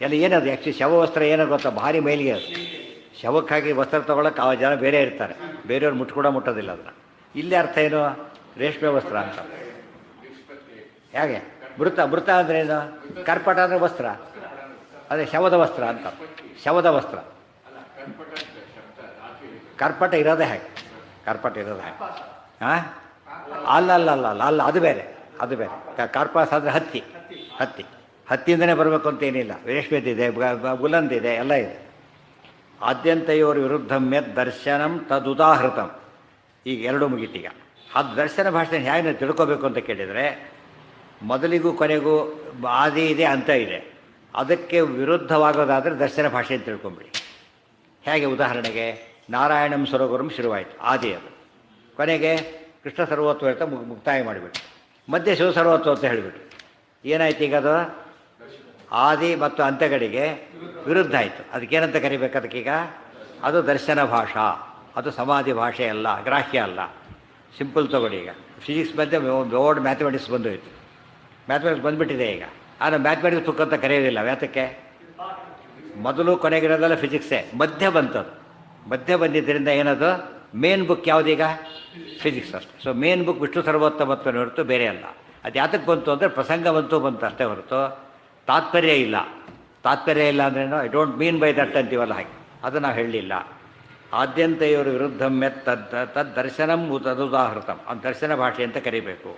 ಎಲ್ಲ. ಏನದು ಆ್ಯಕ್ಚುಲಿ ಶವ ವಸ್ತ್ರ ಏನೋ ಗೊತ್ತಾ? ಭಾರಿ ಮೈಲಿಗೆ ಅದು. ಶವಕ್ಕಾಗಿ ವಸ್ತ್ರ ತೊಗೊಳಕ್ಕೆ ಆ ಜನ ಬೇರೆ ಇರ್ತಾರೆ, ಬೇರೆಯವ್ರು ಮುಟ್ಟೋದಿಲ್ಲ ಅದನ್ನು. ಇಲ್ಲಿ ಅರ್ಥ ಏನು? ರೇಷ್ಮೆ ವಸ್ತ್ರ ಅಂತ. ಹೇಗೆ? ಮೃತ ಅಂದರೆ ಏನು? ಕರ್ಪಟ ಅಂದರೆ ವಸ್ತ್ರ, ಅದೇ ಶವದ ವಸ್ತ್ರ ಅಂತ. ಶವದ ವಸ್ತ್ರ. ಕರ್ಪಟ ಇರೋದೇ ಹಾಗೆ. ಹಾಂ, ಅಲ್ಲ, ಅದು ಬೇರೆ. ಕಾರ್ಪಾಸ ಅಂದರೆ ಹತ್ತಿಯಿಂದನೇ ಬರಬೇಕು ಅಂತ ಏನಿಲ್ಲ. ರೇಷ್ಮೆದಿದೆ, ಗುಲಂದಿದೆ, ಎಲ್ಲ ಇದೆ. ಆದ್ಯಂತೆಯೋರು ವಿರುದ್ಧಮ್ಯತ್ ದರ್ಶನಂ ತದುದಾಹೃತಂ. ಈಗ ಎರಡೂ ಮುಗೀತೀಗ. ಅದು ದರ್ಶನ ಭಾಷೆ ಹೇಗೆ ತಿಳ್ಕೋಬೇಕು ಅಂತ ಕೇಳಿದರೆ, ಮೊದಲಿಗೂ ಕೊನೆಗೂ ಆದಿ ಇದೆ, ಅಂತ ಇದೆ. ಅದಕ್ಕೆ ವಿರುದ್ಧವಾಗೋದಾದರೆ ದರ್ಶನ ಭಾಷೆ ಅಂತ ತಿಳ್ಕೊಂಬಿಡಿ. ಹೇಗೆ ಉದಾಹರಣೆಗೆ ನಾರಾಯಣಂ ಸ್ವರಗುರುಂ ಶುರುವಾಯಿತು, ಆದಿ ಅದು. ಕೊನೆಗೆ ಕೃಷ್ಣ ಸರ್ವೋತ್ವ ಅಂತ ಮುಕ್ತಾಯ ಮಾಡಿಬಿಟ್ಟು ಮಧ್ಯೆ ಶಿವ ಸರ್ವೋತ್ವ ಅಂತ ಹೇಳಿಬಿಟ್ಟು ಏನಾಯ್ತು ಈಗ ಅದು ಆದಿ ಮತ್ತು ಅಂತ್ಯಗಳಿಗೆ ವಿರುದ್ಧ ಆಯಿತು. ಅದಕ್ಕೇನಂತ ಕರಿಬೇಕು ಅದಕ್ಕೀಗ? ಅದು ದರ್ಶನ ಭಾಷಾ, ಅದು ಸಮಾಧಿ ಭಾಷೆ ಅಲ್ಲ, ಗ್ರಾಹ್ಯ ಅಲ್ಲ. ಸಿಂಪಲ್ ತೊಗೊಳ್ಳಿ. ಈಗ ಫಿಸಿಕ್ಸ್ ಮಧ್ಯೆ ಒಂದು ಓಲ್ಡ್ ಮ್ಯಾಥಮೆಟಿಕ್ಸ್ ಬಂದೋಯ್ತು, ಮ್ಯಾಥಮೆಟಿಕ್ಸ್ ಬಂದುಬಿಟ್ಟಿದೆ ಈಗ. ಆದರೆ ಮ್ಯಾಥಮೆಟಿಕ್ಸ್ ಬುಕ್ ಅಂತ ಕರೆಯೋದಿಲ್ಲ. ಯಾತಕ್ಕೆ? ಮೊದಲು ಕೊನೆಗಿರೋದೆಲ್ಲ ಫಿಸಿಕ್ಸೇ, ಮಧ್ಯೆ ಬಂತದು. ಮಧ್ಯೆ ಬಂದಿದ್ದರಿಂದ ಏನದು ಮೇನ್ ಬುಕ್ ಯಾವುದೀಗ? ಫಿಸಿಕ್ಸ್ ಅಷ್ಟೆ. ಸೊ ಮೇನ್ ಬುಕ್ ವಿಷ್ಣು ಸರ್ವೋತ್ತಮತ್ವನ ಹೊರತು ಬೇರೆ ಅಲ್ಲ. ಅದು ಯಾತಕ್ಕೆ ಬಂತು ಅಂದರೆ ಪ್ರಸಂಗ ಬಂತು ಅಷ್ಟೇ ಹೊರತು ತಾತ್ಪರ್ಯ ಇಲ್ಲ. ತಾತ್ಪರ್ಯ ಇಲ್ಲ ಅಂದ್ರೇನು? I don't mean by that ಅಂತೀವಲ್ಲ, ಹಾಗೆ ಅದು ನಾವು ಹೇಳಲಿಲ್ಲ. ಆದ್ಯಂತೆಯವರು ವಿರುದ್ಧಂ ತದ್ ದರ್ಶನಂ ತದುದಾಹೃತಂ, ಅದು ದರ್ಶನ ಭಾಷೆ ಅಂತ ಕರಿಬೇಕು.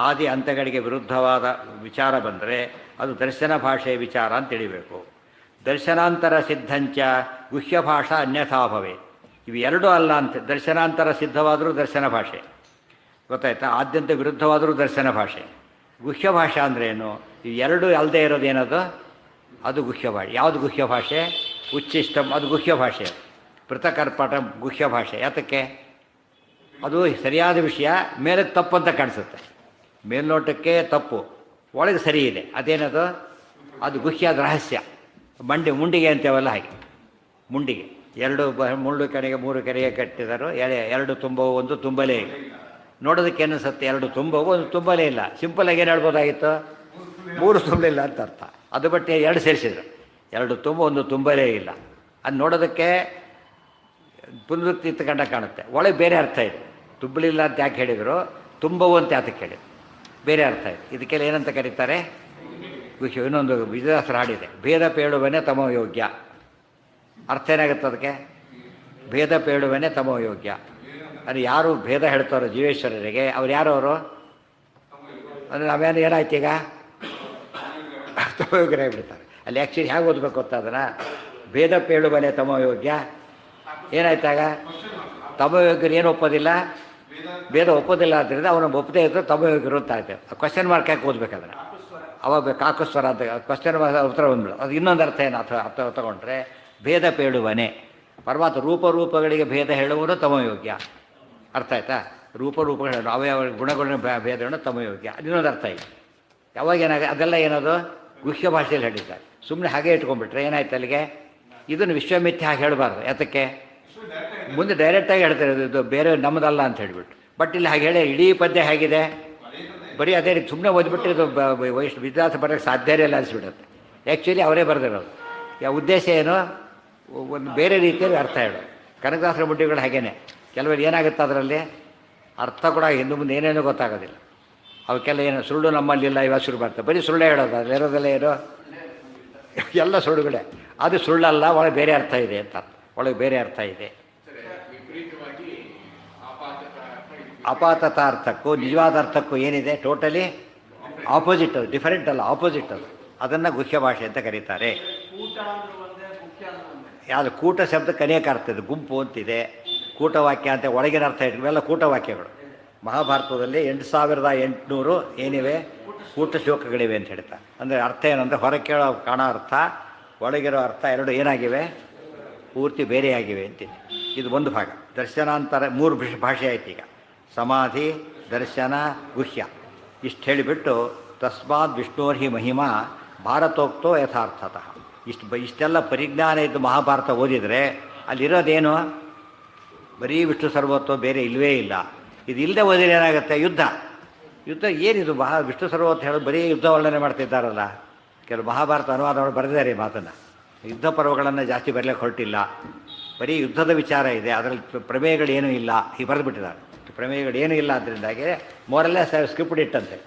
ಆದಿ ಅಂತ್ಯಗಳಿಗೆ ವಿರುದ್ಧವಾದ ವಿಚಾರ ಬಂದರೆ ಅದು ದರ್ಶನ ಭಾಷೆಯ ವಿಚಾರ ಅಂತ ತಿಳಿಬೇಕು. ದರ್ಶನಾಂತರ ಸಿದ್ಧಂಚ ಗುಹ್ಯ ಭಾಷಾ ಅನ್ಯಥಾ ಭವೆ. ಇವು ಎರಡೂ ಅಲ್ಲ ಅಂತ. ದರ್ಶನಾಂತರ ಸಿದ್ಧವಾದರೂ ದರ್ಶನ ಭಾಷೆ, ಗೊತ್ತಾಯ್ತಾ? ಆದ್ಯಂತ ವಿರುದ್ಧವಾದರೂ ದರ್ಶನ ಭಾಷೆ. ಗುಹ್ಯ ಭಾಷಾ ಅಂದ್ರೇನು? ಇವು ಎರಡೂ ಅಲ್ಲದೆ ಇರೋದೇನದು? ಅದು ಗುಹ್ಯ ಭಾಷೆ. ಯಾವುದು ಗುಹ್ಯ ಭಾಷೆ? ಉಚ್ಚಿಷ್ಟಂ, ಅದು ಗುಹ್ಯ ಭಾಷೆ. ಪೃಥಕರ್ಪಟಂ ಗುಹ್ಯ ಭಾಷೆ. ಯಾತಕ್ಕೆ? ಅದು ಸರಿಯಾದ ವಿಷಯ ಮೇಲಕ್ಕೆ ತಪ್ಪು ಅಂತ ಕಾಣಿಸುತ್ತೆ. ಮೇಲ್ನೋಟಕ್ಕೆ ತಪ್ಪು, ಒಳಗೆ ಸರಿ ಇದೆ. ಅದೇನದು? ಅದು ಗುಹ್ಯ, ರಹಸ್ಯ. ಮುಂಡಿಗೆ ಅಂತೇವಲ್ಲ ಹಾಗೆ. ಮುಂಡಿಗೆ ಎರಡು ಮುಳ್ಳು ಕಡೆಗೆ 3 ಕೆರೆಗೆ ಕಟ್ಟಿದರು. ಎರಡು ತುಂಬವು, ಒಂದು ತುಂಬಲೇ ಇಲ್ಲ. ನೋಡೋದಕ್ಕೆ ಅನಿಸುತ್ತೆ ಎರಡು ತುಂಬವು, ಒಂದು ತುಂಬಲೇ ಇಲ್ಲ. ಸಿಂಪಲಾಗಿ ಏನು ಹೇಳ್ಬೋದಾಗಿತ್ತು? 3 ತುಂಬಲಿಲ್ಲ ಅಂತ ಅರ್ಥ. ಅದು ಬಟ್ಟೆ 2 ಸೇರಿಸಿದ್ರು. 2 ತುಂಬ, ಒಂದು ತುಂಬಲೇ ಇಲ್ಲ. ಅದು ನೋಡೋದಕ್ಕೆ ಪುನರುಕ್ತಿ ಕಂಡ ಕಾಣುತ್ತೆ, ಒಳಗೆ ಬೇರೆ ಅರ್ಥ ಇದೆ. ತುಂಬಲಿಲ್ಲ ಅಂತ ಯಾಕೆ ಹೇಳಿದರು? ತುಂಬವು ಅಂತ ಯಾತಕ್ಕೆ ಹೇಳಿದ್ರು? ಬೇರೆ ಅರ್ಥ ಇದೆ. ಇದಕ್ಕೆಲ್ಲ ಏನಂತ ಕರೀತಾರೆ? ವಿಷಯ. ಇನ್ನೊಂದು ವಿಜಯದಾಸರ ಹಾಡಿದೆ, ಭೇದ ಪೇಳುವನೇ ತಮೋ ಯೋಗ್ಯ. ಅರ್ಥ ಏನಾಗುತ್ತೆ ಅದಕ್ಕೆ? ಭೇದ ಪೇಳುವನೇ ತಮೋ ಯೋಗ್ಯ. ಅದು ಯಾರು ಭೇದ ಹೇಳ್ತಾರೋ ಜೀವೇಶ್ವರರಿಗೆ, ಅವ್ರು ಯಾರು ಅವರು? ಅಂದರೆ ನಾವೇನು ಏನಾಯ್ತು ಈಗ? ತಮೋಯೋಗ್ಯರಾಗಿ ಬಿಡ್ತಾರೆ. ಅಲ್ಲಿ ಆ್ಯಕ್ಚುಲಿ ಹೇಗೆ ಓದಬೇಕು ಗೊತ್ತಾ ಅದನ್ನು? ಭೇದ ಪೇಳುವನೇ ತಮೋ ಯೋಗ್ಯ ಏನಾಯ್ತಾಗ? ತಮೋಯೋಗ್ಯರು ಏನು ಒಪ್ಪೋದಿಲ್ಲ? ಭೇದ ಒಪ್ಪೋದಿಲ್ಲ ಆದ್ದರಿಂದ ಅವನು ಒಪ್ಪದೇ ಇದ್ದರೆ ತಮೋಯೋಗ್ಯರು ಅಂತ ಆಗ್ತೇವೆ. ಕ್ವಶನ್ ಮಾರ್ಕ್ ಯಾಕೆ ಓದಬೇಕಾದ್ರೆ? ಅವಾಗ ಕಾಕಸ್ವರ ಅಂತ ಕ್ವಶನ್ ಉತ್ತರ ಬಂದ್ಬಿಡು. ಅದು ಇನ್ನೊಂದು ಅರ್ಥ ಏನು ಅರ್ಥ ತಗೊಂಡ್ರೆ ಭೇದ ಪೇಳುವನೆ, ಪರಮಾತ್ಮ ರೂಪಗಳಿಗೆ ಭೇದ ಹೇಳುವುದು ತಮಯೋಗ್ಯ. ಅರ್ಥ ಆಯ್ತಾ? ರೂಪಗಳು ಹೇಳೋದು ಅವಯವ ಗುಣಗಳನ್ನ ಭೇದ ಹೇಳೋದು ತಮಯೋಗ್ಯ. ಇನ್ನೊಂದು ಅರ್ಥ ಇದೆ. ಯಾವಾಗ ಅದೆಲ್ಲ ಏನದು ಗುಹ್ಯ ಭಾಷೆಯಲ್ಲಿ ಹೇಳಿದ್ದಾರೆ. ಸುಮ್ಮನೆ ಹಾಗೆ ಇಟ್ಕೊಂಡ್ಬಿಟ್ರೆ ಏನಾಯ್ತು ಅಲ್ಲಿಗೆ? ಇದನ್ನು ವಿಶ್ವಮಿಥ್ಯ ಹಾಗೆ ಹೇಳಬಾರ್ದು. ಯಾತಕ್ಕೆ? ಮುಂದೆ ಡೈರೆಕ್ಟಾಗಿ ಹೇಳ್ತಾರೆ ಇದು ಬೇರೆ ನಮ್ಮದಲ್ಲ ಅಂತ ಹೇಳಿಬಿಟ್ಟು. ಬಟ್ ಇಲ್ಲಿ ಹಾಗೆ ಹೇಳಿ ಇಡೀ ಪದ್ಯ ಹೇಗಿದೆ? ಬರೀ ಅದೇ ರೀತಿ ಸುಮ್ಮನೆ ಓದ್ಬಿಟ್ಟು ಇದು ವಿದ್ಯಾಸ ಬರೋಕ್ಕೆ ಸಾಧ್ಯವೇ ಇಲ್ಲ ಅನಿಸ್ಬಿಡುತ್ತೆ. ಆ್ಯಕ್ಚುಲಿ ಅವರೇ ಬರೆದಿರೋದು. ಯಾವ ಉದ್ದೇಶ ಏನು? ಒಂದು ಬೇರೆ ರೀತಿಯಲ್ಲಿ ಅರ್ಥ ಹೇಳೋದು. ಕನಕದಾಸರ ಬುಡ್ಡಿಗಳು ಹಾಗೇನೆ. ಕೆಲವರು ಏನಾಗುತ್ತೆ ಅದರಲ್ಲಿ ಅರ್ಥ ಕೂಡ ಹಿಂದೆ ಮುಂದೆ ಏನೇನೋ ಗೊತ್ತಾಗೋದಿಲ್ಲ. ಅವಕ್ಕೆಲ್ಲ ಏನು ಸುಳ್ಳು ನಮ್ಮಲ್ಲಿಲ್ಲ ಇವಾಗ ಶುರು ಬರ್ತದೆ. ಬರೀ ಸುಳ್ಳೇ ಹೇಳೋದು. ಅಲ್ಲಿ ಇರೋದೆಲ್ಲ ಏನು? ಎಲ್ಲ ಸುಳ್ಳುಗಳೇ. ಅದು ಸುಳ್ಳಲ್ಲ, ಒಳಗೆ ಬೇರೆ ಅರ್ಥ ಇದೆ ಅಂತ. ಒಳಗೆ ಬೇರೆ ಅರ್ಥ ಇದೆ. ಅಪಾತತಾರ್ಥಕ್ಕೂ ನಿಜವಾದ ಅರ್ಥಕ್ಕೂ ಏನಿದೆ? Totally opposite. ಅದು ಡಿಫರೆಂಟ್ ಅಲ್ಲ, ಆಪೋಸಿಟ್ ಅದು. ಅದನ್ನು ಗುಹ್ಯ ಭಾಷೆ ಅಂತ ಕರೀತಾರೆ. ಯಾವುದು? ಕೂಟ ಶಬ್ದಕ್ಕೆ ಅನೇಕ ಅರ್ಥ ಇದೆ. ಗುಂಪು ಅಂತಿದೆ, ಕೂಟವಾಕ್ಯ ಅಂತ ಒಳಗಿನ ಅರ್ಥ ಇದೆ. ಇವೆಲ್ಲ ಕೂಟವಾಕ್ಯಗಳು. ಮಹಾಭಾರತದಲ್ಲಿ 8800 ಏನಿವೆ? ಕೂಟ ಶ್ಲೋಕಗಳಿವೆ ಅಂತ ಹೇಳ್ತಾರೆ. ಅಂದರೆ ಅರ್ಥ ಏನಂದರೆ ಹೊರಗೆ ಕೇಳೋ ಕಾಣೋ ಅರ್ಥ, ಒಳಗಿರೋ ಅರ್ಥ ಎರಡು ಏನಾಗಿವೆ? ಪೂರ್ತಿ ಬೇರೆಯಾಗಿವೆ ಅಂತಿದೆ. ಇದು ಒಂದು ಭಾಗ. ದರ್ಶನಾಂತರ 3 ಭಾಷೆ ಆಯ್ತು ಈಗ. ಸಮಾಧಿ, ದರ್ಶನ, ಗುಹ್ಯ. ಇಷ್ಟು ಹೇಳಿಬಿಟ್ಟು ತಸ್ಮಾತ್ ವಿಷ್ಣೋರ್ಹಿ ಮಹಿಮಾ ಭಾರತೋಕ್ತೋ ಯಥಾರ್ಥತಃ. ಇಷ್ಟೆಲ್ಲ ಪರಿಜ್ಞಾನ ಇದ್ದು ಮಹಾಭಾರತ ಓದಿದರೆ ಅಲ್ಲಿರೋದೇನು? ಬರೀ ವಿಷ್ಣು ಸರ್ವೋತ್ವ, ಬೇರೆ ಇಲ್ಲವೇ ಇಲ್ಲ. ಇದು ಇಲ್ಲದೆ ಓದಿದ್ರೆ ಏನಾಗುತ್ತೆ? ಯುದ್ಧ ಏನಿದು? ವಿಷ್ಣು ಸರ್ವೋತ್ವ ಹೇಳೋದು ಬರೀ ಯುದ್ಧ ವರ್ಣನೆ ಮಾಡ್ತಿದ್ದಾರಲ್ಲ. ಕೆಲವು ಮಹಾಭಾರತ ಅನುವಾದಗಳು ಬರೆದಿದ್ದಾರೆ ಈ ಮಾತನ್ನು. ಯುದ್ಧ ಪರ್ವಗಳನ್ನು ಜಾಸ್ತಿ ಬರಲಿಕ್ಕೆ ಹೊರಟಿಲ್ಲ, ಬರೀ ಯುದ್ಧದ ವಿಚಾರ ಇದೆ. ಅದರಲ್ಲಿ ಪ್ರಮೇಯಗಳೇನೂ ಇಲ್ಲ, ಹೀಗೆ ಬರೆದುಬಿಟ್ಟಿದ್ದಾರೆ. ಪ್ರಮೇಯಗಳೇನೂ ಇಲ್ಲ. ಅದರಿಂದಾಗಿ ಮೋರಲ್ಲೇ ಸ್ಕ್ರಿಪ್ಟ್ ಇಟ್ಟಂತೆ,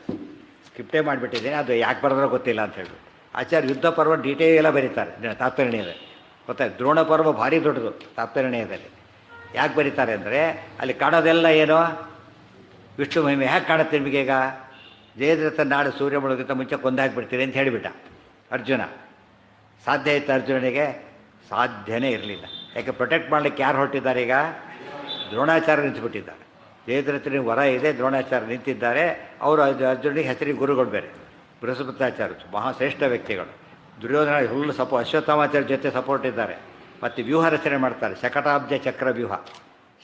ಸ್ಕ್ರಿಪ್ಟೇ ಮಾಡಿಬಿಟ್ಟಿದ್ದೇನೆ, ಅದು ಯಾಕೆ ಬರೆದ್ರೋ ಗೊತ್ತಿಲ್ಲ ಅಂತ ಹೇಳ್ಬಿಟ್ಟು ಆಚಾರ್ಯ ಯುದ್ಧ ಪರ್ವ ಡೀಟೇಲ್ ಎಲ್ಲ ಬರೀತಾರೆ ತಾತ್ಪರ್ಯದಲ್ಲಿ. ಗೊತ್ತಾಯ್ತು? ದ್ರೋಣ ಪರ್ವ ಭಾರಿ ದೊಡ್ಡದು ತಾತ್ಪರ್ಯದಲ್ಲಿ. ಯಾಕೆ ಬರೀತಾರೆ ಅಂದರೆ ಅಲ್ಲಿ ಕಾಣೋದೆಲ್ಲ ಏನು? ವಿಷ್ಣು ಮಹಿಮೆ. ಹೇಗೆ ಕಾಣುತ್ತೆ ನಿಮಗೆ? ಈಗ ಜಯದ್ರಥ ನಾಡು ಸೂರ್ಯ ಮುಳುಗಿಂತ ಮುಂಚೆ ಕೊಂದಾಕ್ಬಿಡ್ತೀರಿ ಅಂತ ಹೇಳಿಬಿಟ್ಟ ಅರ್ಜುನ. ಸಾಧ್ಯ ಇತ್ತು ಅರ್ಜುನನಿಗೆ? ಸಾಧ್ಯನೇ ಇರಲಿಲ್ಲ. ಯಾಕೆ? ಪ್ರೊಟೆಕ್ಟ್ ಮಾಡಲಿಕ್ಕೆ ಯಾರು ಹೊರಟಿದ್ದಾರೆ? ಈಗ ದ್ರೋಣಾಚಾರ್ಯ ನಿಂತುಬಿಟ್ಟಿದ್ದಾರೆ. ಜಯದ್ರಥನಿಗೆ ವರ ಇದೆ, ದ್ರೋಣಾಚಾರ್ಯ ನಿಂತಿದ್ದಾರೆ. ಅವರು ಅರ್ಜುನಿಗೆ ಹೆಸರಿಗೆ ಗುರುಗಳು ಬೇರೆ, ಬೃಹಸ್ಪತ್ಯಾಚಾರ್ಯ ಮಹಾಶ್ರೇಷ್ಠ ವ್ಯಕ್ತಿಗಳು. ದುರ್ಯೋಧನ ಹುಲ್ಲು ಅಶ್ವತ್ಥಾಮಾಚಾರ್ಯ ಜೊತೆ ಸಪೋರ್ಟ್ ಇದ್ದಾರೆ. ಮತ್ತು ವ್ಯೂಹ ರಚನೆ ಮಾಡ್ತಾರೆ. ಶಕಟಾಬ್ಜ ಚಕ್ರವ್ಯೂಹ,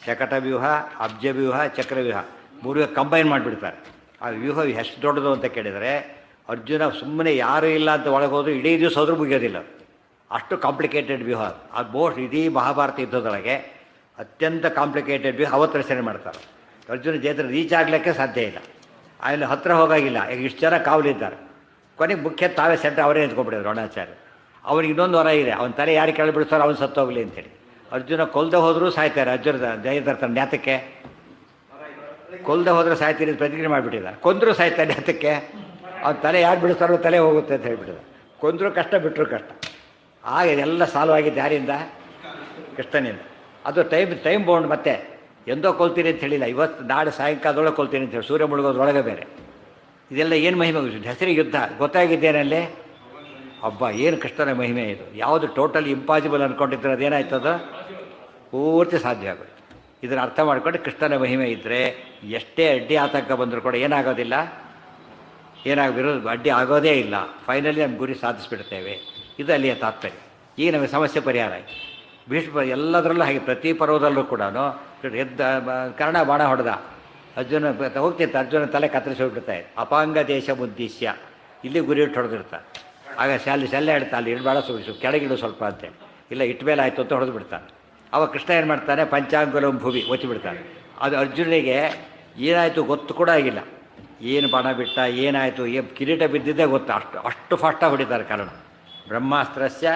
ಶಕಟವ್ಯೂಹ, ಅಬ್ಜವ್ಯೂಹ, ಚಕ್ರವ್ಯೂಹ ಮೂರು ಕಂಬೈನ್ ಮಾಡಿಬಿಡ್ತಾರೆ. ಆ ವ್ಯೂಹ ಎಷ್ಟು ದೊಡ್ಡದು ಅಂತ ಕೇಳಿದರೆ ಅರ್ಜುನ ಸುಮ್ಮನೆ ಯಾರೂ ಇಲ್ಲ ಅಂತ ಒಳಗೋದು ಇಡೀ ದಿವಸ ಹೋದ್ರೂ ಮುಗಿಯೋದಿಲ್ಲ. ಅಷ್ಟು ಕಾಂಪ್ಲಿಕೇಟೆಡ್ ವ್ಯೂಹ ಅದು. ಮೋಸ್ಟ್ ಇಡೀ ಮಹಾಭಾರತ ಯುದ್ಧದೊಳಗೆ ಅತ್ಯಂತ ಕಾಂಪ್ಲಿಕೇಟೆಡ್ ವ್ಯೂಹ ಅವತ್ತು ರಚನೆ ಮಾಡ್ತಾರೆ. ಅರ್ಜುನ ಜೇತ್ರ ರೀಚ್ ಆಗಲಿಕ್ಕೆ ಸಾಧ್ಯ ಇಲ್ಲ, ಅಲ್ಲಿ ಹತ್ತಿರ ಹೋಗಾಗಿಲ್ಲ. ಈಗ ಇಷ್ಟು ಜನ ಕಾವಲಿದ್ದಾರೆ, ಕೊನೆಗೆ ಮುಖ್ಯ ತಾವೇ ಸೆಂಟ್ರ್ ಅವರೇ ನಿಂತ್ಕೊಂಡ್ಬಿಟ್ಟಿದ್ರು ದ್ರೋಣಾಚಾರ್ಯ. ಅವ್ನಿಗೆ ಇನ್ನೊಂದು ವರ ಇದೆ, ಅವನ ತಲೆ ಯಾರು ಕೆಳಗೆ ಬಿಡ್ತಾರೋ ಅವ್ನು ಸತ್ತೋಗಲಿ ಅಂತೇಳಿ. ಅರ್ಜುನ ಕೊಲ್ಲದೆ ಹೋದರೂ ಸಾಯ್ತಾರೆ. ಅರ್ಜುನ ಜಯದ್ರಥನ ನ್ಯಾತಕ್ಕೆ ಕೊಲ್ಲದೆ ಹೋದರೆ ಸಾಯ್ತೀನಿ ಪ್ರತಿಜ್ಞೆ ಮಾಡಿಬಿಟ್ಟಿದ್ದ. ಕೊಂದರೂ ಸಾಯ್ತಾನೆ ನ್ಯಾತಕ್ಕೆ, ಅವ್ನ ತಲೆ ಯಾರು ಬಿಡಿಸ್ತಾರೋ ತಲೆ ಹೋಗುತ್ತೆ ಅಂತ ಹೇಳಿಬಿಟ್ಟಿದ್ದ. ಕೊಂದರೂ ಕಷ್ಟ, ಬಿಟ್ಟರು ಕಷ್ಟ. ಆಗ ಎಲ್ಲ ಸಾಲ್ವ್ ಆಗಿದ್ದು ಯಾರಿಂದ? ಕೃಷ್ಣನಿಂದ. ಅದು ಟೈಮ್ ಬೌಂಡ್. ಮತ್ತೆ ಎಂದೋ ಕೊಲ್ತೀನಿ ಅಂತ ಹೇಳಿಲ್ಲ, ಇವತ್ತು ನಾಳೆ ಸಾಯಂಕಾಲದೊಳಗೆ ಕೊಲ್ತೀನಿ ಅಂತ ಹೇಳಿ, ಸೂರ್ಯ ಮುಳುಗೋದ್ರೊಳಗೆ ಬೇರೆ. ಇದೆಲ್ಲ ಏನು ಮಹಿಮೆ? ಹೆಸರಿಗೆ ಯುದ್ಧ ಗೊತ್ತಾಗಿದ್ದೇನಲ್ಲಿ ಹಬ್ಬ. ಏನು ಕೃಷ್ಣನ ಮಹಿಮೆ ಇದು! ಯಾವುದು ಟೋಟಲ್ ಇಂಪಾಸಿಬಲ್ ಅಂದ್ಕೊಂಡಿದ್ರೆ ಅದೇನಾಯ್ತದ ಪೂರ್ತಿ ಸಾಧ್ಯ ಆಗುತ್ತೆ. ಇದನ್ನು ಅರ್ಥ ಮಾಡ್ಕೊಂಡು ಕೃಷ್ಣನ ಮಹಿಮೆ ಇದ್ದರೆ ಎಷ್ಟೇ ಅಡ್ಡಿ ಆತಂಕ ಬಂದರೂ ಕೂಡ ಏನಾಗೋದಿಲ್ಲ, ವಿರೋಧ ಅಡ್ಡಿ ಆಗೋದೇ ಇಲ್ಲ. ಫೈನಲಿ ನಮ್ಮ ಗುರಿ ಸಾಧಿಸಿಬಿಡ್ತೇವೆ. ಇದು ಅಲ್ಲಿಯ ತಾತ್ಪರ್ಯ. ಈಗ ನಮಗೆ ಸಮಸ್ಯೆ ಪರಿಹಾರ ಆಯಿತು. ಭೀಷ್ಮ ಎಲ್ಲದರಲ್ಲೂ ಹಾಗೆ, ಪ್ರತಿ ಪರ್ವದಲ್ಲೂ ಕೂಡ ಎದ್ದ ಕರ್ಣ ಬಾಣ ಹೊಡೆದ, ಅರ್ಜುನ ಹೋಗ್ತಿತ್ತು, ಅರ್ಜುನ ತಲೆ ಕತ್ತರಿಸಿ ಹೋಗ್ಬಿಡ್ತಾಯಿದೆ. ಅಪಾಂಗ ದೇಶ ಉದ್ದೇಶ್ಯ ಇಲ್ಲಿ ಗುರಿ ಇಟ್ಟು ಹೊಡೆದಿರ್ತಾನೆ. ಆಗ ಸೆಲ್ಲೆ ಇಡ್ತಾ ಅಲ್ಲಿ ಇಡಬೇಡ, ಕೆಳಗಿಡು ಸ್ವಲ್ಪ ಅಂತೇಳಿ, ಇಲ್ಲ ಇಟ್ಟ ಮೇಲೆ ಆಯಿತು ಅಂತ ಹೊಡೆದು ಬಿಡ್ತಾನೆ. ಅವಾಗ ಕೃಷ್ಣ ಏನು ಮಾಡ್ತಾನೆ, ಪಂಚಾಂಗುಲಂ ಭುವಿ ಒಚ್ಚಿಬಿಡ್ತಾನೆ. ಅದು ಅರ್ಜುನಿಗೆ ಏನಾಯಿತು ಗೊತ್ತು ಕೂಡ ಆಗಿಲ್ಲ. ಏನು ಬಾಣ ಬಿಟ್ಟ, ಏನಾಯಿತು, ಕಿರೀಟ ಬಿದ್ದಿದ್ದೇ ಗೊತ್ತು. ಅಷ್ಟು ಫಾಸ್ಟಾಗಿ ಹೊಡಿತಾರೆ ಕರ್ಣ. ಬ್ರಹ್ಮಾಸ್ತ್ರಸ್ಯ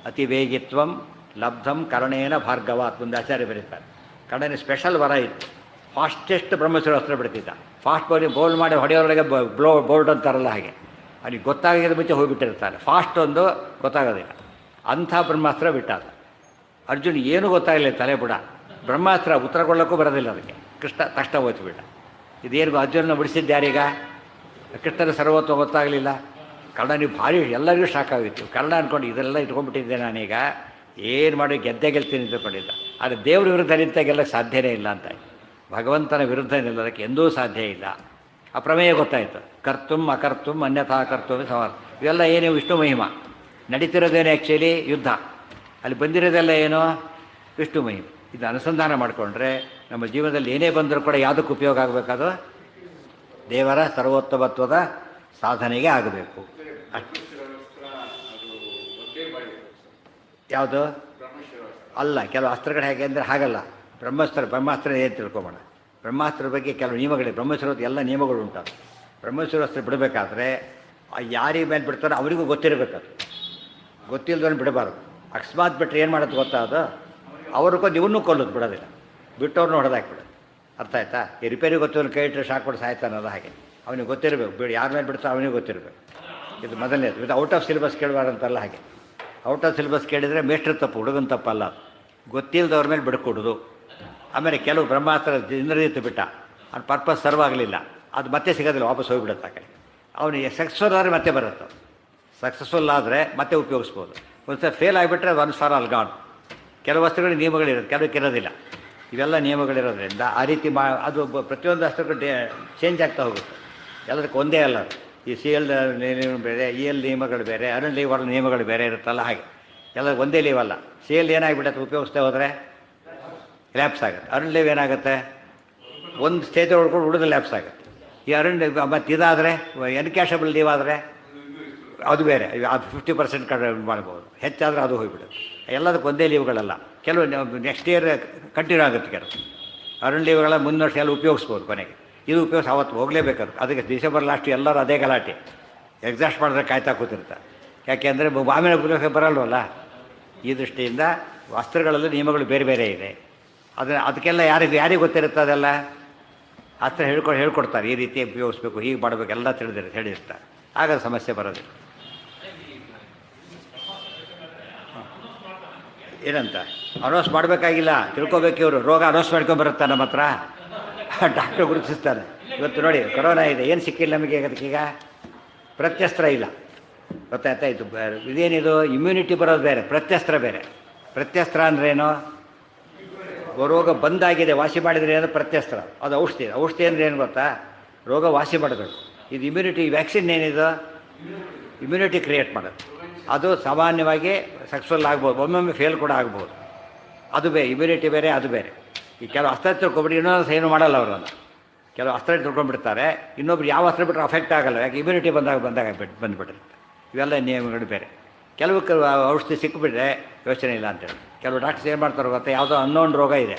ಅತಿ ವೇಗಿತ್ವಂ ಲಬ್ಧಂ ಕರ್ಣೇನ ಭಾರ್ಗವಾತ್ ಮುಂದೆ ಆಚಾರ್ಯ ಬರೀತಾರೆ. ಕರ್ಣನಿಗೆ ಸ್ಪೆಷಲ್ ವರ ಇತ್ತು, ಫಾಸ್ಟೆಸ್ಟ್ ಬ್ರಹ್ಮಸ್ತ್ರ ಬಿಡ್ತಿದ್ದ. ಫಾಸ್ಟ್ ಬೌಲ್ ಮಾಡಿ ಹೊಡೆಯೋರೊಳಗೆ ಬೋಲ್ಡ್ ಅಂತಾರಲ್ಲ ಹಾಗೆ, ಅವನಿಗೆ ಗೊತ್ತಾಗಿದ್ದ ಮುಂಚೆ ಹೋಗಿಬಿಟ್ಟಿರ್ತಾನೆ. ಫಾಸ್ಟ್ ಒಂದು ಗೊತ್ತಾಗೋದಿಲ್ಲ, ಅಂಥ ಬ್ರಹ್ಮಾಸ್ತ್ರ ಬಿಟ್ಟಾದ. ಅರ್ಜುನ್ ಏನೂ ಗೊತ್ತಾಗಲಿಲ್ಲ, ತಲೆ ಬುಡ. ಬ್ರಹ್ಮಾಸ್ತ್ರ ಉತ್ತರಗೊಳ್ಳೋಕ್ಕೂ ಬರೋದಿಲ್ಲ ಅದಕ್ಕೆ. ಕೃಷ್ಣ ತಕ್ಷಣ ಓದ್ಬಿಟ್ಟ. ಇದೇನು ಅರ್ಜುನನ ಬಿಡಿಸಿದ್ದು ಯಾರೀಗ? ಕೃಷ್ಣನ ಸರ್ವತ್ವ ಗೊತ್ತಾಗಲಿಲ್ಲ. ಕರ್ಣನಿಗೆ ಭಾರಿ, ಎಲ್ಲರಿಗೂ ಶಾಕ್ ಆಗಿತ್ತು. ಕರ್ಣ ಅಂದ್ಕೊಂಡು ಇದೆಲ್ಲ ಇಟ್ಕೊಂಡ್ಬಿಟ್ಟಿದ್ದೆ ನಾನೀಗ, ಏನು ಮಾಡಿ ಗೆಲ್ತೀನಿ ಅಂದ್ಕೊಂಡಿದ್ದ. ಆದರೆ ದೇವ್ರ ವಿರುದ್ಧ ನಿಂತ ಗೆಲ್ಲಕ್ಕೆ ಸಾಧ್ಯನೇ ಇಲ್ಲ ಅಂತ. ಭಗವಂತನ ವಿರುದ್ಧ ನಿಲ್ಲೋದಕ್ಕೆ ಎಂದೂ ಸಾಧ್ಯ ಇಲ್ಲ. ಆ ಪ್ರಮೇಯ ಗೊತ್ತಾಯಿತು. ಕರ್ತುಂ ಅಕರ್ತುಂ ಅನ್ಯಥಾ ಕರ್ತುಂ ಸಮರ್, ಇವೆಲ್ಲ ಏನು ವಿಷ್ಣು ಮಹಿಮಾ. ನಡೀತಿರೋದೇನು ಆ್ಯಕ್ಚುಲಿ ಯುದ್ಧ, ಅಲ್ಲಿ ಬಂದಿರೋದೆಲ್ಲ ಏನು ವಿಷ್ಣು ಮಹಿಮೆ. ಇದು ಅನುಸಂಧಾನ ಮಾಡಿಕೊಂಡ್ರೆ ನಮ್ಮ ಜೀವನದಲ್ಲಿ ಏನೇ ಬಂದರೂ ಕೂಡ ಯಾವುದಕ್ಕೆ ಉಪಯೋಗ ಆಗಬೇಕದು ದೇವರ ಸರ್ವೋತ್ತಮತ್ವದ ಸಾಧನೆಗೆ ಆಗಬೇಕು. ಅಷ್ಟು. ಯಾವುದು ಅಲ್ಲ, ಕೆಲವು ಅಸ್ತ್ರಗಳು ಹೇಗೆ ಅಂದರೆ ಹಾಗಲ್ಲ. ಬ್ರಹ್ಮಾಸ್ತ್ರ ಏನು ತಿಳ್ಕೊಬೋಣ. ಬ್ರಹ್ಮಾಸ್ತ್ರದ ಬಗ್ಗೆ ಕೆಲವು ನಿಯಮಗಳಿವೆ. ಬ್ರಹ್ಮಸ್ತ್ರದ ಎಲ್ಲ ನಿಯಮಗಳು ಉಂಟು. ಬ್ರಹ್ಮಸ್ತ್ರ ಬಿಡಬೇಕಾದ್ರೆ ಯಾರಿಗೆ ಮೇಲೆ ಬಿಡ್ತಾರೋ ಅವರಿಗೂ ಗೊತ್ತಿರಬೇಕದು. ಗೊತ್ತಿಲ್ಲದವನು ಬಿಡಬಾರ್ದು. ಅಕಸ್ಮಾತ್ ಬಿಟ್ಟರೆ ಏನು ಮಾಡೋದು ಗೊತ್ತಾ, ಅದು ಅವ್ರಿಗೊಂದು ಇವನ್ನೂ ಕೊಲ್ಲೋದು ಬಿಡೋದಿಲ್ಲ, ಬಿಟ್ಟವ್ರನ್ನೂ ಹೊಡೆದಾಕ್ಬಿಡೋದು. ಅರ್ಥ ಆಯ್ತಾ? ಈ ರಿಪೇರಿ ಗೊತ್ತಿರೋ ಕೈ ಇಟ್ಟರೆ ಶಾಕ್ ಕೊಟ್ಟು ಸಾಯ್ತಾನಲ್ಲ ಹಾಗೆ. ಅವನಿಗೆ ಗೊತ್ತಿರಬೇಕು, ಯಾರ ಮೇಲೆ ಬಿಡ್ತಾ ಅವನಿಗೆ ಗೊತ್ತಿರಬೇಕು. ಇದು ಮೊದಲನೇದು. ಇದು ಔಟ್ ಆಫ್ ಸಿಲೆಬಸ್ ಕೇಳಬಾರಂತಲ್ಲ ಹಾಗೆ. ಔಟ್ ಆಫ್ ಸಿಲೆಬಸ್ ಕೇಳಿದರೆ ಮೇಷ್ಟ್ರ ತಪ್ಪು, ಹುಡುಗನ ತಪ್ಪಲ್ಲ. ಗೊತ್ತಿಲ್ಲದವ್ರ ಮೇಲೆ ಬಿಡ್ಕೊಡೋದು. ಆಮೇಲೆ ಕೆಲವು ಬ್ರಹ್ಮಾಸ್ತ್ರ ಇಂದ್ರಜಿತ್ ಬಿಟ್ಟ, ಅವ್ನ ಪರ್ಪಸ್ ಸರ್ವ್ ಆಗಲಿಲ್ಲ, ಅದು ಮತ್ತೆ ಸಿಗೋದಿಲ್ಲ, ವಾಪಸ್ ಹೋಗಿಬಿಡುತ್ತೆ ಆ ಕಡೆ. ಅವನಿಗೆ ಸಕ್ಸಸ್ಫುಲ್ ಆದರೆ ಮತ್ತೆ ಬರುತ್ತೆ. ಸಕ್ಸಸ್ಫುಲ್ ಆದರೆ ಮತ್ತೆ ಉಪಯೋಗಿಸ್ಬೋದು. ಒಂದು ಸಲ ಫೇಲ್ ಆಗಿಬಿಟ್ರೆ ಒನ್ಸ್ ಫಾರ್ ಆಲ್ ಗಾನ್. ಕೆಲವು ವಸ್ತುಗಳಿಗೆ ನಿಯಮಗಳಿರುತ್ತೆ, ಕೆಲವಕ್ಕೆ ಇರೋದಿಲ್ಲ. ಇವೆಲ್ಲ ನಿಯಮಗಳಿರೋದ್ರಿಂದ ಆ ರೀತಿ ಅದು ಪ್ರತಿಯೊಂದು ಅಸ್ತ್ರಗಳು ಚೇಂಜ್ ಆಗ್ತಾ ಹೋಗುತ್ತೆ. ಎಲ್ಲದಕ್ಕೆ ಒಂದೇ ಅಲ್ಲ. ಈ CL ನಿಯಮ ಬೇರೆ, EL ನಿಯಮಗಳು ಬೇರೆ, ಅರುಣ್ ಲೀವರ್ ನಿಯಮಗಳು ಬೇರೆ ಇರುತ್ತಲ್ಲ ಹಾಗೆ. ಎಲ್ಲ ಒಂದೇ ಲೀವ್ ಅಲ್ಲ. CL ಏನಾಗಿಬಿಡುತ್ತೆ, ಉಪಯೋಗಿಸ್ತಾ ಹೋದರೆ ಲ್ಯಾಪ್ಸ್ ಆಗುತ್ತೆ. ಅರುಣ್ ಲೀವ್ ಏನಾಗುತ್ತೆ, ಒಂದು ಸ್ಟೇಜ್ ಹೊಡ್ಕೊಂಡು ಉಳಿದು ಲ್ಯಾಪ್ಸ್ ಆಗುತ್ತೆ. ಈ ಅರುಣ್ ಮತ್ತು ಇದಾದರೆ ಎನ್ಕ್ಯಾಶಬಲ್ ಲೀವ್ ಆದರೆ ಅದು ಬೇರೆ, ಅದು 50% ಕಡಿಮೆ ಮಾಡ್ಬೋದು. ಹೆಚ್ಚಾದರೆ ಅದು ಹೋಗಿಬಿಡುತ್ತೆ. ಎಲ್ಲದಕ್ಕೆ ಒಂದೇ ಲೀವ್ಗಳಲ್ಲ. ಕೆಲವು ನೆಕ್ಸ್ಟ್ ಇಯರ್ ಕಂಟಿನ್ಯೂ ಆಗುತ್ತೆ. ಕೆಲವು ಅರುಣ್ ಲೀವ್ಗಳ ಮುಂದಿನ ವರ್ಷ ಎಲ್ಲ ಉಪಯೋಗಿಸ್ಬೋದು. ಕೊನೆಗೆ ಇದು ಉಪಯೋಗಿಸಿ ಅವತ್ತು ಹೋಗಲೇಬೇಕು. ಅದಕ್ಕೆ ಡಿಸೆಂಬರ್ ಲಾಸ್ಟ್ ಎಲ್ಲರೂ ಅದೇ ಗಲಾಟೆ, ಎಕ್ಸಾಸ್ಟ್ ಮಾಡಿದ್ರೆ ಕಾಯ್ತಾ ಕೂತಿರ್ತಾರೆ. ಯಾಕೆಂದರೆ ಆಮೇಲೆ ಉಪಯೋಗ ಬರಲ್ವಲ್ಲ. ಈ ದೃಷ್ಟಿಯಿಂದ ಅಸ್ತ್ರಗಳಲ್ಲಿ ನಿಯಮಗಳು ಬೇರೆ ಬೇರೆ ಇದೆ. ಅದಕ್ಕೆಲ್ಲ ಯಾರಿಗೆ ಗೊತ್ತಿರುತ್ತೆ ಅದೆಲ್ಲ ಅಸ್ತ್ರ ಹೇಳ್ಕೊಡ್ತಾರೆ. ಈ ರೀತಿ ಉಪಯೋಗಿಸ್ಬೇಕು, ಹೀಗೆ ಮಾಡಬೇಕು, ಎಲ್ಲ ಹೇಳಿರ್ತಾರೆ. ಆಗ ಸಮಸ್ಯೆ ಬರೋದಿಲ್ಲ. ಏನಂತ ಅನೌನ್ಸ್ ಮಾಡಬೇಕಾಗಿಲ್ಲ, ತಿಳ್ಕೊಬೇಕು. ಇವರು ರೋಗ ಅನೌನ್ಸ್ ಮಾಡ್ಕೊಂಬರುತ್ತೆ ನಮ್ಮ ಹತ್ರ, ಡಾಕ್ಟ್ರು ಗುರುತಿಸ್ತಾರೆ. ಇವತ್ತು ನೋಡಿ ಕೊರೋನಾ ಇದೆ, ಏನು ಸಿಕ್ಕಿಲ್ಲ ನಮಗೆ. ಅದಕ್ಕೀಗ ಪ್ರತ್ಯಸ್ತ್ರ ಇಲ್ಲ, ಗೊತ್ತಾಯ್ತಾ? ಇದೇನಿದು ಇಮ್ಯುನಿಟಿ ಬರೋದು ಬೇರೆ, ಪ್ರತ್ಯಸ್ತ್ರ ಬೇರೆ. ಪ್ರತ್ಯಸ್ತ್ರ ಅಂದ್ರೇನು? ರೋಗ ಬಂದಾಗಿದೆ, ವಾಸಿ ಮಾಡಿದರೆ ಏನು ಪ್ರತ್ಯಸ್ತ್ರ. ಅದು ಔಷಧಿ. ಔಷಧಿ ಅಂದರೆ ಏನು ಗೊತ್ತಾ? ರೋಗ ವಾಸಿ ಮಾಡಬೇಕು. ಇದು ಇಮ್ಯುನಿಟಿ. ವ್ಯಾಕ್ಸಿನ್ ಏನಿದು? ಇಮ್ಯುನಿಟಿ ಕ್ರಿಯೇಟ್ ಮಾಡೋದು. ಅದು ಸಾಮಾನ್ಯವಾಗಿ ಸಕ್ಸಸ್ಫುಲ್ ಆಗ್ಬೋದು, ಒಮ್ಮೊಮ್ಮೆ ಫೇಲ್ ಕೂಡ ಆಗ್ಬೋದು. ಅದು ಇಮ್ಯುನಿಟಿ ಬೇರೆ, ಅದು ಬೇರೆ. ಈ ಕೆಲವು ಅಸ್ತ್ರ ತಿಳ್ಕೊಬಿಟ್ಟು ಇನ್ನೊಂದು ಏನು ಮಾಡಲ್ಲ ಅವರನ್ನು. ಕೆಲವು ಅಸ್ತ್ರ ತಿಳ್ಕೊಂಡ್ಬಿಡ್ತಾರೆ, ಇನ್ನೊಬ್ರು ಯಾವ ಅಸ್ತ್ರ ಬಿಟ್ಟರೆ ಅಫೆಕ್ಟ್ ಆಗಲ್ಲ, ಯಾಕೆ ಇಮ್ಯುನಿಟಿ ಬಂದಾಗ ಬಂದುಬಿಟ್ಟಿರುತ್ತೆ. ಇವೆಲ್ಲ ನಿಯಮಗಳು ಬೇರೆ. ಕೆಲವು ಔಷಧಿ ಸಿಕ್ಕಿಬಿಟ್ರೆ ಯೋಚನೆ ಇಲ್ಲ ಅಂತೇಳಿ ಕೆಲವು ಡಾಕ್ಟರ್ಸ್ ಏನು ಮಾಡ್ತಾರೆ ಗೊತ್ತಾ, ಯಾವುದೋ ಅನ್ನೋನ್ ರೋಗ ಇದೆ,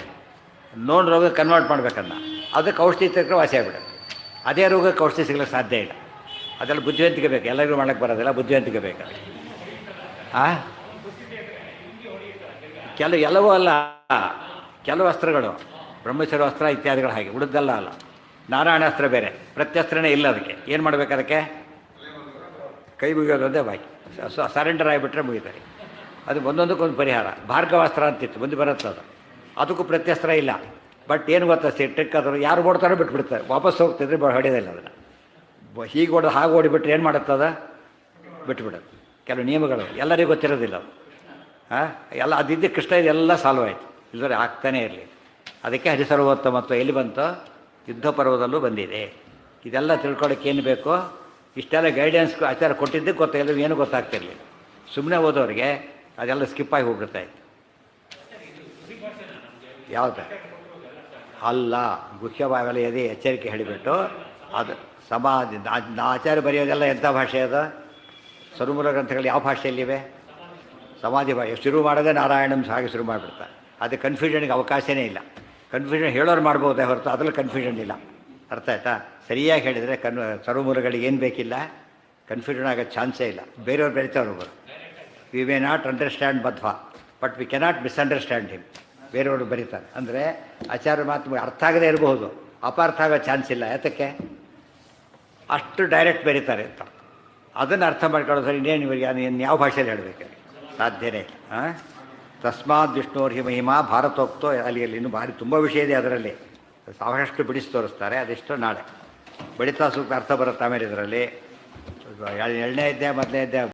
ನೋನ್ ರೋಗ ಕನ್ವರ್ಟ್ ಮಾಡ್ಬೇಕನ್ನ, ಅದಕ್ಕೆ ಔಷಧಿ ತೆಗೆದ್ರೆ ವಾಸಿ ಆಗಿಬಿಡುತ್ತೆ. ಅದೇ ರೋಗಕ್ಕೆ ಔಷಧಿ ಸಿಗ್ಲಿಕ್ಕೆ ಸಾಧ್ಯ ಇಲ್ಲ. ಅದೆಲ್ಲ ಬುದ್ಧಿವಂತಿಕೆ ಬೇಕು, ಎಲ್ಲರಿಗೂ ಮಾಡೋಕ್ಕೆ ಬರೋದಿಲ್ಲ, ಬುದ್ಧಿವಂತಿಕೆ ಬೇಕು. ಎಲ್ಲವೂ ಅಲ್ಲ, ಕೆಲವು ಅಸ್ತ್ರಗಳು ಬ್ರಹ್ಮಚರ್ಯ ಅಸ್ತ್ರ ಇತ್ಯಾದಿಗಳು ಹಾಗೆ, ಉಳಿದಲ್ಲ ಅಲ್ಲ. ನಾರಾಯಣ ಅಸ್ತ್ರ ಬೇರೆ, ಪ್ರತ್ಯಸ್ತ್ರನೇ ಇಲ್ಲ. ಅದಕ್ಕೆ ಏನು ಮಾಡಬೇಕು? ಅದಕ್ಕೆ ಕೈ ಮುಗಿಯೋದೇ ಬಾಕಿ, ಸರೆಂಡರ್ ಆಗಿಬಿಟ್ರೆ ಮುಗಿತಾರೆ. ಅದು ಒಂದೊಂದಕ್ಕೊಂದು ಪರಿಹಾರ. ಭಾರ್ಗವಾಸ್ತ್ರ ಅಂತಿತ್ತು, ಮುಂದೆ ಬರುತ್ತೆ ಅದು, ಅದಕ್ಕೂ ಪ್ರತ್ಯಸ್ತ್ರ ಇಲ್ಲ. ಬಟ್ ಏನು ಗೊತ್ತಾ ಟ್ರಿಕ್, ಅದ್ರು ಯಾರು ಓಡ್ತಾರೋ ಬಿಟ್ಬಿಡ್ತಾರೆ, ವಾಪಸ್ ಹೋಗ್ತಿದ್ರೆ ಹೊಡೆಯೋದಿಲ್ಲ ಅದನ್ನು. ಹೀಗೆ ಓಡೋದು ಹಾಗೆ ಓಡಿಬಿಟ್ರೆ ಏನು ಮಾಡುತ್ತದ, ಬಿಟ್ಬಿಡೋದು. ಕೆಲವು ನಿಯಮಗಳು ಎಲ್ಲರಿಗೂ ಗೊತ್ತಿರೋದಿಲ್ಲ ಅದು. ಎಲ್ಲ ಅದಿದ್ದು ಕೃಷ್ಣ ಇದೆಲ್ಲ ಸಾಲ್ವ್ ಆಯಿತು, ಇಲ್ಲದ್ರೆ ಆಗ್ತಾನೇ ಇರಲಿ. ಅದಕ್ಕೆ ಹರಿಸರ್ವೋತ್ತಮತ್ವ ಎಲ್ಲಿ ಬಂತೋ ಯುದ್ಧ ಪರ್ವದಲ್ಲೂ ಬಂದಿದೆ. ಇದೆಲ್ಲ ತಿಳ್ಕೊಳ್ಳೋಕೆ ಏನು ಬೇಕು? ಇಷ್ಟೆಲ್ಲ ಗೈಡೆನ್ಸ್ ಆಚಾರ ಕೊಟ್ಟಿದ್ದಕ್ಕೆ ಗೊತ್ತಾಗಿಲ್ಲ, ಏನು ಗೊತ್ತಾಗ್ತಿರಲಿಲ್ಲ. ಸುಮ್ಮನೆ ಓದೋರಿಗೆ ಅದೆಲ್ಲ ಸ್ಕಿಪ್ ಆಗಿ ಹೋಗ್ಬಿಡ್ತಾಯಿತ್ತು. ಯಾವುದು ಅಲ್ಲ, ಗುಹ್ಯವಾಗಲ್ಲ ಎದೆ ಎಚ್ಚರಿಕೆ ಹೇಳಿಬಿಟ್ಟು ಅದು ಸಮಾಧಿ. ಆಚಾರ್ಯ ಬರೆಯೋದೆಲ್ಲ ಎಂಥ ಭಾಷೆ ಅದು? ಸರ್ವಮೂಲ ಗ್ರಂಥಗಳು ಯಾವ ಭಾಷೆಯಲ್ಲಿವೆ? ಸಮಾಧಿ ಭಾಷೆ. ಶುರು ಮಾಡೋದೇ ನಾರಾಯಣಂ ಹಾಗೆ ಶುರು ಮಾಡಿಬಿಡ್ತಾರೆ. ಅದು ಕನ್ಫ್ಯೂಷನ್ಗೆ ಅವಕಾಶವೇ ಇಲ್ಲ. ಕನ್ಫ್ಯೂಷನ್ ಹೇಳೋರು ಮಾಡ್ಬೋದೇ ಹೊರತು ಅದರಲ್ಲಿ ಕನ್ಫ್ಯೂಷನ್ ಇಲ್ಲ. ಅರ್ಥ ಆಯ್ತಾ? ಸರಿಯಾಗಿ ಹೇಳಿದರೆ ಸರ್ವಮೂಲಗಳಿಗೆ ಏನು ಬೇಕಿಲ್ಲ, ಕನ್ಫ್ಯೂಷನ್ ಆಗೋ ಚಾನ್ಸೇ ಇಲ್ಲ. ಬೇರೆಯವ್ರು ಬೆಳಿತವ್ರು ಒಬ್ಬರು, we may not understand Madhva but we cannot misunderstand him. ಬೇರೆಯವರು ಬರೀತಾರೆ ಅಂದರೆ ಆಚಾರ್ಯ ಮಾತು ಅರ್ಥ ಆಗದೇ ಇರಬಹುದು, ಅಪಾರ್ಥ ಆಗೋ ಚಾನ್ಸ್ ಇಲ್ಲ. ಯಾತಕ್ಕೆ? ಅಷ್ಟು ಡೈರೆಕ್ಟ್ ಬರೀತಾರೆ ಅಂತ. ಅದನ್ನು ಅರ್ಥ ಮಾಡ್ಕೊಳ್ಳೋದು ಇನ್ನೇನು ಇವರಿಗೆ ಇನ್ನು ಯಾವ ಭಾಷೆಯಲ್ಲಿ ಹೇಳಬೇಕು? ಸಾಧ್ಯನೇ ಇಲ್ಲ. ತಸ್ಮಾತ್ ವಿಷ್ಣುರ್ಹಿ ಮಹಿಮಾ ಭಾರತೋಕ್ತೋ. ಅಲ್ಲಿ ಇನ್ನೂ ಭಾರಿ ತುಂಬ ವಿಷಯ ಇದೆ ಅದರಲ್ಲಿ, ಸಾಕಷ್ಟು ಬಿಡಿಸಿ ತೋರಿಸ್ತಾರೆ. ಅದೆಷ್ಟು ನಾಳೆ ಬಡಿತಾ ಸೂಕ್ತ ಅರ್ಥ ಬರುತ್ತೆ. ಆಮೇಲೆ ಇದರಲ್ಲಿ 2ನೇ ಅಧ್ಯಾಯ 1ನೇ ಅಧ್ಯಾಯ